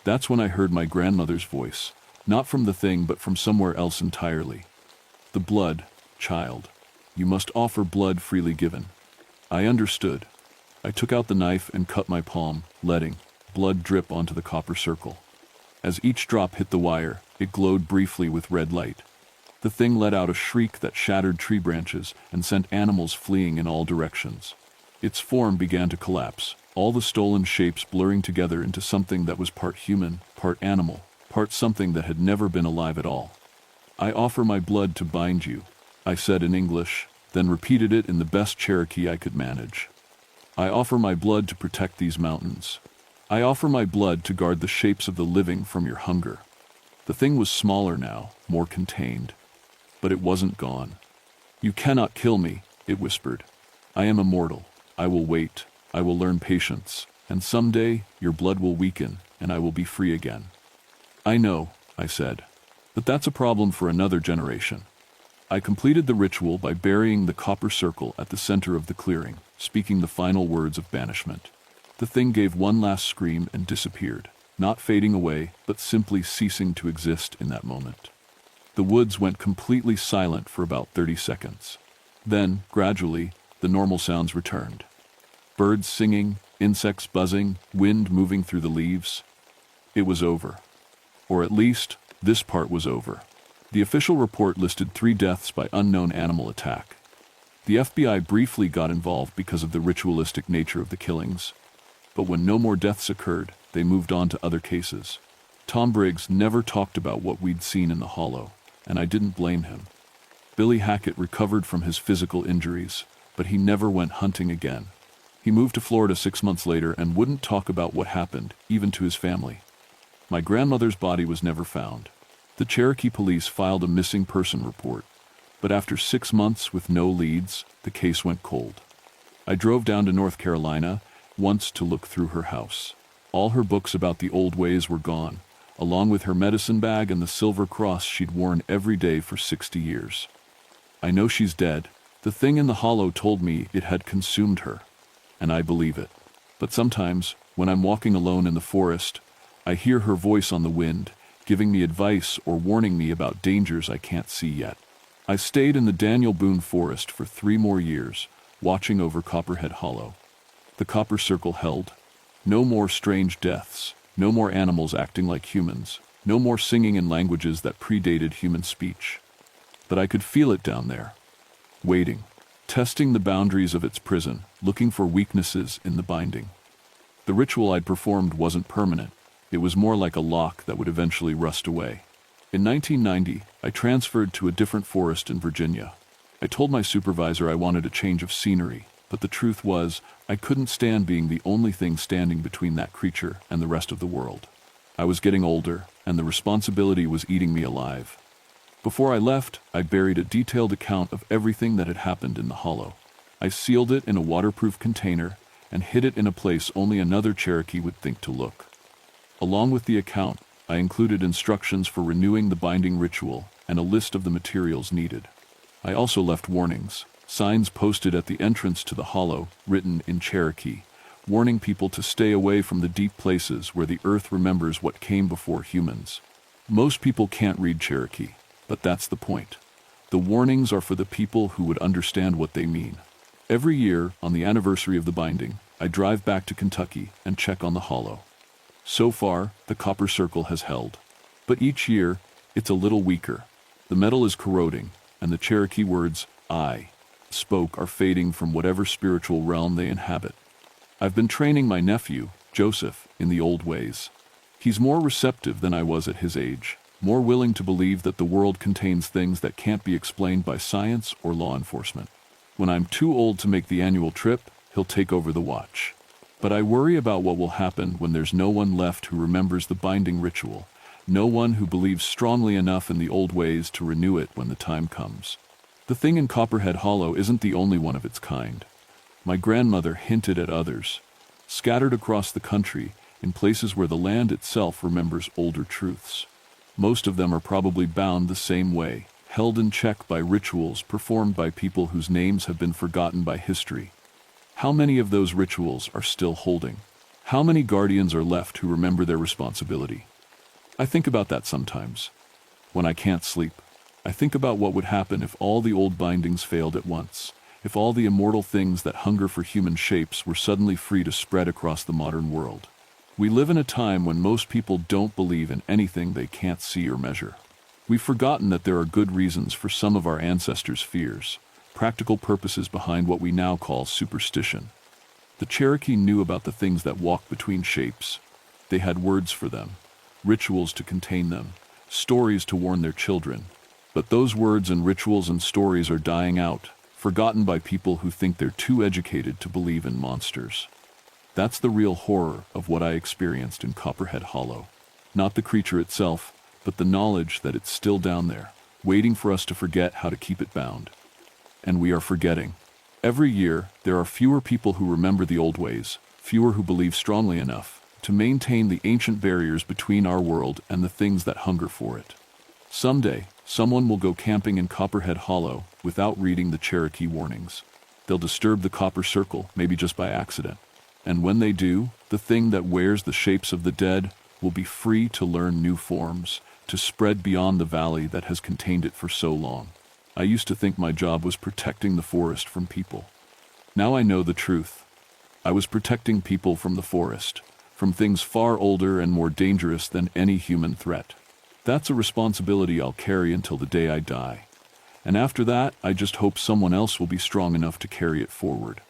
That's when I heard my grandmother's voice, Not from the thing, but from somewhere else entirely. The blood, child. You must offer blood freely given. I understood. I took out the knife and cut my palm, letting blood drip onto the copper circle. As each drop hit the wire, it glowed briefly with red light. The thing let out a shriek that shattered tree branches and sent animals fleeing in all directions. Its form began to collapse, all the stolen shapes blurring together into something that was part human, part animal, part something that had never been alive at all. I offer my blood to bind you, I said in English, then repeated it in the best Cherokee I could manage. I offer my blood to protect these mountains. I offer my blood to guard the shapes of the living from your hunger. The thing was smaller now, more contained. But it wasn't gone. You cannot kill me, it whispered. I am immortal. I will wait. I will learn patience. And someday, your blood will weaken, and I will be free again. I know, I said. But that's a problem for another generation. I completed the ritual by burying the copper circle at the center of the clearing, speaking the final words of banishment. The thing gave one last scream and disappeared, not fading away, but simply ceasing to exist in that moment. The woods went completely silent for about 30 seconds. Then, gradually, the normal sounds returned. Birds singing, insects buzzing, wind moving through the leaves. It was over. Or at least, this part was over. The official report listed 3 deaths by unknown animal attack. The FBI briefly got involved because of the ritualistic nature of the killings. But when no more deaths occurred, they moved on to other cases. Tom Briggs never talked about what we'd seen in the hollow, and I didn't blame him. Billy Hackett recovered from his physical injuries, but he never went hunting again. He moved to Florida 6 months later and wouldn't talk about what happened, even to his family. My grandmother's body was never found. The Cherokee police filed a missing person report, but after 6 months with no leads, the case went cold. I drove down to North Carolina once to look through her house. All her books about the old ways were gone, along with her medicine bag and the silver cross she'd worn every day for 60 years. I know she's dead. The thing in the hollow told me it had consumed her, and I believe it. But sometimes, when I'm walking alone in the forest, I hear her voice on the wind, giving me advice or warning me about dangers I can't see yet. I stayed in the Daniel Boone Forest for 3 more years, watching over Copperhead Hollow. The copper circle held. No more strange deaths, no more animals acting like humans, no more singing in languages that predated human speech. But I could feel it down there, waiting, testing the boundaries of its prison, looking for weaknesses in the binding. The ritual I'd performed wasn't permanent. It was more like a lock that would eventually rust away. In 1990, I transferred to a different forest in Virginia. I told my supervisor I wanted a change of scenery, but the truth was, I couldn't stand being the only thing standing between that creature and the rest of the world. I was getting older, and the responsibility was eating me alive. Before I left, I buried a detailed account of everything that had happened in the hollow. I sealed it in a waterproof container and hid it in a place only another Cherokee would think to look. Along with the account, I included instructions for renewing the binding ritual and a list of the materials needed. I also left warnings, signs posted at the entrance to the hollow, written in Cherokee, warning people to stay away from the deep places where the earth remembers what came before humans. Most people can't read Cherokee, but that's the point. The warnings are for the people who would understand what they mean. Every year, on the anniversary of the binding, I drive back to Kentucky and check on the hollow. So far, the copper circle has held. But each year, it's a little weaker. The metal is corroding, and the Cherokee words, I spoke, are fading from whatever spiritual realm they inhabit. I've been training my nephew, Joseph, in the old ways. He's more receptive than I was at his age, more willing to believe that the world contains things that can't be explained by science or law enforcement. When I'm too old to make the annual trip, he'll take over the watch. But I worry about what will happen when there's no one left who remembers the binding ritual, no one who believes strongly enough in the old ways to renew it when the time comes. The thing in Copperhead Hollow isn't the only one of its kind. My grandmother hinted at others, scattered across the country in places where the land itself remembers older truths. Most of them are probably bound the same way, held in check by rituals performed by people whose names have been forgotten by history. How many of those rituals are still holding? How many guardians are left who remember their responsibility? I think about that sometimes. When I can't sleep, I think about what would happen if all the old bindings failed at once, if all the immortal things that hunger for human shapes were suddenly free to spread across the modern world. We live in a time when most people don't believe in anything they can't see or measure. We've forgotten that there are good reasons for some of our ancestors' fears, practical purposes behind what we now call superstition. The Cherokee knew about the things that walk between shapes. They had words for them, rituals to contain them, stories to warn their children. But those words and rituals and stories are dying out, forgotten by people who think they're too educated to believe in monsters. That's the real horror of what I experienced in Copperhead Hollow. Not the creature itself, but the knowledge that it's still down there, waiting for us to forget how to keep it bound. And we are forgetting. Every year, there are fewer people who remember the old ways, fewer who believe strongly enough to maintain the ancient barriers between our world and the things that hunger for it. Someday, someone will go camping in Copperhead Hollow without reading the Cherokee warnings. They'll disturb the copper circle, maybe just by accident. And when they do, the thing that wears the shapes of the dead will be free to learn new forms, to spread beyond the valley that has contained it for so long. I used to think my job was protecting the forest from people. Now I know the truth. I was protecting people from the forest, from things far older and more dangerous than any human threat. That's a responsibility I'll carry until the day I die. And after that, I just hope someone else will be strong enough to carry it forward.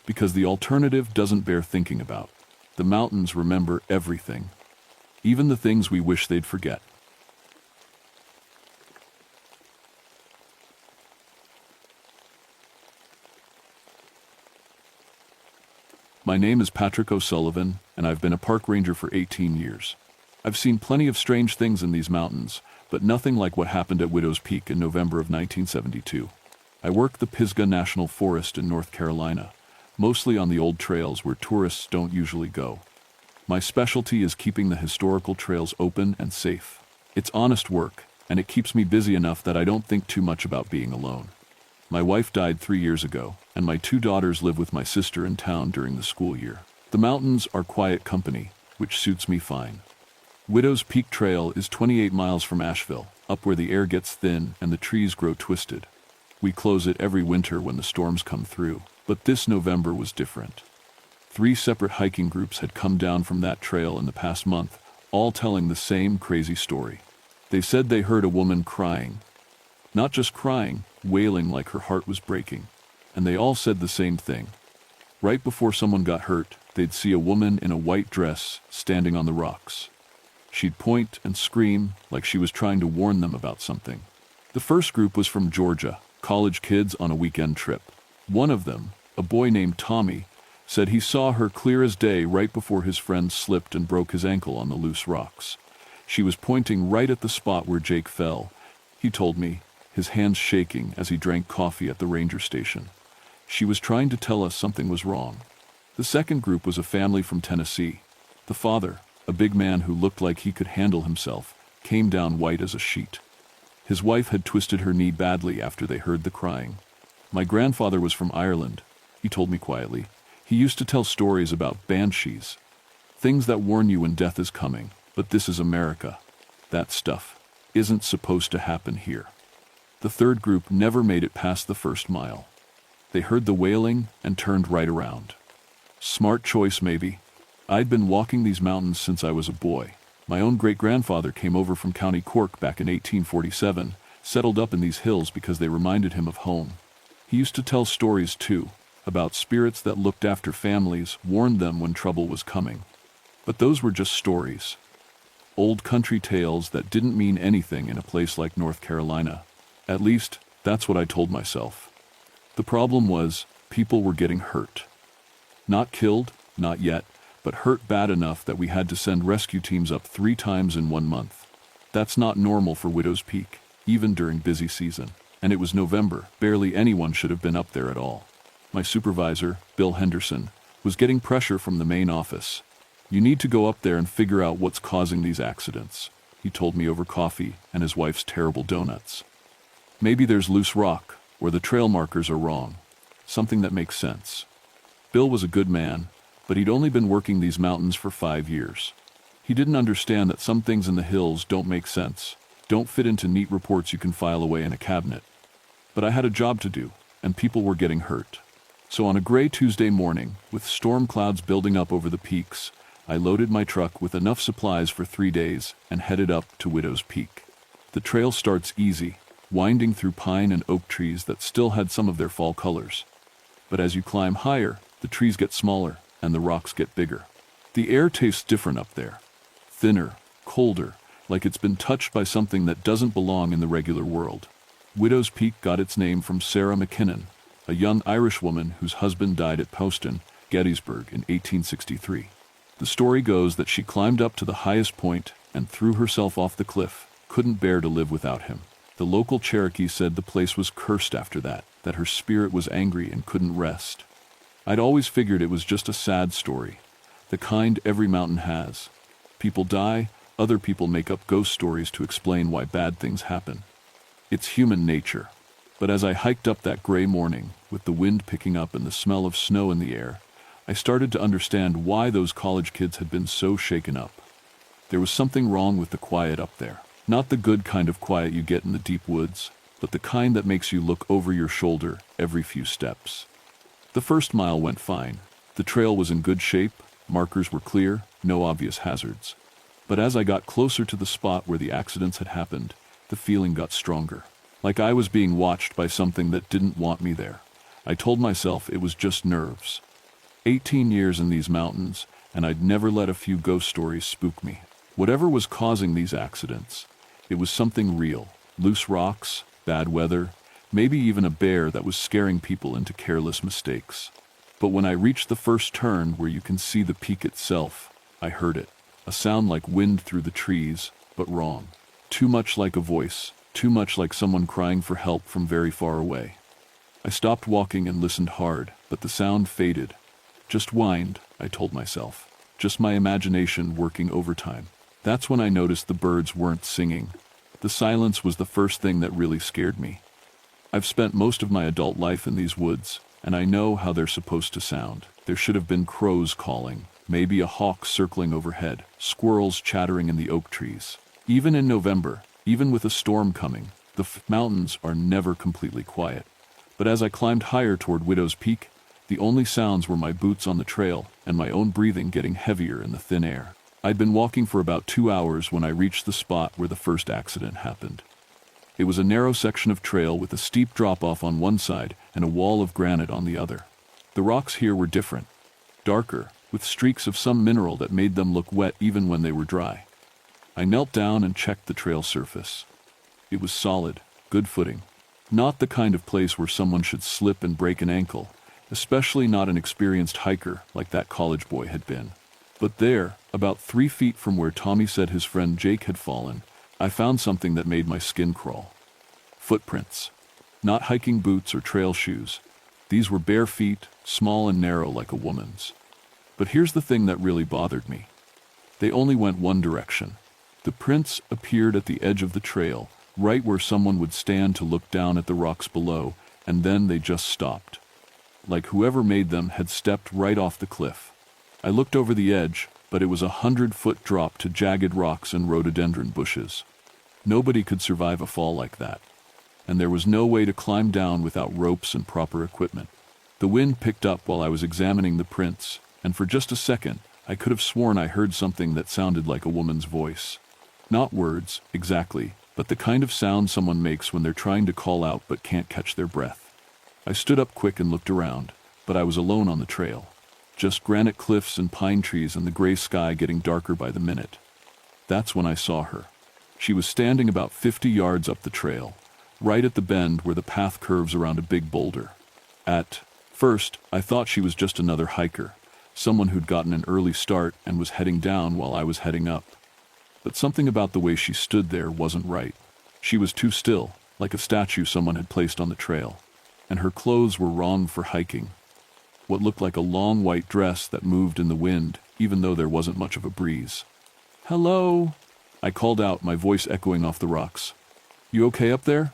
Because the alternative doesn't bear thinking about. The mountains remember everything, even the things we wish they'd forget. My name is Patrick O'Sullivan, and I've been a park ranger for 18 years. I've seen plenty of strange things in these mountains, but nothing like what happened at Widow's Peak in November of 1972. I work the Pisgah National Forest in North Carolina, mostly on the old trails where tourists don't usually go. My specialty is keeping the historical trails open and safe. It's honest work, and it keeps me busy enough that I don't think too much about being alone. My wife died 3 years ago, and my 2 daughters live with my sister in town during the school year. The mountains are quiet company, which suits me fine. Widow's Peak Trail is 28 miles from Asheville, up where the air gets thin and the trees grow twisted. We close it every winter when the storms come through, but this November was different. 3 separate hiking groups had come down from that trail in the past month, all telling the same crazy story. They said they heard a woman crying. Not just crying, wailing like her heart was breaking. And they all said the same thing. Right before someone got hurt, they'd see a woman in a white dress standing on the rocks. She'd point and scream like she was trying to warn them about something. The first group was from Georgia, college kids on a weekend trip. One of them, a boy named Tommy, said he saw her clear as day right before his friend slipped and broke his ankle on the loose rocks. She was pointing right at the spot where Jake fell. He told me, his hands shaking as he drank coffee at the ranger station. She was trying to tell us something was wrong. The second group was a family from Tennessee. The father, a big man who looked like he could handle himself, came down white as a sheet. His wife had twisted her knee badly after they heard the crying. My grandfather was from Ireland, he told me quietly. He used to tell stories about banshees, things that warn you when death is coming, but this is America. That stuff isn't supposed to happen here. The third group never made it past the first mile. They heard the wailing and turned right around. Smart choice, maybe. I'd been walking these mountains since I was a boy. My own great-grandfather came over from County Cork back in 1847, settled up in these hills because they reminded him of home. He used to tell stories, too, about spirits that looked after families, warned them when trouble was coming. But those were just stories. Old country tales that didn't mean anything in a place like North Carolina. At least, that's what I told myself. The problem was, people were getting hurt. Not killed, not yet, but hurt bad enough that we had to send rescue teams up 3 times in 1 month. That's not normal for Widow's Peak, even during busy season. And it was November, barely anyone should have been up there at all. My supervisor, Bill Henderson, was getting pressure from the main office. You need to go up there and figure out what's causing these accidents, he told me over coffee and his wife's terrible donuts. Maybe there's loose rock, or the trail markers are wrong. Something that makes sense. Bill was a good man, but he'd only been working these mountains for 5 years. He didn't understand that some things in the hills don't make sense, don't fit into neat reports you can file away in a cabinet. But I had a job to do, and people were getting hurt. So on a gray Tuesday morning, with storm clouds building up over the peaks, I loaded my truck with enough supplies for 3 days and headed up to Widow's Peak. The trail starts easy, winding through pine and oak trees that still had some of their fall colors. But as you climb higher, the trees get smaller and the rocks get bigger. The air tastes different up there. Thinner, colder, like it's been touched by something that doesn't belong in the regular world. Widow's Peak got its name from Sarah McKinnon, a young Irish woman whose husband died at Poston, Gettysburg in 1863. The story goes that she climbed up to the highest point and threw herself off the cliff, couldn't bear to live without him. The local Cherokee said the place was cursed after that her spirit was angry and couldn't rest. I'd always figured it was just a sad story, the kind every mountain has. People die, other people make up ghost stories to explain why bad things happen. It's human nature. But as I hiked up that gray morning, with the wind picking up and the smell of snow in the air, I started to understand why those college kids had been so shaken up. There was something wrong with the quiet up there. Not the good kind of quiet you get in the deep woods, but the kind that makes you look over your shoulder every few steps. The first mile went fine. The trail was in good shape, markers were clear, no obvious hazards. But as I got closer to the spot where the accidents had happened, the feeling got stronger. Like I was being watched by something that didn't want me there. I told myself it was just nerves. 18 years in these mountains, and I'd never let a few ghost stories spook me. Whatever was causing these accidents, it was something real. Loose rocks, bad weather, maybe even a bear that was scaring people into careless mistakes. But when I reached the first turn where you can see the peak itself, I heard it. A sound like wind through the trees, but wrong. Too much like a voice, too much like someone crying for help from very far away. I stopped walking and listened hard, but the sound faded. Just wind, I told myself. Just my imagination working overtime. That's when I noticed the birds weren't singing. The silence was the first thing that really scared me. I've spent most of my adult life in these woods, and I know how they're supposed to sound. There should have been crows calling, maybe a hawk circling overhead, squirrels chattering in the oak trees. Even in November, even with a storm coming, the mountains are never completely quiet. But as I climbed higher toward Widow's Peak, the only sounds were my boots on the trail and my own breathing getting heavier in the thin air. I'd been walking for about 2 hours when I reached the spot where the first accident happened. It was a narrow section of trail with a steep drop-off on one side and a wall of granite on the other. The rocks here were different, darker, with streaks of some mineral that made them look wet even when they were dry. I knelt down and checked the trail surface. It was solid, good footing. Not the kind of place where someone should slip and break an ankle, especially not an experienced hiker like that college boy had been. But there, about 3 feet from where Tommy said his friend Jake had fallen, I found something that made my skin crawl. Footprints. Not hiking boots or trail shoes. These were bare feet, small and narrow like a woman's. But here's the thing that really bothered me. They only went one direction. The prints appeared at the edge of the trail, right where someone would stand to look down at the rocks below, and then they just stopped. Like whoever made them had stepped right off the cliff. I looked over the edge, but it was a 100-foot drop to jagged rocks and rhododendron bushes. Nobody could survive a fall like that. And there was no way to climb down without ropes and proper equipment. The wind picked up while I was examining the prints, and for just a second, I could have sworn I heard something that sounded like a woman's voice. Not words, exactly, but the kind of sound someone makes when they're trying to call out but can't catch their breath. I stood up quick and looked around, but I was alone on the trail. Just granite cliffs and pine trees and the gray sky getting darker by the minute. That's when I saw her. She was standing about 50 yards up the trail, right at the bend where the path curves around a big boulder. At first, I thought she was just another hiker, someone who'd gotten an early start and was heading down while I was heading up. But something about the way she stood there wasn't right. She was too still, like a statue someone had placed on the trail, and her clothes were wrong for hiking. What looked like a long white dress that moved in the wind, even though there wasn't much of a breeze. "Hello," I called out, my voice echoing off the rocks. "You okay up there?"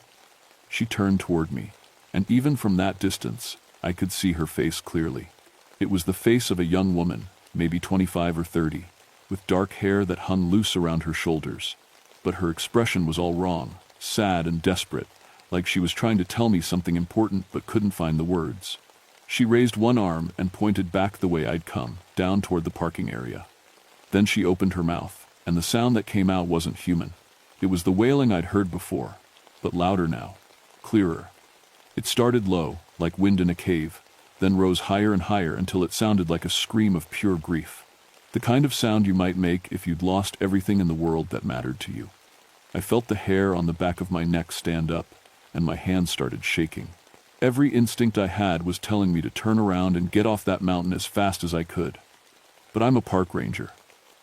She turned toward me, and even from that distance, I could see her face clearly. It was the face of a young woman, maybe 25 or 30, with dark hair that hung loose around her shoulders. But her expression was all wrong, sad and desperate, like she was trying to tell me something important but couldn't find the words. She raised one arm and pointed back the way I'd come, down toward the parking area. Then she opened her mouth, and the sound that came out wasn't human. It was the wailing I'd heard before, but louder now, clearer. It started low, like wind in a cave, then rose higher and higher until it sounded like a scream of pure grief. The kind of sound you might make if you'd lost everything in the world that mattered to you. I felt the hair on the back of my neck stand up, and my hands started shaking. Every instinct I had was telling me to turn around and get off that mountain as fast as I could. But I'm a park ranger.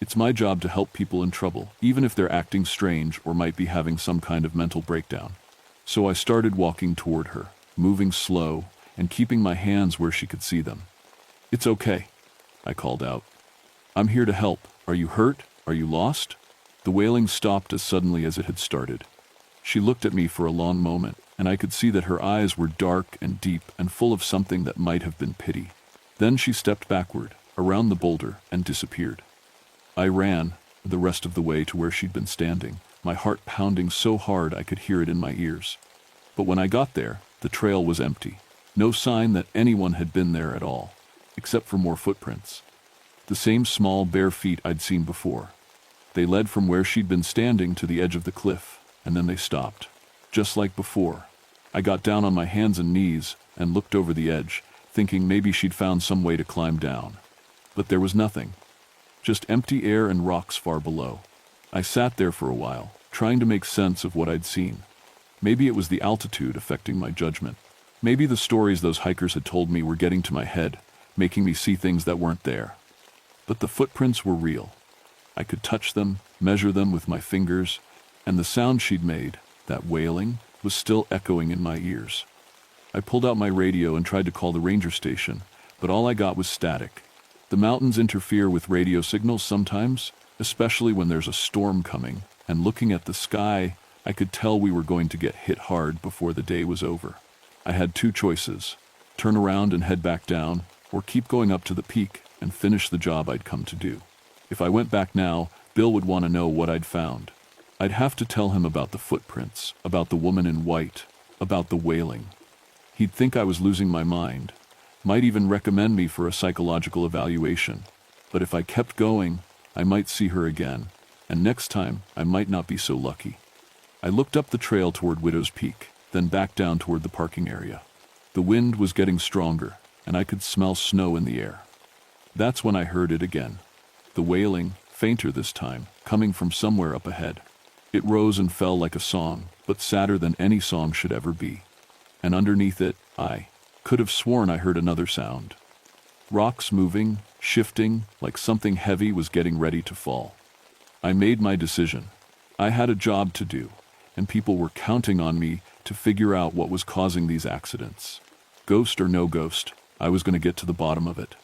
It's my job to help people in trouble, even if they're acting strange or might be having some kind of mental breakdown. So I started walking toward her, moving slow and keeping my hands where she could see them. "It's okay," I called out. "I'm here to help. Are you hurt? Are you lost?" The wailing stopped as suddenly as it had started. She looked at me for a long moment, and I could see that her eyes were dark and deep and full of something that might have been pity. Then she stepped backward, around the boulder, and disappeared. I ran the rest of the way to where she'd been standing, my heart pounding so hard I could hear it in my ears. But when I got there, the trail was empty. No sign that anyone had been there at all, except for more footprints. The same small, bare feet I'd seen before. They led from where she'd been standing to the edge of the cliff, and then they stopped. Just like before. I got down on my hands and knees and looked over the edge, thinking maybe she'd found some way to climb down. But there was nothing. Just empty air and rocks far below. I sat there for a while, trying to make sense of what I'd seen. Maybe it was the altitude affecting my judgment. Maybe the stories those hikers had told me were getting to my head, making me see things that weren't there. But the footprints were real. I could touch them, measure them with my fingers, and the sound she'd made, that wailing, was still echoing in my ears. I pulled out my radio and tried to call the ranger station, but all I got was static. The mountains interfere with radio signals sometimes, especially when there's a storm coming, and looking at the sky, I could tell we were going to get hit hard before the day was over. I had two choices: turn around and head back down, or keep going up to the peak and finish the job I'd come to do. If I went back now, Bill would want to know what I'd found. I'd have to tell him about the footprints, about the woman in white, about the wailing. He'd think I was losing my mind, might even recommend me for a psychological evaluation. But if I kept going, I might see her again, and next time I might not be so lucky. I looked up the trail toward Widow's Peak, then back down toward the parking area. The wind was getting stronger, and I could smell snow in the air. That's when I heard it again. The wailing, fainter this time, coming from somewhere up ahead. It rose and fell like a song, but sadder than any song should ever be. And underneath it, I could have sworn I heard another sound. Rocks moving, shifting, like something heavy was getting ready to fall. I made my decision. I had a job to do, and people were counting on me to figure out what was causing these accidents. Ghost or no ghost, I was going to get to the bottom of it.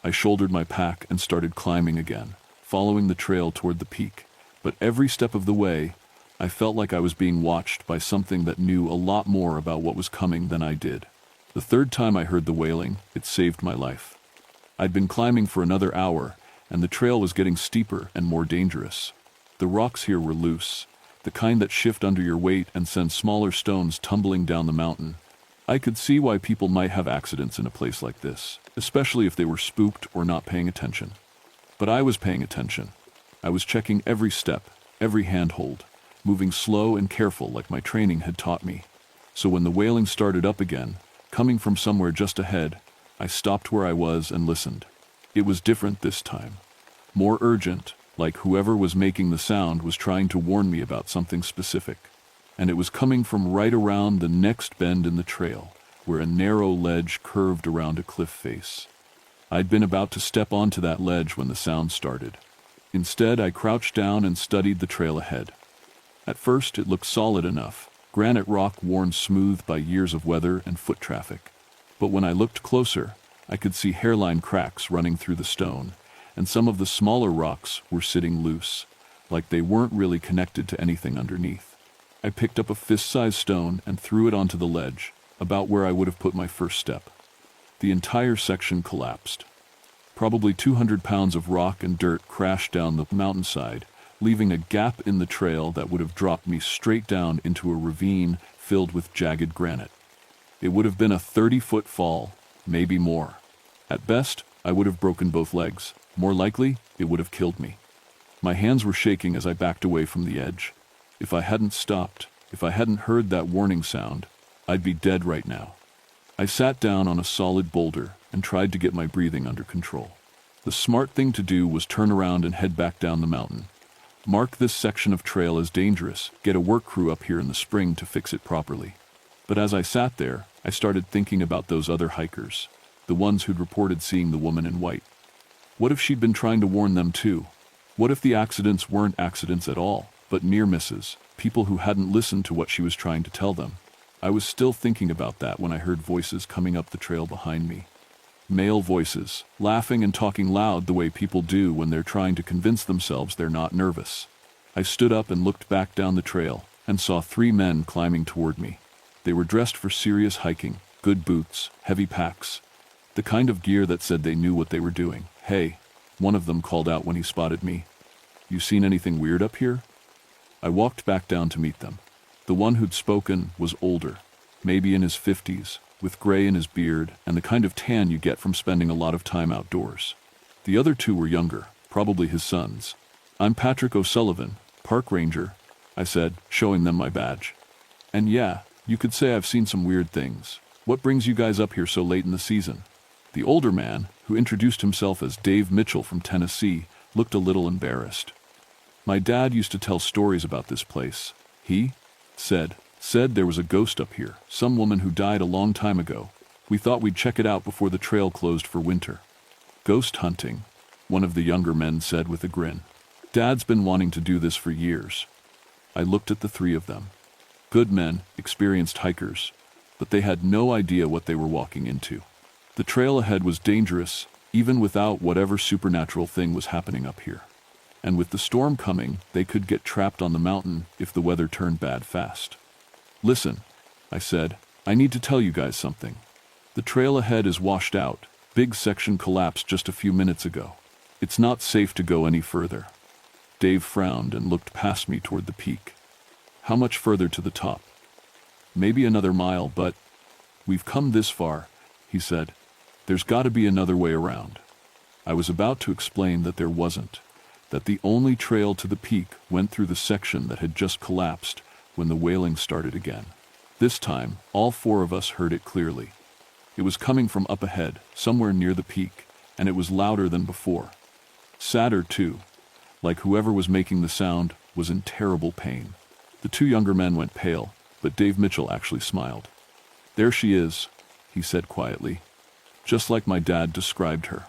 I shouldered my pack and started climbing again, following the trail toward the peak. But every step of the way, I felt like I was being watched by something that knew a lot more about what was coming than I did. The third time I heard the wailing, it saved my life. I'd been climbing for another hour, and the trail was getting steeper and more dangerous. The rocks here were loose, the kind that shift under your weight and send smaller stones tumbling down the mountain. I could see why people might have accidents in a place like this, especially if they were spooked or not paying attention. But I was paying attention. I was checking every step, every handhold, moving slow and careful like my training had taught me. So when the wailing started up again, coming from somewhere just ahead, I stopped where I was and listened. It was different this time. More urgent, like whoever was making the sound was trying to warn me about something specific. And it was coming from right around the next bend in the trail, where a narrow ledge curved around a cliff face. I'd been about to step onto that ledge when the sound started. Instead, I crouched down and studied the trail ahead. At first, it looked solid enough, granite rock worn smooth by years of weather and foot traffic. But when I looked closer, I could see hairline cracks running through the stone, and some of the smaller rocks were sitting loose, like they weren't really connected to anything underneath. I picked up a fist-sized stone and threw it onto the ledge, about where I would have put my first step. The entire section collapsed. Probably 200 pounds of rock and dirt crashed down the mountainside, leaving a gap in the trail that would have dropped me straight down into a ravine filled with jagged granite. It would have been a 30-foot fall, maybe more. At best, I would have broken both legs. More likely, it would have killed me. My hands were shaking as I backed away from the edge. If I hadn't stopped, if I hadn't heard that warning sound, I'd be dead right now. I sat down on a solid boulder and tried to get my breathing under control. The smart thing to do was turn around and head back down the mountain. Mark this section of trail as dangerous, get a work crew up here in the spring to fix it properly. But as I sat there, I started thinking about those other hikers, the ones who'd reported seeing the woman in white. What if she'd been trying to warn them too? What if the accidents weren't accidents at all, but near misses, people who hadn't listened to what she was trying to tell them? I was still thinking about that when I heard voices coming up the trail behind me. Male voices, laughing and talking loud the way people do when they're trying to convince themselves they're not nervous. I stood up and looked back down the trail and saw 3 men climbing toward me. They were dressed for serious hiking, good boots, heavy packs, the kind of gear that said they knew what they were doing. "Hey," one of them called out when he spotted me. "You seen anything weird up here?" I walked back down to meet them. The one who'd spoken was older, maybe in his 50s, with gray in his beard and the kind of tan you get from spending a lot of time outdoors. The other 2 were younger, probably his sons. "I'm Patrick O'Sullivan, park ranger," I said, showing them my badge. "And yeah, you could say I've seen some weird things. What brings you guys up here so late in the season?" The older man, who introduced himself as Dave Mitchell from Tennessee, looked a little embarrassed. "My dad used to tell stories about this place. He said there was a ghost up here, some woman who died a long time ago. We thought we'd check it out before the trail closed for winter." "Ghost hunting," one of the younger men said with a grin. "Dad's been wanting to do this for years." I looked at the 3 of them. Good men, experienced hikers, but they had no idea what they were walking into. The trail ahead was dangerous, even without whatever supernatural thing was happening up here. And with the storm coming, they could get trapped on the mountain if the weather turned bad fast. "Listen," I said, "I need to tell you guys something. The trail ahead is washed out. Big section collapsed just a few minutes ago. It's not safe to go any further." Dave frowned and looked past me toward the peak. "How much further to the top?" "Maybe another mile, but we've come this far," he said. "There's got to be another way around." I was about to explain that there wasn't, that the only trail to the peak went through the section that had just collapsed when the wailing started again. This time, all 4 of us heard it clearly. It was coming from up ahead, somewhere near the peak, and it was louder than before. Sadder, too, like whoever was making the sound was in terrible pain. The 2 younger men went pale, but Dave Mitchell actually smiled. "There she is," he said quietly, "just like my dad described her."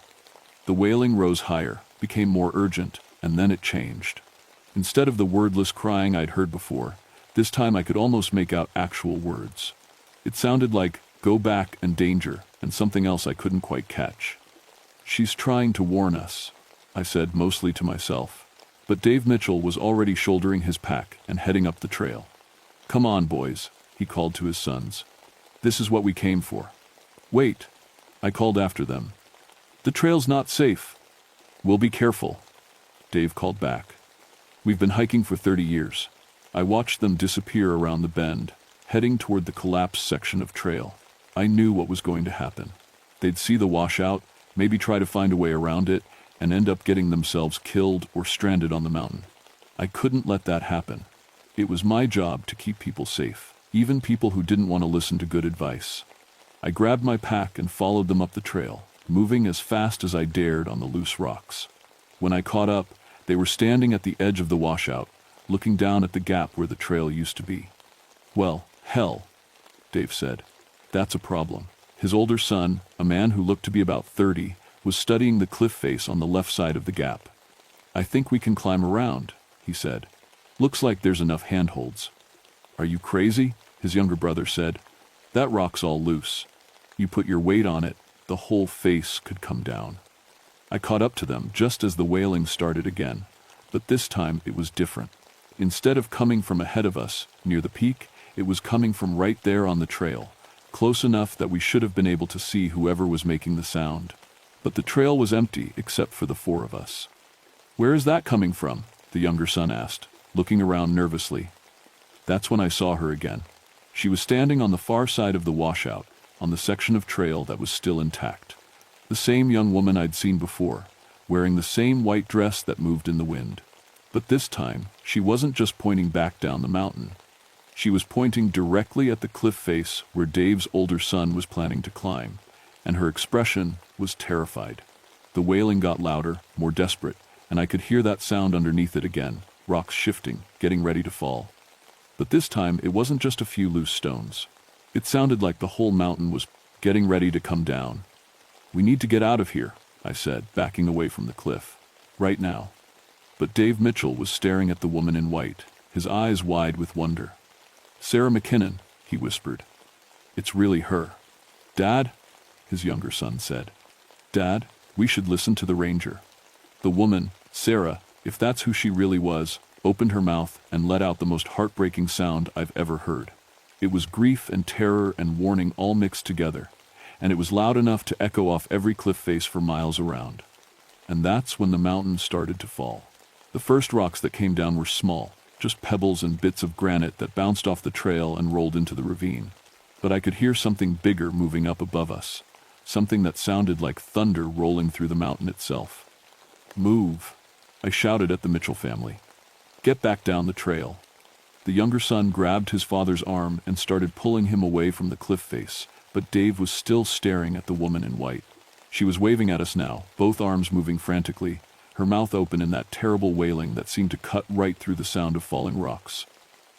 The wailing rose higher, became more urgent, and then it changed. Instead of the wordless crying I'd heard before, this time I could almost make out actual words. It sounded like "go back" and "danger" and something else I couldn't quite catch. "She's trying to warn us," I said mostly to myself. But Dave Mitchell was already shouldering his pack and heading up the trail. "Come on, boys," he called to his sons. "This is what we came for." "Wait," I called after them. "The trail's not safe." "We'll be careful," Dave called back. "We've been hiking for 30 years. I watched them disappear around the bend, heading toward the collapsed section of trail. I knew what was going to happen. They'd see the washout, maybe try to find a way around it, and end up getting themselves killed or stranded on the mountain. I couldn't let that happen. It was my job to keep people safe, even people who didn't want to listen to good advice. I grabbed my pack and followed them up the trail, moving as fast as I dared on the loose rocks. When I caught up, they were standing at the edge of the washout, looking down at the gap where the trail used to be. "Well, hell," Dave said. "That's a problem." His older son, a man who looked to be about 30, was studying the cliff face on the left side of the gap. "I think we can climb around," he said. "Looks like there's enough handholds." "Are you crazy?" his younger brother said. "That rock's all loose. You put your weight on it, the whole face could come down." I caught up to them just as the wailing started again, but this time it was different. Instead of coming from ahead of us, near the peak, it was coming from right there on the trail, close enough that we should have been able to see whoever was making the sound. But the trail was empty except for the four of us. "Where is that coming from?" the younger son asked, looking around nervously. That's when I saw her again. She was standing on the far side of the washout, on the section of trail that was still intact. The same young woman I'd seen before, wearing the same white dress that moved in the wind. But this time, she wasn't just pointing back down the mountain. She was pointing directly at the cliff face where Dave's older son was planning to climb, and her expression was terrified. The wailing got louder, more desperate, and I could hear that sound underneath it again, rocks shifting, getting ready to fall. But this time, it wasn't just a few loose stones. It sounded like the whole mountain was getting ready to come down. "We need to get out of here," I said, backing away from the cliff. "Right now." But Dave Mitchell was staring at the woman in white, his eyes wide with wonder. "Sarah McKinnon," he whispered. "It's really her." "Dad," his younger son said. "Dad, we should listen to the ranger." The woman, Sarah, if that's who she really was, opened her mouth and let out the most heartbreaking sound I've ever heard. It was grief and terror and warning all mixed together, and it was loud enough to echo off every cliff face for miles around. And that's when the mountain started to fall. The first rocks that came down were small, just pebbles and bits of granite that bounced off the trail and rolled into the ravine. But I could hear something bigger moving up above us, something that sounded like thunder rolling through the mountain itself. "Move," I shouted at the Mitchell family. "Get back down the trail." The younger son grabbed his father's arm and started pulling him away from the cliff face, but Dave was still staring at the woman in white. She was waving at us now, both arms moving frantically, her mouth open in that terrible wailing that seemed to cut right through the sound of falling rocks.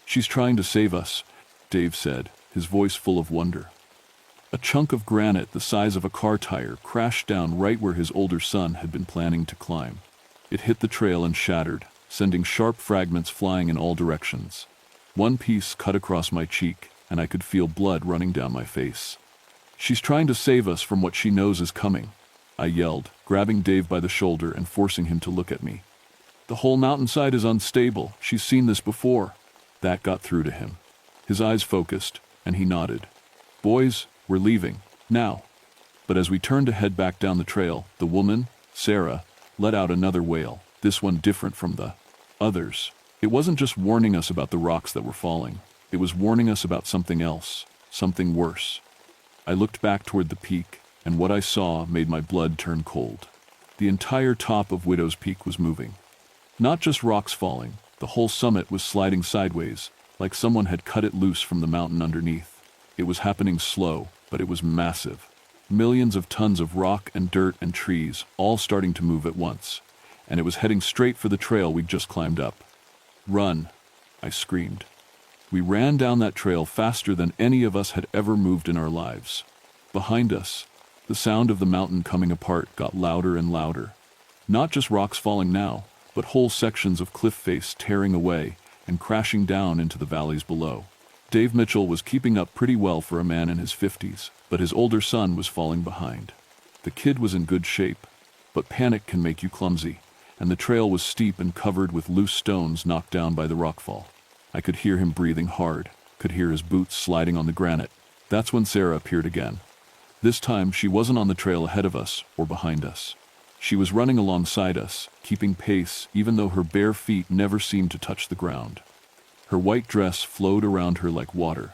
"She's trying to save us," Dave said, his voice full of wonder. A chunk of granite the size of a car tire crashed down right where his older son had been planning to climb. It hit the trail and shattered, sending sharp fragments flying in all directions. One piece cut across my cheek, and I could feel blood running down my face. "She's trying to save us from what she knows is coming," I yelled, grabbing Dave by the shoulder and forcing him to look at me. "The whole mountainside is unstable. She's seen this before." That got through to him. His eyes focused, and he nodded. "Boys, we're leaving, now." But as we turned to head back down the trail, the woman, Sarah, let out another wail, this one different from the others. It wasn't just warning us about the rocks that were falling. It was warning us about something else, something worse. I looked back toward the peak, and what I saw made my blood turn cold. The entire top of Widow's Peak was moving. Not just rocks falling, the whole summit was sliding sideways, like someone had cut it loose from the mountain underneath. It was happening slow, but it was massive. Millions of tons of rock and dirt and trees, all starting to move at once, and it was heading straight for the trail we'd just climbed up. "Run," I screamed. We ran down that trail faster than any of us had ever moved in our lives. Behind us, the sound of the mountain coming apart got louder and louder. Not just rocks falling now, but whole sections of cliff face tearing away and crashing down into the valleys below. Dave Mitchell was keeping up pretty well for a man in his 50s, but his older son was falling behind. The kid was in good shape, but panic can make you clumsy, and the trail was steep and covered with loose stones knocked down by the rockfall. I could hear him breathing hard, could hear his boots sliding on the granite. That's when Sarah appeared again. This time she wasn't on the trail ahead of us or behind us. She was running alongside us, keeping pace even though her bare feet never seemed to touch the ground. Her white dress flowed around her like water,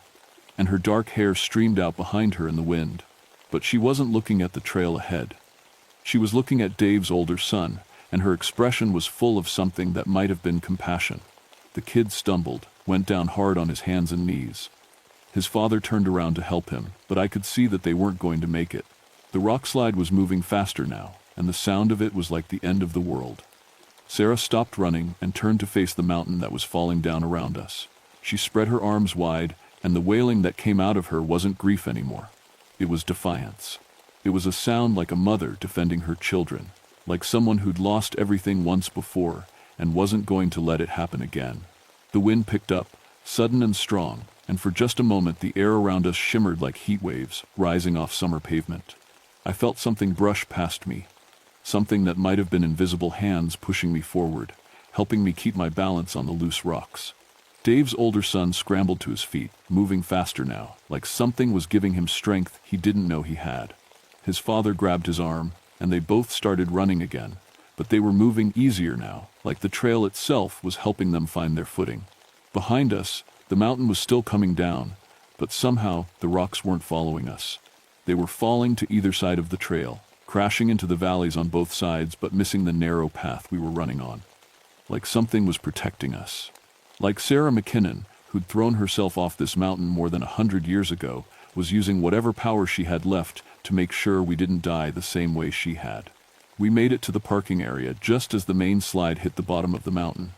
and her dark hair streamed out behind her in the wind. But she wasn't looking at the trail ahead. She was looking at Dave's older son, and her expression was full of something that might have been compassion. The kid stumbled, went down hard on his hands and knees. His father turned around to help him, but I could see that they weren't going to make it. The rock slide was moving faster now, and the sound of it was like the end of the world. Sarah stopped running and turned to face the mountain that was falling down around us. She spread her arms wide, and the wailing that came out of her wasn't grief anymore. It was defiance. It was a sound like a mother defending her children, like someone who'd lost everything once before and wasn't going to let it happen again. The wind picked up, sudden and strong, and for just a moment the air around us shimmered like heat waves rising off summer pavement. I felt something brush past me, something that might have been invisible hands pushing me forward, helping me keep my balance on the loose rocks. Dave's older son scrambled to his feet, moving faster now, like something was giving him strength he didn't know he had. His father grabbed his arm, and they both started running again, but they were moving easier now, like the trail itself was helping them find their footing. Behind us, the mountain was still coming down, but somehow the rocks weren't following us. They were falling to either side of the trail, crashing into the valleys on both sides but missing the narrow path we were running on. Like something was protecting us. Like Sarah McKinnon, who'd thrown herself off this mountain more than 100 years ago, was using whatever power she had left to make sure we didn't die the same way she had. We made it to the parking area just as the main slide hit the bottom of the mountain.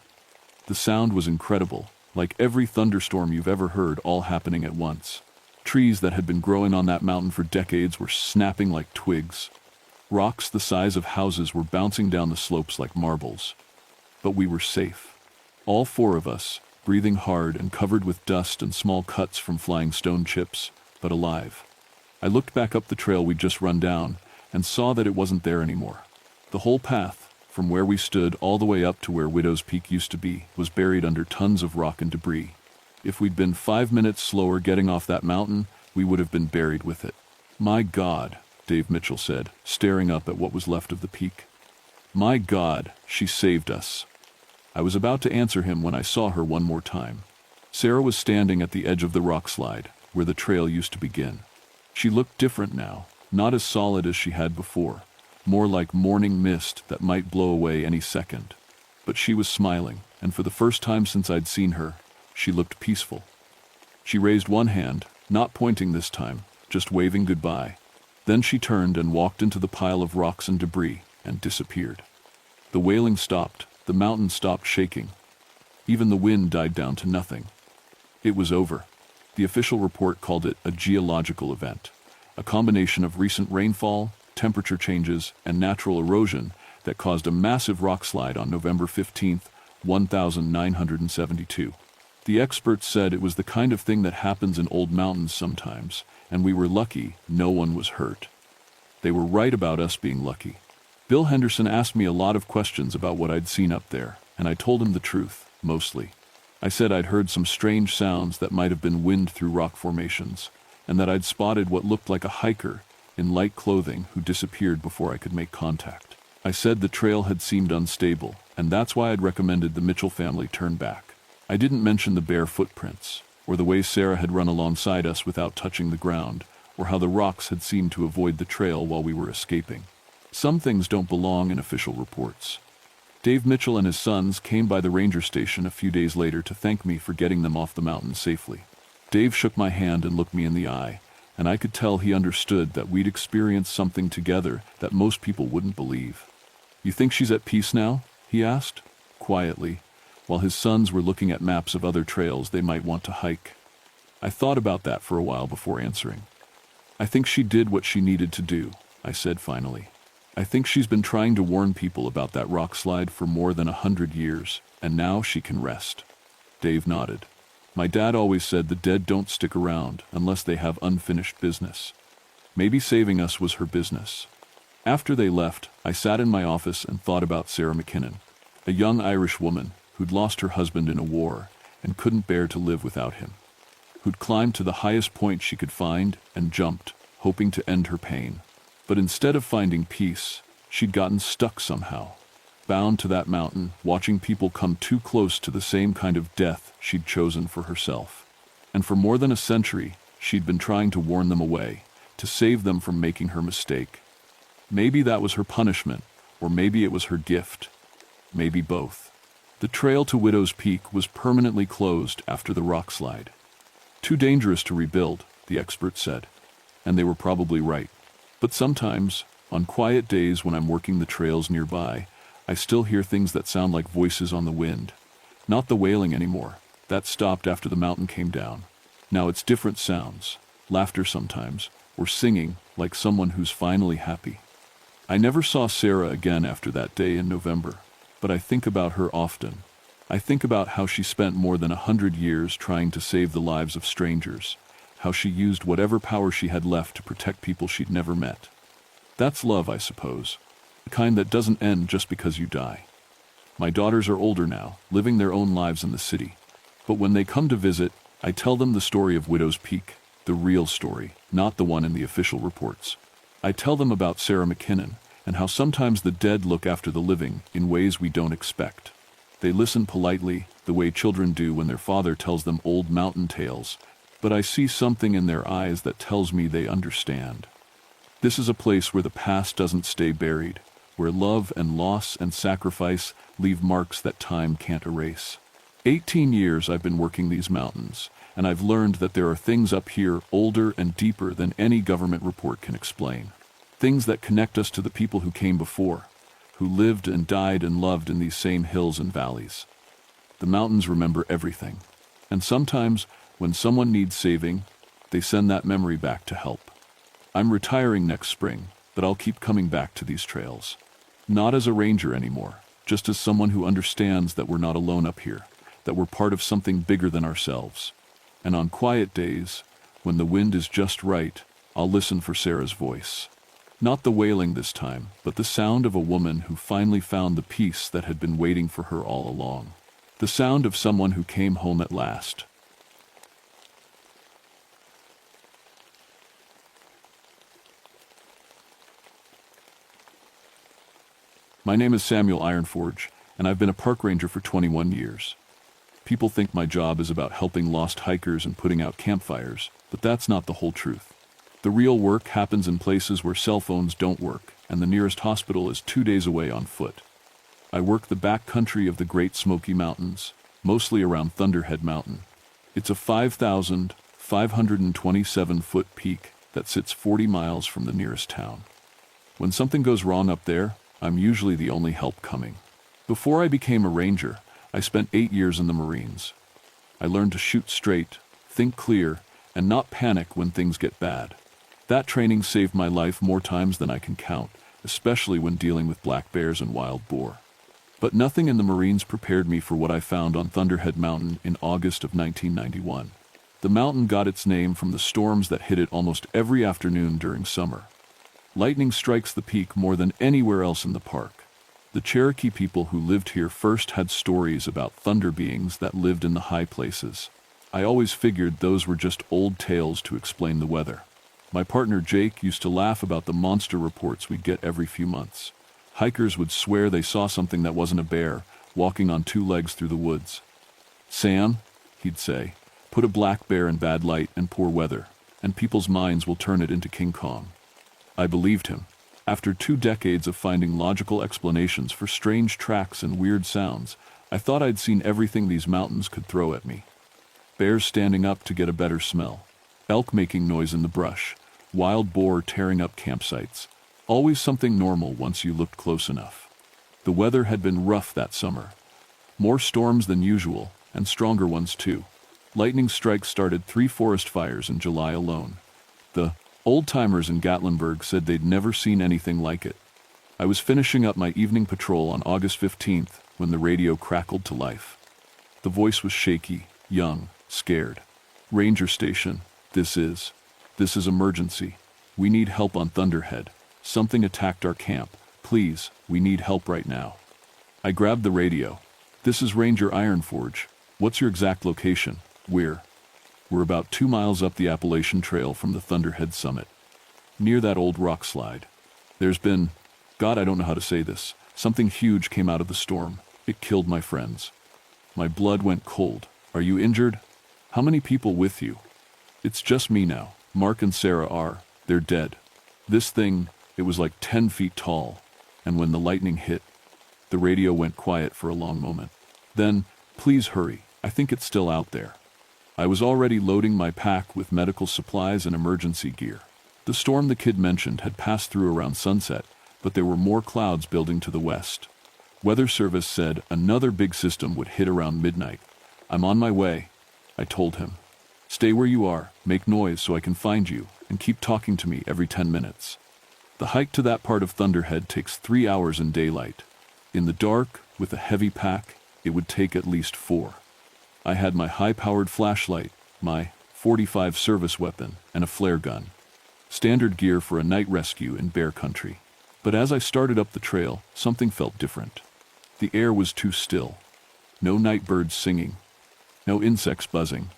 The sound was incredible, like every thunderstorm you've ever heard all happening at once. Trees that had been growing on that mountain for decades were snapping like twigs. Rocks the size of houses were bouncing down the slopes like marbles. But we were safe. All four of us, breathing hard and covered with dust and small cuts from flying stone chips, but alive. I looked back up the trail we'd just run down and saw that it wasn't there anymore. The whole path, from where we stood all the way up to where Widow's Peak used to be, was buried under tons of rock and debris. If we'd been 5 minutes slower getting off that mountain, we would have been buried with it. "My God," Dave Mitchell said, staring up at what was left of the peak. "My God, she saved us." I was about to answer him when I saw her one more time. Sarah was standing at the edge of the rock slide, where the trail used to begin. She looked different now, not as solid as she had before, more like morning mist that might blow away any second. But she was smiling, and for the first time since I'd seen her, she looked peaceful. She raised one hand, not pointing this time, just waving goodbye. Then she turned and walked into the pile of rocks and debris and disappeared. The wailing stopped, the mountain stopped shaking. Even the wind died down to nothing. It was over. The official report called it a geological event, a combination of recent rainfall, temperature changes, and natural erosion that caused a massive rock slide on November 15, 1972. The experts said it was the kind of thing that happens in old mountains sometimes, and we were lucky no one was hurt. They were right about us being lucky. Bill Henderson asked me a lot of questions about what I'd seen up there, and I told him the truth, mostly. I said I'd heard some strange sounds that might have been wind through rock formations, and that I'd spotted what looked like a hiker in light clothing who disappeared before I could make contact. I said the trail had seemed unstable, and that's why I'd recommended the Mitchell family turn back. I didn't mention the bare footprints, or the way Sarah had run alongside us without touching the ground, or how the rocks had seemed to avoid the trail while we were escaping. Some things don't belong in official reports. Dave Mitchell and his sons came by the ranger station a few days later to thank me for getting them off the mountain safely. Dave shook my hand and looked me in the eye, and I could tell he understood that we'd experienced something together that most people wouldn't believe. "You think she's at peace now?" he asked, quietly, while his sons were looking at maps of other trails they might want to hike. I thought about that for a while before answering. "I think she did what she needed to do," I said finally. "I think she's been trying to warn people about that rock slide for more than 100 years, and now she can rest." Dave nodded. "My dad always said the dead don't stick around unless they have unfinished business. Maybe saving us was her business." After they left, I sat in my office and thought about Sarah McKinnon, a young Irish woman who'd lost her husband in a war and couldn't bear to live without him, who'd climbed to the highest point she could find and jumped, hoping to end her pain. But instead of finding peace, she'd gotten stuck somehow, bound to that mountain, watching people come too close to the same kind of death she'd chosen for herself. And for more than a century, she'd been trying to warn them away, to save them from making her mistake. Maybe that was her punishment, or maybe it was her gift. Maybe both. The trail to Widow's Peak was permanently closed after the rock slide. Too dangerous to rebuild, the experts said, and they were probably right. But sometimes, on quiet days when I'm working the trails nearby, I still hear things that sound like voices on the wind. Not the wailing anymore. That stopped after the mountain came down. Now it's different sounds, laughter sometimes, or singing like someone who's finally happy. I never saw Sarah again after that day in November, but I think about her often. I think about how she spent more than 100 years trying to save the lives of strangers, how she used whatever power she had left to protect people she'd never met. That's love, I suppose, the kind that doesn't end just because you die. My daughters are older now, living their own lives in the city. But when they come to visit, I tell them the story of Widow's Peak, the real story, not the one in the official reports. I tell them about Sarah McKinnon, and how sometimes the dead look after the living in ways we don't expect. They listen politely, the way children do when their father tells them old mountain tales, but I see something in their eyes that tells me they understand. This is a place where the past doesn't stay buried, where love and loss and sacrifice leave marks that time can't erase. 18 years I've been working these mountains, and I've learned that there are things up here older and deeper than any government report can explain. Things that connect us to the people who came before, who lived and died and loved in these same hills and valleys. The mountains remember everything, and sometimes, when someone needs saving, they send that memory back to help. I'm retiring next spring, but I'll keep coming back to these trails. Not as a ranger anymore, just as someone who understands that we're not alone up here, that we're part of something bigger than ourselves. And on quiet days, when the wind is just right, I'll listen for Sarah's voice. Not the wailing this time, but the sound of a woman who finally found the peace that had been waiting for her all along. The sound of someone who came home at last. My name is Samuel Ironforge, and I've been a park ranger for 21 years. People think my job is about helping lost hikers and putting out campfires, but that's not the whole truth. The real work happens in places where cell phones don't work, and the nearest hospital is 2 days away on foot. I work the back country of the Great Smoky Mountains, mostly around Thunderhead Mountain. It's a 5,527-foot peak that sits 40 miles from the nearest town. When something goes wrong up there, I'm usually the only help coming. Before I became a ranger, I spent 8 years in the Marines. I learned to shoot straight, think clear, and not panic when things get bad. That training saved my life more times than I can count, especially when dealing with black bears and wild boar. But nothing in the Marines prepared me for what I found on Thunderhead Mountain in August of 1991. The mountain got its name from the storms that hit it almost every afternoon during summer. Lightning strikes the peak more than anywhere else in the park. The Cherokee people who lived here first had stories about thunder beings that lived in the high places. I always figured those were just old tales to explain the weather. My partner Jake used to laugh about the monster reports we'd get every few months. Hikers would swear they saw something that wasn't a bear, walking on 2 legs through the woods. "Sam," he'd say, "put a black bear in bad light and poor weather, and people's minds will turn it into King Kong." I believed him. After 2 decades of finding logical explanations for strange tracks and weird sounds, I thought I'd seen everything these mountains could throw at me. Bears standing up to get a better smell, elk making noise in the brush, wild boar tearing up campsites. Always something normal once you looked close enough. The weather had been rough that summer. More storms than usual, and stronger ones too. Lightning strikes started 3 forest fires in July alone. The old-timers in Gatlinburg said they'd never seen anything like it. I was finishing up my evening patrol on August 15th when the radio crackled to life. The voice was shaky, young, scared. "Ranger station, this is emergency. We need help on Thunderhead. Something attacked our camp. Please, we need help right now." I grabbed the radio. "This is Ranger Ironforge. What's your exact location?" We're about 2 miles up the Appalachian Trail from the Thunderhead summit, near that old rock slide. There's been, God, I don't know how to say this, something huge came out of the storm. It killed my friends." My blood went cold. "Are you injured? How many people with you?" "It's just me now. Mark and Sarah are. They're dead." This thing, it was like 10 feet tall, and when the lightning hit, the radio went quiet for a long moment. Then, "Please hurry, I think it's still out there." I was already loading my pack with medical supplies and emergency gear. The storm the kid mentioned had passed through around sunset, but there were more clouds building to the west. Weather Service said another big system would hit around midnight. "I'm on my way," I told him. "Stay where you are, make noise so I can find you, and keep talking to me every 10 minutes. The hike to that part of Thunderhead takes 3 hours in daylight. In the dark, with a heavy pack, it would take at least 4. I had my high-powered flashlight, my .45 service weapon, and a flare gun. Standard gear for a night rescue in bear country. But as I started up the trail, something felt different. The air was too still. No night birds singing. No insects buzzing.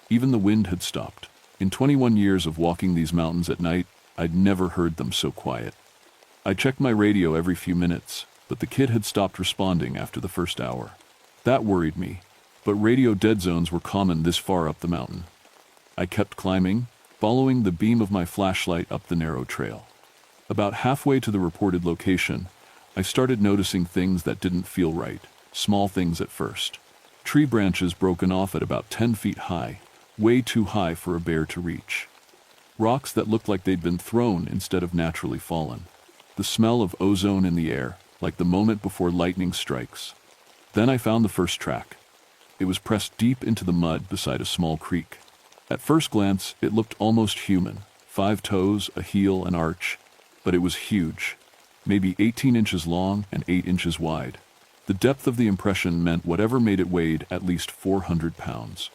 Even the wind had stopped. In 21 years of walking these mountains at night, I'd never heard them so quiet. I checked my radio every few minutes, but the kid had stopped responding after the first hour. That worried me, but radio dead zones were common this far up the mountain. I kept climbing, following the beam of my flashlight up the narrow trail. About halfway to the reported location, I started noticing things that didn't feel right, small things at first. Tree branches broken off at about 10 feet high, way too high for a bear to reach. Rocks that looked like they'd been thrown instead of naturally fallen. The smell of ozone in the air, like the moment before lightning strikes. Then I found the first track. It was pressed deep into the mud beside a small creek. At first glance, it looked almost human. 5 toes, a heel, an arch. But it was huge. Maybe 18 inches long and 8 inches wide. The depth of the impression meant whatever made it weighed at least 400 pounds.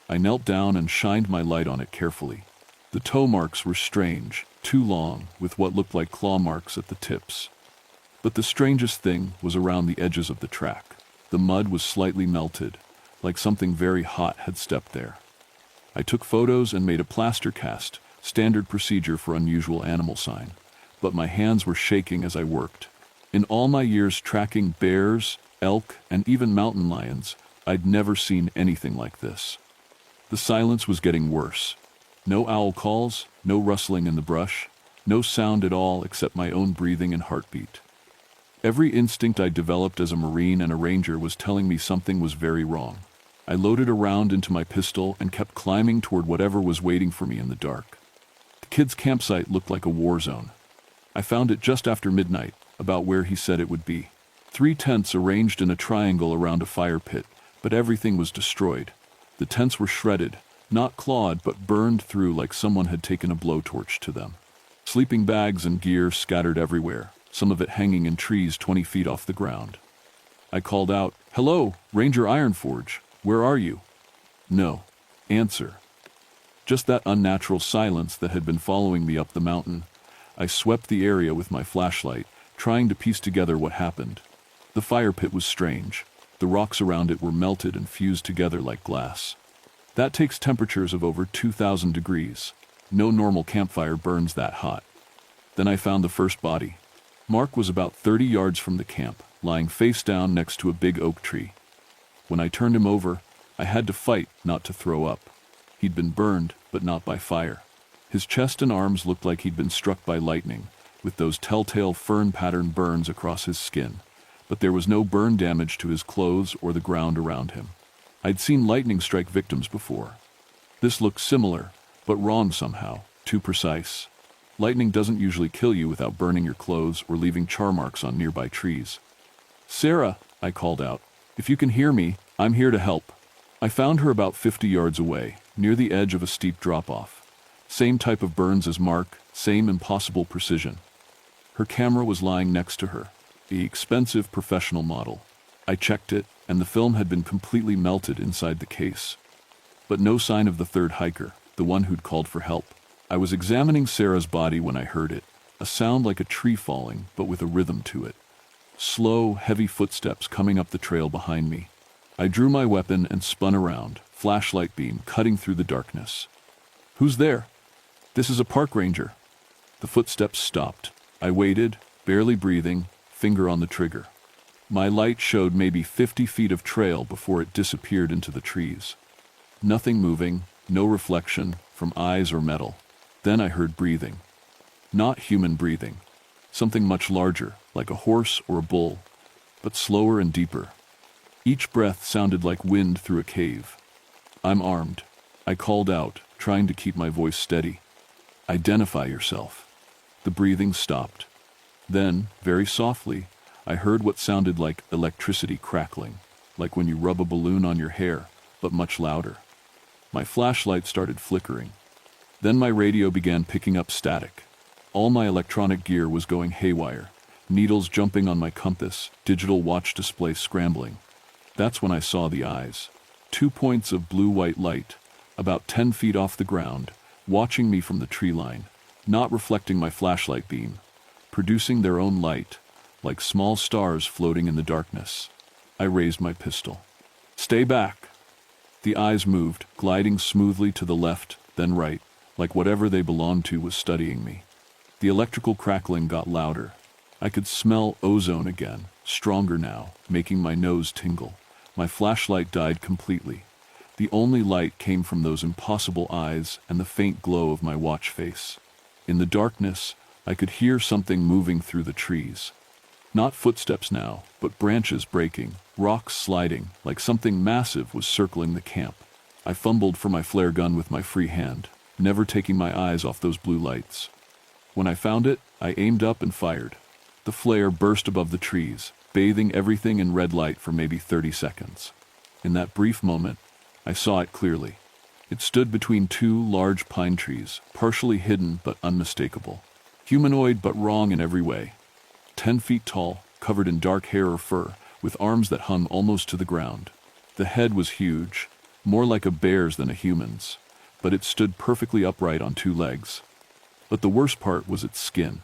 I knelt down and shined my light on it carefully. The toe marks were strange, too long, with what looked like claw marks at the tips. But the strangest thing was around the edges of the track. The mud was slightly melted, like something very hot had stepped there. I took photos and made a plaster cast, standard procedure for unusual animal sign. But my hands were shaking as I worked. In all my years tracking bears, elk, and even mountain lions, I'd never seen anything like this. The silence was getting worse. No owl calls, no rustling in the brush, no sound at all except my own breathing and heartbeat. Every instinct I developed as a Marine and a Ranger was telling me something was very wrong. I loaded a round into my pistol and kept climbing toward whatever was waiting for me in the dark. The kid's campsite looked like a war zone. I found it just after midnight, about where he said it would be. 3 tents arranged in a triangle around a fire pit, but everything was destroyed. The tents were shredded, not clawed but burned through like someone had taken a blowtorch to them. Sleeping bags and gear scattered everywhere, some of it hanging in trees 20 feet off the ground. I called out, "Hello, Ranger Ironforge, where are you?" No answer. Just that unnatural silence that had been following me up the mountain. I swept the area with my flashlight, trying to piece together what happened. The fire pit was strange. The rocks around it were melted and fused together like glass. That takes temperatures of over 2,000 degrees. No normal campfire burns that hot. Then I found the first body. Mark was about 30 yards from the camp, lying face down next to a big oak tree. When I turned him over, I had to fight not to throw up. He'd been burned, but not by fire. His chest and arms looked like he'd been struck by lightning, with those telltale fern-pattern burns across his skin. But there was no burn damage to his clothes or the ground around him. I'd seen lightning strike victims before. This looked similar, but wrong somehow, too precise. Lightning doesn't usually kill you without burning your clothes or leaving char marks on nearby trees. "Sarah," I called out, "if you can hear me, I'm here to help." I found her about 50 yards away, near the edge of a steep drop-off. Same type of burns as Mark, same impossible precision. Her camera was lying next to her, the expensive professional model. I checked it, and the film had been completely melted inside the case. But no sign of the third hiker, the one who'd called for help. I was examining Sarah's body when I heard it, a sound like a tree falling, but with a rhythm to it. Slow, heavy footsteps coming up the trail behind me. I drew my weapon and spun around, flashlight beam cutting through the darkness. "Who's there?" "This is a park ranger." The footsteps stopped. I waited, barely breathing, finger on the trigger. My light showed maybe 50 feet of trail before it disappeared into the trees. Nothing moving, no reflection, from eyes or metal. Then I heard breathing. Not human breathing. Something much larger, like a horse or a bull, but slower and deeper. Each breath sounded like wind through a cave. "I'm armed," I called out, trying to keep my voice steady. "Identify yourself." The breathing stopped. Then, very softly, I heard what sounded like electricity crackling, like when you rub a balloon on your hair, but much louder. My flashlight started flickering. Then my radio began picking up static. All my electronic gear was going haywire, needles jumping on my compass, digital watch display scrambling. That's when I saw the eyes. 2 points of blue-white light, about 10 feet off the ground, watching me from the tree line, not reflecting my flashlight beam, producing their own light, like small stars floating in the darkness. I raised my pistol. "Stay back." The eyes moved, gliding smoothly to the left, then right, like whatever they belonged to was studying me. The electrical crackling got louder, I could smell ozone again, stronger now, making my nose tingle. My flashlight died completely. The only light came from those impossible eyes and the faint glow of my watch face. In the darkness, I could hear something moving through the trees. Not footsteps now, but branches breaking, rocks sliding, like something massive was circling the camp. I fumbled for my flare gun with my free hand, never taking my eyes off those blue lights. When I found it, I aimed up and fired. The flare burst above the trees, bathing everything in red light for maybe 30 seconds. In that brief moment, I saw it clearly. It stood between two large pine trees, partially hidden but unmistakable. Humanoid but wrong in every way. 10 feet tall, covered in dark hair or fur, with arms that hung almost to the ground. The head was huge, more like a bear's than a human's, but it stood perfectly upright on two legs. But the worst part was its skin.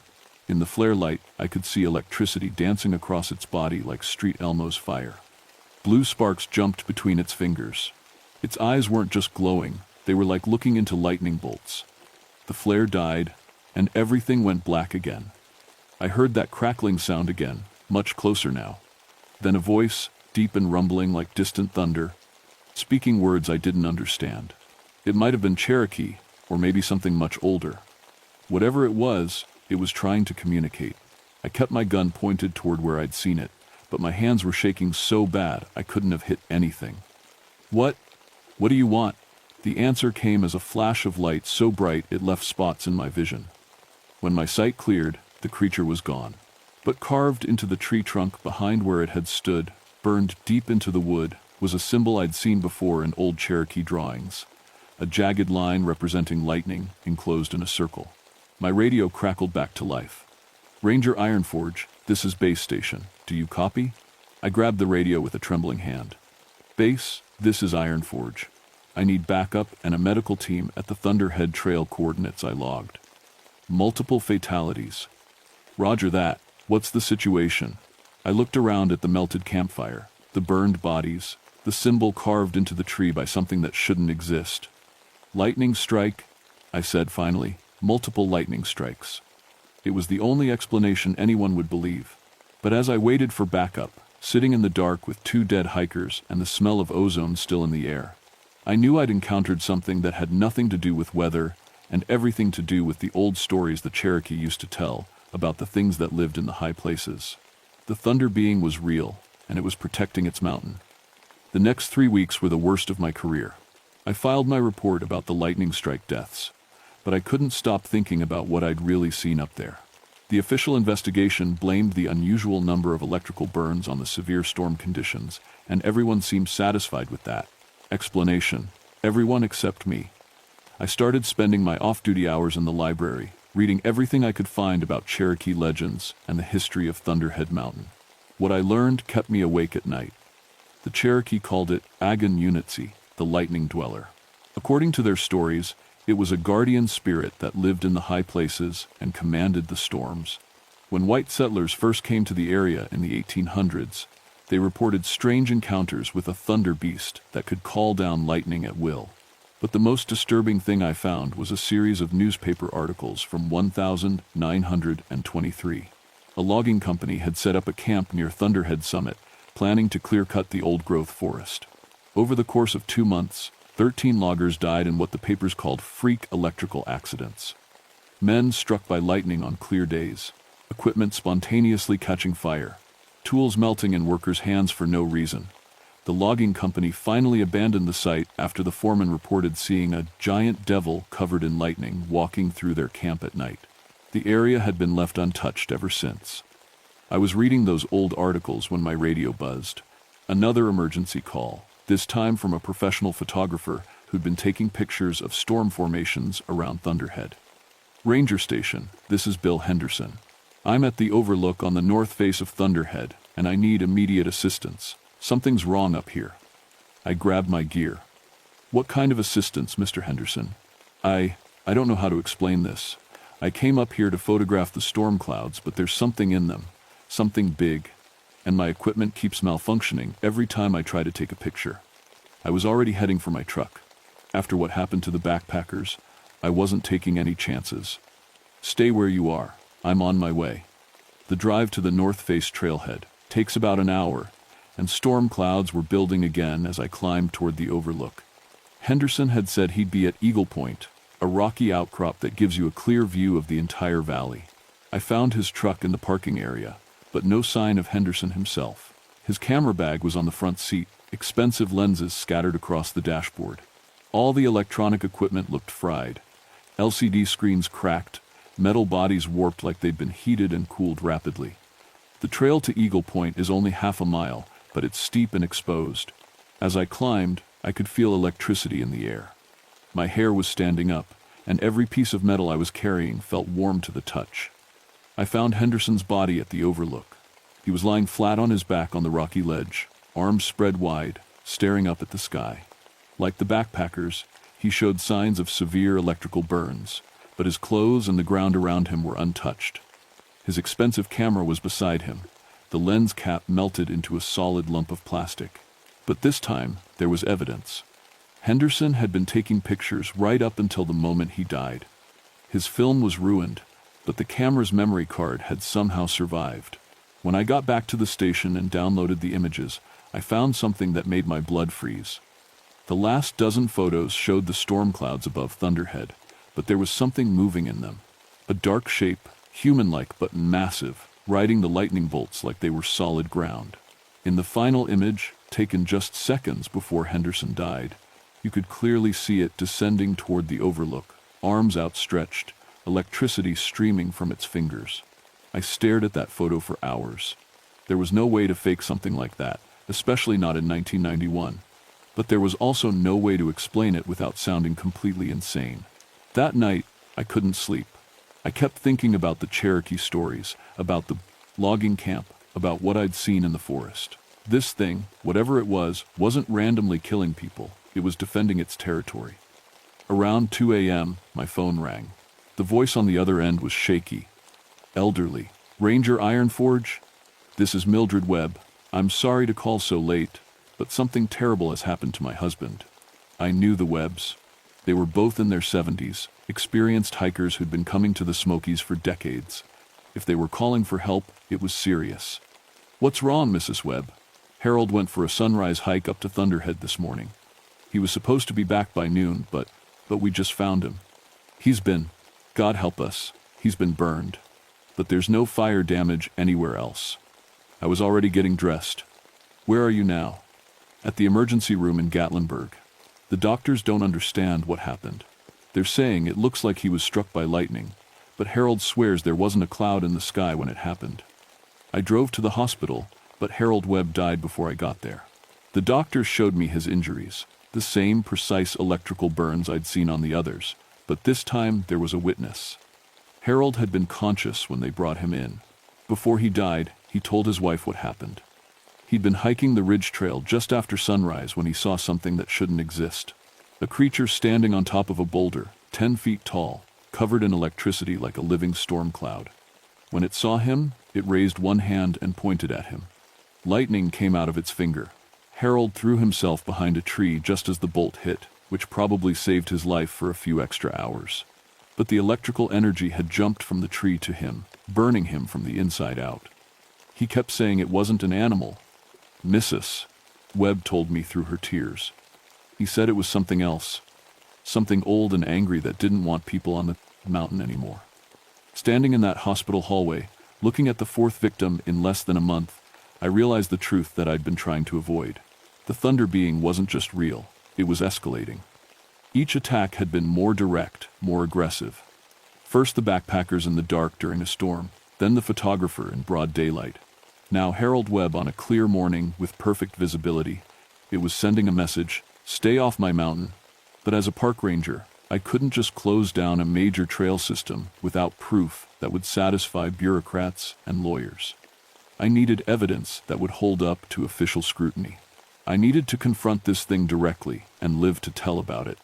In the flare light, I could see electricity dancing across its body like street Elmo's fire. Blue sparks jumped between its fingers. Its eyes weren't just glowing, they were like looking into lightning bolts. The flare died, and everything went black again. I heard that crackling sound again, much closer now. Then a voice, deep and rumbling like distant thunder, speaking words I didn't understand. It might have been Cherokee, or maybe something much older. Whatever it was trying to communicate. I kept my gun pointed toward where I'd seen it, but my hands were shaking so bad I couldn't have hit anything. What do you want? The answer came as a flash of light so bright it left spots in my vision. When my sight cleared, the creature was gone. But carved into the tree trunk behind where it had stood, burned deep into the wood, was a symbol I'd seen before in old Cherokee drawings. A jagged line representing lightning enclosed in a circle. My radio crackled back to life. Ranger Ironforge, this is base station. Do you copy? I grabbed the radio with a trembling hand. Base, this is Ironforge. I need backup and a medical team at the Thunderhead Trail coordinates I logged. Multiple fatalities. Roger that. What's the situation? I looked around at the melted campfire, the burned bodies, the symbol carved into the tree by something that shouldn't exist. Lightning strike, I said finally. Multiple lightning strikes. It was the only explanation anyone would believe. But as I waited for backup, sitting in the dark with two dead hikers and the smell of ozone still in the air, I knew I'd encountered something that had nothing to do with weather and everything to do with the old stories the Cherokee used to tell about the things that lived in the high places. The thunder being was real, and it was protecting its mountain. The next 3 weeks were the worst of my career. I filed my report about the lightning strike deaths, but I couldn't stop thinking about what I'd really seen up there. The official investigation blamed the unusual number of electrical burns on the severe storm conditions, and everyone seemed satisfied with that explanation. Everyone except me. I started spending my off-duty hours in the library, reading everything I could find about Cherokee legends and the history of Thunderhead Mountain. What I learned kept me awake at night. The Cherokee called it Agan Unitsi, the lightning dweller. According to their stories, it was a guardian spirit that lived in the high places and commanded the storms. When white settlers first came to the area in the 1800s, they reported strange encounters with a thunder beast that could call down lightning at will. But the most disturbing thing I found was a series of newspaper articles from 1923. A logging company had set up a camp near Thunderhead Summit, planning to clear-cut the old-growth forest. Over the course of 2 months, 13 loggers died in what the papers called freak electrical accidents. Men struck by lightning on clear days, equipment spontaneously catching fire, tools melting in workers' hands for no reason. The logging company finally abandoned the site after the foreman reported seeing a giant devil covered in lightning walking through their camp at night. The area had been left untouched ever since. I was reading those old articles when my radio buzzed. Another emergency call. This time from a professional photographer who'd been taking pictures of storm formations around Thunderhead. Ranger Station, this is Bill Henderson. I'm at the overlook on the north face of Thunderhead, and I need immediate assistance. Something's wrong up here. I grabbed my gear. What kind of assistance, Mr. Henderson? I don't know how to explain this. I came up here to photograph the storm clouds, but there's something in them. Something big. And my equipment keeps malfunctioning every time I try to take a picture. I was already heading for my truck. After what happened to the backpackers, I wasn't taking any chances. Stay where you are. I'm on my way. The drive to the North Face trailhead takes about an hour, and storm clouds were building again as I climbed toward the overlook. Henderson had said he'd be at Eagle Point, a rocky outcrop that gives you a clear view of the entire valley. I found his truck in the parking area, but no sign of Henderson himself. His camera bag was on the front seat, expensive lenses scattered across the dashboard. All the electronic equipment looked fried. LCD screens cracked, metal bodies warped like they'd been heated and cooled rapidly. The trail to Eagle Point is only half a mile, but it's steep and exposed. As I climbed, I could feel electricity in the air. My hair was standing up, and every piece of metal I was carrying felt warm to the touch. I found Henderson's body at the overlook. He was lying flat on his back on the rocky ledge, arms spread wide, staring up at the sky. Like the backpackers, he showed signs of severe electrical burns, but his clothes and the ground around him were untouched. His expensive camera was beside him, the lens cap melted into a solid lump of plastic. But this time, there was evidence. Henderson had been taking pictures right up until the moment he died. His film was ruined, but the camera's memory card had somehow survived. When I got back to the station and downloaded the images, I found something that made my blood freeze. The last dozen photos showed the storm clouds above Thunderhead, but there was something moving in them. A dark shape, human-like but massive, riding the lightning bolts like they were solid ground. In the final image, taken just seconds before Henderson died, you could clearly see it descending toward the overlook, arms outstretched, electricity streaming from its fingers. I stared at that photo for hours. There was no way to fake something like that, especially not in 1991. But there was also no way to explain it without sounding completely insane. That night, I couldn't sleep. I kept thinking about the Cherokee stories, about the logging camp, about what I'd seen in the forest. This thing, whatever it was, wasn't randomly killing people. It was defending its territory. Around 2 a.m., my phone rang. The voice on the other end was shaky. Elderly. Ranger Ironforge? This is Mildred Webb. I'm sorry to call so late, but something terrible has happened to my husband. I knew the Webbs. They were both in their 70s, experienced hikers who'd been coming to the Smokies for decades. If they were calling for help, it was serious. What's wrong, Mrs. Webb? Harold went for a sunrise hike up to Thunderhead this morning. He was supposed to be back by noon, but we just found him. God help us, he's been burned. But there's no fire damage anywhere else. I was already getting dressed. Where are you now? At the emergency room in Gatlinburg. The doctors don't understand what happened. They're saying it looks like he was struck by lightning, but Harold swears there wasn't a cloud in the sky when it happened. I drove to the hospital, but Harold Webb died before I got there. The doctors showed me his injuries, the same precise electrical burns I'd seen on the others, but this time there was a witness. Harold had been conscious when they brought him in. Before he died, he told his wife what happened. He'd been hiking the ridge trail just after sunrise when he saw something that shouldn't exist. A creature standing on top of a boulder, 10 feet tall, covered in electricity like a living storm cloud. When it saw him, it raised one hand and pointed at him. Lightning came out of its finger. Harold threw himself behind a tree just as the bolt hit, which probably saved his life for a few extra hours. But the electrical energy had jumped from the tree to him, burning him from the inside out. He kept saying it wasn't an animal. Mrs. Webb told me through her tears. He said it was something else, something old and angry that didn't want people on the mountain anymore. Standing in that hospital hallway, looking at the fourth victim in less than a month, I realized the truth that I'd been trying to avoid. The thunder being wasn't just real, it was escalating. Each attack had been more direct, more aggressive. First the backpackers in the dark during a storm, then the photographer in broad daylight. Now Harold Webb on a clear morning with perfect visibility. It was sending a message, stay off my mountain. But as a park ranger, I couldn't just close down a major trail system without proof that would satisfy bureaucrats and lawyers. I needed evidence that would hold up to official scrutiny. I needed to confront this thing directly and live to tell about it.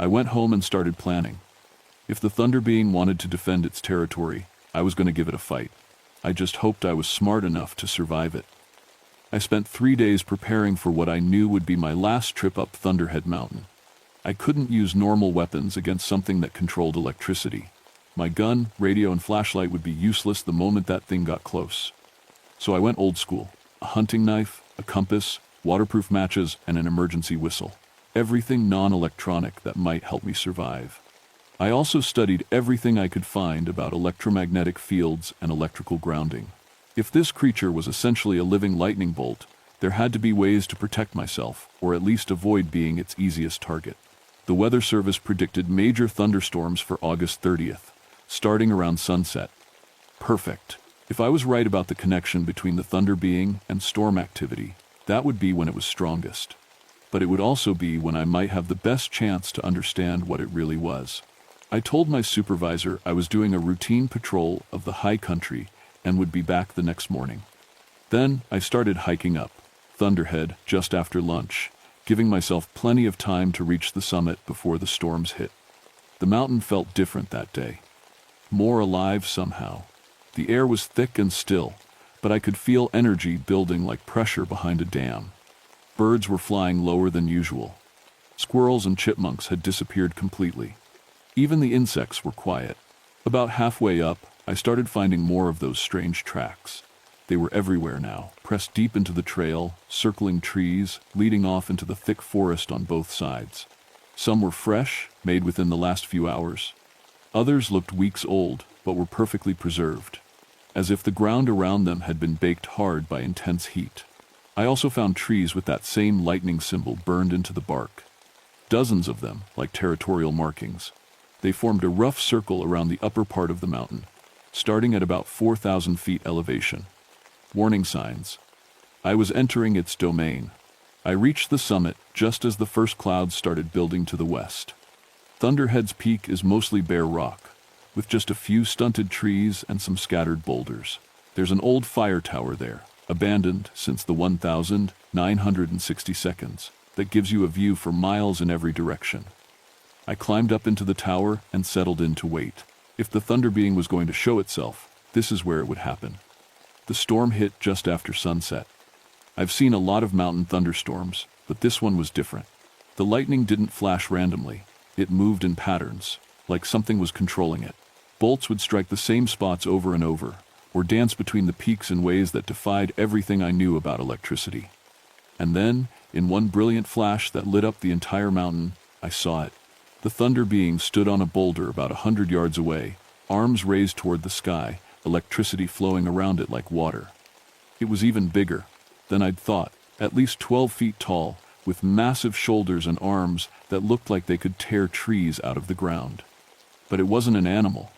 I went home and started planning. If the Thunder Being wanted to defend its territory, I was going to give it a fight. I just hoped I was smart enough to survive it. I spent 3 days preparing for what I knew would be my last trip up Thunderhead Mountain. I couldn't use normal weapons against something that controlled electricity. My gun, radio, and flashlight would be useless the moment that thing got close. So I went old school. A hunting knife, a compass, waterproof matches, and an emergency whistle. Everything non-electronic that might help me survive. I also studied everything I could find about electromagnetic fields and electrical grounding. If this creature was essentially a living lightning bolt, there had to be ways to protect myself, or at least avoid being its easiest target. The Weather Service predicted major thunderstorms for August 30th, starting around sunset. Perfect. If I was right about the connection between the thunder being and storm activity, that would be when it was strongest. But it would also be when I might have the best chance to understand what it really was. I told my supervisor I was doing a routine patrol of the high country and would be back the next morning. Then I started hiking up Thunderhead just after lunch, giving myself plenty of time to reach the summit before the storms hit. The mountain felt different that day. More alive somehow. The air was thick and still, but I could feel energy building like pressure behind a dam. Birds were flying lower than usual. Squirrels and chipmunks had disappeared completely. Even the insects were quiet. About halfway up, I started finding more of those strange tracks. They were everywhere now, pressed deep into the trail, circling trees, leading off into the thick forest on both sides. Some were fresh, made within the last few hours. Others looked weeks old, but were perfectly preserved, as if the ground around them had been baked hard by intense heat. I also found trees with that same lightning symbol burned into the bark. Dozens of them, like territorial markings. They formed a rough circle around the upper part of the mountain, starting at about 4,000 feet elevation. Warning signs. I was entering its domain. I reached the summit just as the first clouds started building to the west. Thunderhead's peak is mostly bare rock, with just a few stunted trees and some scattered boulders. There's an old fire tower there, abandoned since the 1962, that gives you a view for miles in every direction. I climbed up into the tower and settled in to wait. If the thunder being was going to show itself, this is where it would happen. The storm hit just after sunset. I've seen a lot of mountain thunderstorms, but this one was different. The lightning didn't flash randomly. It moved in patterns, like something was controlling it. Bolts would strike the same spots over and over, or dance between the peaks in ways that defied everything I knew about electricity. And then, in one brilliant flash that lit up the entire mountain, I saw it. The thunder being stood on a boulder about 100 yards away, arms raised toward the sky, electricity flowing around it like water. It was even bigger than I'd thought, at least 12 feet tall, with massive shoulders and arms that looked like they could tear trees out of the ground. But it wasn't an animal.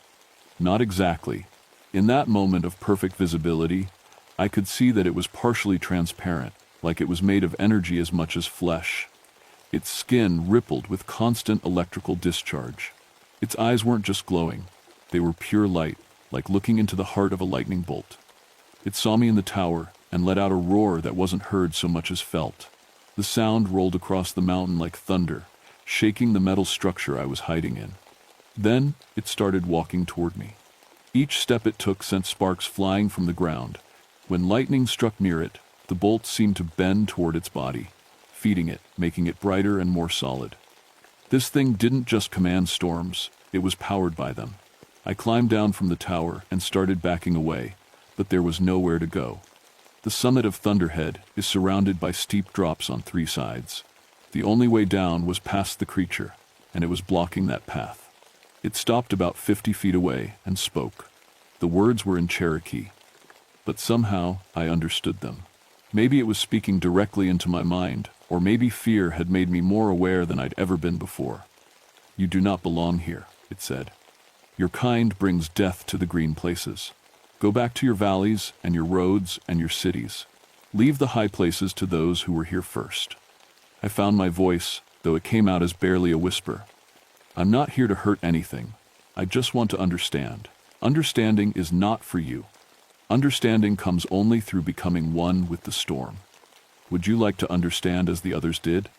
Not exactly. In that moment of perfect visibility, I could see that it was partially transparent, like it was made of energy as much as flesh. Its skin rippled with constant electrical discharge. Its eyes weren't just glowing. They were pure light, like looking into the heart of a lightning bolt. It saw me in the tower and let out a roar that wasn't heard so much as felt. The sound rolled across the mountain like thunder, shaking the metal structure I was hiding in. Then it started walking toward me. Each step it took sent sparks flying from the ground. When lightning struck near it, the bolts seemed to bend toward its body, feeding it, making it brighter and more solid. This thing didn't just command storms, it was powered by them. I climbed down from the tower and started backing away, but there was nowhere to go. The summit of Thunderhead is surrounded by steep drops on 3 sides. The only way down was past the creature, and it was blocking that path. It stopped about 50 feet away and spoke. The words were in Cherokee, but somehow I understood them. Maybe it was speaking directly into my mind, or maybe fear had made me more aware than I'd ever been before. "You do not belong here," it said. "Your kind brings death to the green places. Go back to your valleys and your roads and your cities. Leave the high places to those who were here first." I found my voice, though it came out as barely a whisper. "I'm not here to hurt anything. I just want to understand. Understanding is not for you. Understanding comes only through becoming one with the storm. Would you like to understand as the others did?"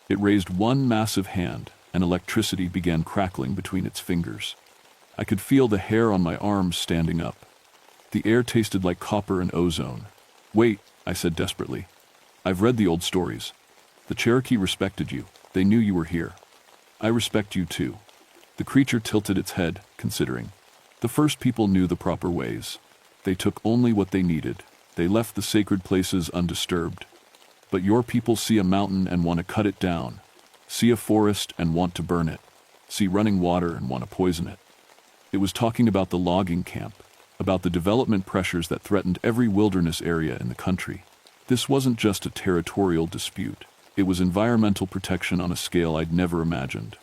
It raised one massive hand, and electricity began crackling between its fingers. I could feel the hair on my arms standing up. The air tasted like copper and ozone. "Wait," I said desperately. "I've read the old stories. The Cherokee respected you. They knew you were here. I respect you too." The creature tilted its head, considering. The first people knew the proper ways. They took only what they needed. They left the sacred places undisturbed. But your people see a mountain and want to cut it down, see a forest and want to burn it, see running water and want to poison it. It was talking about the logging camp, about the development pressures that threatened every wilderness area in the country. This wasn't just a territorial dispute. It was environmental protection on a scale I'd never imagined.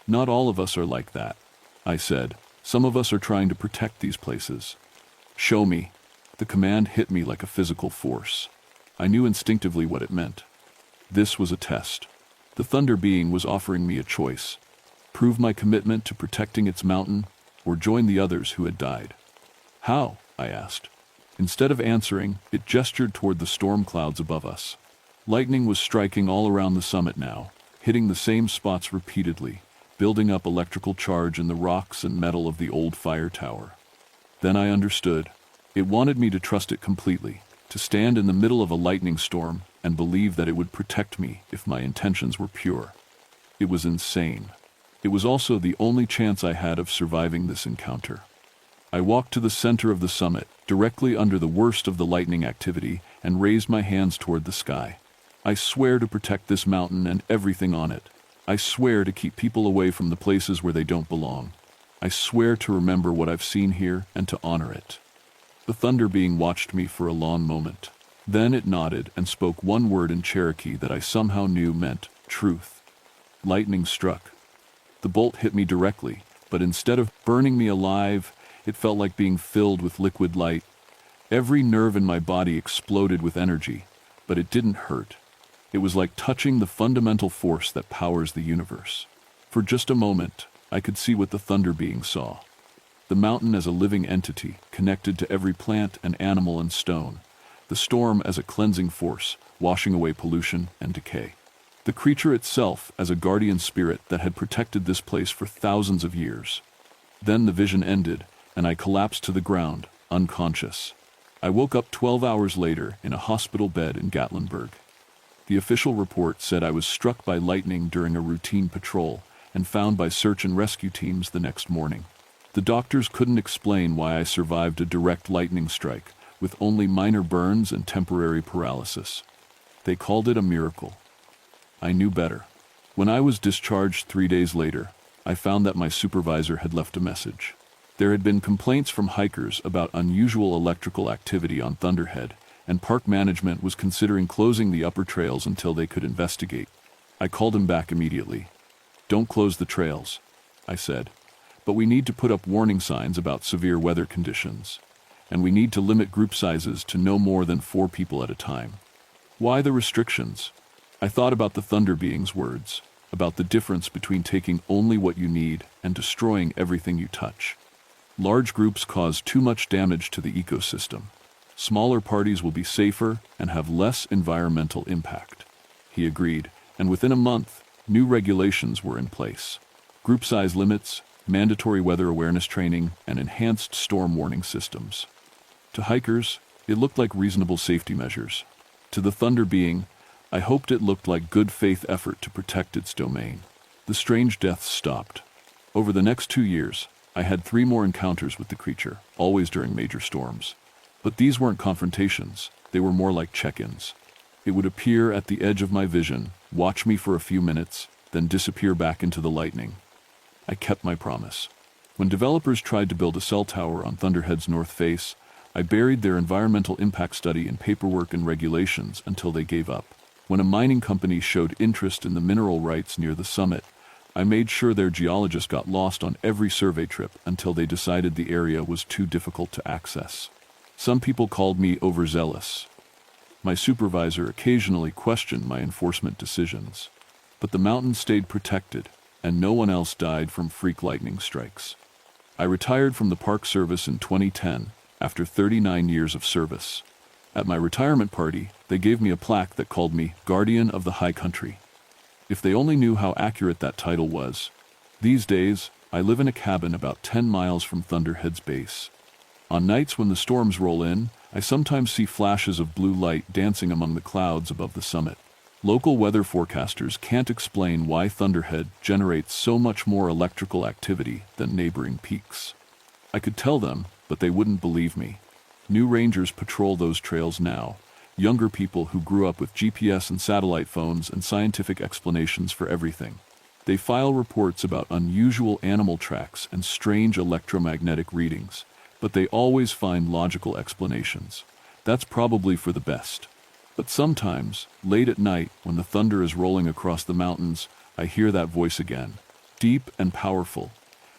Not all of us are like that, I said. Some of us are trying to protect these places. Show me. The command hit me like a physical force. I knew instinctively what it meant. This was a test. The Thunder Being was offering me a choice. Prove my commitment to protecting its mountain, or join the others who had died. How? I asked. Instead of answering, it gestured toward the storm clouds above us. Lightning was striking all around the summit now, hitting the same spots repeatedly, building up electrical charge in the rocks and metal of the old fire tower. Then I understood. It wanted me to trust it completely, to stand in the middle of a lightning storm and believe that it would protect me if my intentions were pure. It was insane. It was also the only chance I had of surviving this encounter. I walked to the center of the summit, directly under the worst of the lightning activity, and raised my hands toward the sky. I swear to protect this mountain and everything on it. I swear to keep people away from the places where they don't belong. I swear to remember what I've seen here and to honor it. The Thunder Being watched me for a long moment. Then it nodded and spoke one word in Cherokee that I somehow knew meant truth. Lightning struck. The bolt hit me directly, but instead of burning me alive, it felt like being filled with liquid light. Every nerve in my body exploded with energy, but it didn't hurt. It was like touching the fundamental force that powers the universe. For just a moment, I could see what the Thunder Being saw. The mountain as a living entity, connected to every plant and animal and stone. The storm as a cleansing force, washing away pollution and decay. The creature itself as a guardian spirit that had protected this place for thousands of years. Then the vision ended, and I collapsed to the ground, unconscious. I woke up 12 hours later in a hospital bed in Gatlinburg. The official report said I was struck by lightning during a routine patrol and found by search and rescue teams the next morning. The doctors couldn't explain why I survived a direct lightning strike with only minor burns and temporary paralysis. They called it a miracle. I knew better. When I was discharged 3 days later, I found that my supervisor had left a message. There had been complaints from hikers about unusual electrical activity on Thunderhead, and park management was considering closing the upper trails until they could investigate. I called him back immediately. "Don't close the trails," I said. "But we need to put up warning signs about severe weather conditions. And we need to limit group sizes to no more than 4 people at a time." Why the restrictions? I thought about the Thunder Being's words, about the difference between taking only what you need and destroying everything you touch. Large groups cause too much damage to the ecosystem. Smaller parties will be safer and have less environmental impact. He agreed, and within a month, new regulations were in place. Group size limits, mandatory weather awareness training, and enhanced storm warning systems. To hikers, it looked like reasonable safety measures. To the Thunder Being, I hoped it looked like good faith effort to protect its domain. The strange deaths stopped. Over the next 2 years, I had 3 more encounters with the creature, always during major storms. But these weren't confrontations, they were more like check-ins. It would appear at the edge of my vision, watch me for a few minutes, then disappear back into the lightning. I kept my promise. When developers tried to build a cell tower on Thunderhead's north face, I buried their environmental impact study in paperwork and regulations until they gave up. When a mining company showed interest in the mineral rights near the summit, I made sure their geologists got lost on every survey trip until they decided the area was too difficult to access. Some people called me overzealous. My supervisor occasionally questioned my enforcement decisions. But the mountain stayed protected, and no one else died from freak lightning strikes. I retired from the Park Service in 2010, after 39 years of service. At my retirement party, they gave me a plaque that called me Guardian of the High Country. If they only knew how accurate that title was. These days, I live in a cabin about 10 miles from Thunderhead's base. On nights when the storms roll in, I sometimes see flashes of blue light dancing among the clouds above the summit. Local weather forecasters can't explain why Thunderhead generates so much more electrical activity than neighboring peaks. I could tell them, but they wouldn't believe me. New rangers patrol those trails now, younger people who grew up with GPS and satellite phones and scientific explanations for everything. They file reports about unusual animal tracks and strange electromagnetic readings, but they always find logical explanations. That's probably for the best. But sometimes, late at night, when the thunder is rolling across the mountains, I hear that voice again, deep and powerful,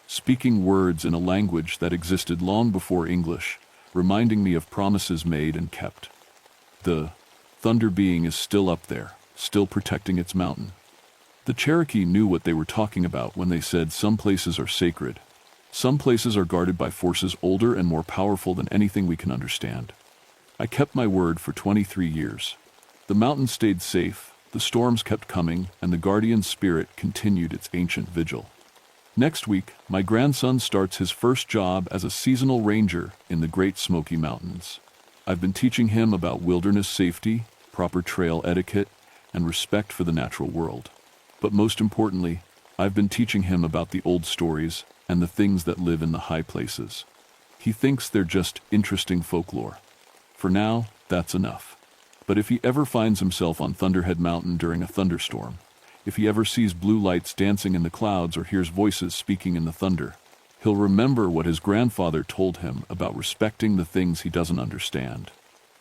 speaking words in a language that existed long before English, reminding me of promises made and kept. The thunder being is still up there, still protecting its mountain. The Cherokee knew what they were talking about when they said some places are sacred. Some places are guarded by forces older and more powerful than anything we can understand. I kept my word for 23 years. The mountain stayed safe, the storms kept coming, and the guardian spirit continued its ancient vigil. Next week, my grandson starts his first job as a seasonal ranger in the Great Smoky Mountains. I've been teaching him about wilderness safety, proper trail etiquette, and respect for the natural world. But most importantly, I've been teaching him about the old stories and the things that live in the high places. He thinks they're just interesting folklore. For now, that's enough. But if he ever finds himself on Thunderhead Mountain during a thunderstorm, if he ever sees blue lights dancing in the clouds or hears voices speaking in the thunder, he'll remember what his grandfather told him about respecting the things he doesn't understand.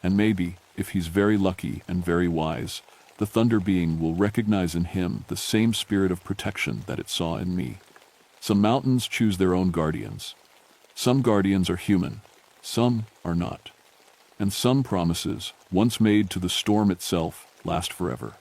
And maybe, if he's very lucky and very wise, the thunder being will recognize in him the same spirit of protection that it saw in me. Some mountains choose their own guardians. Some guardians are human, some are not. And some promises, once made to the storm itself, last forever.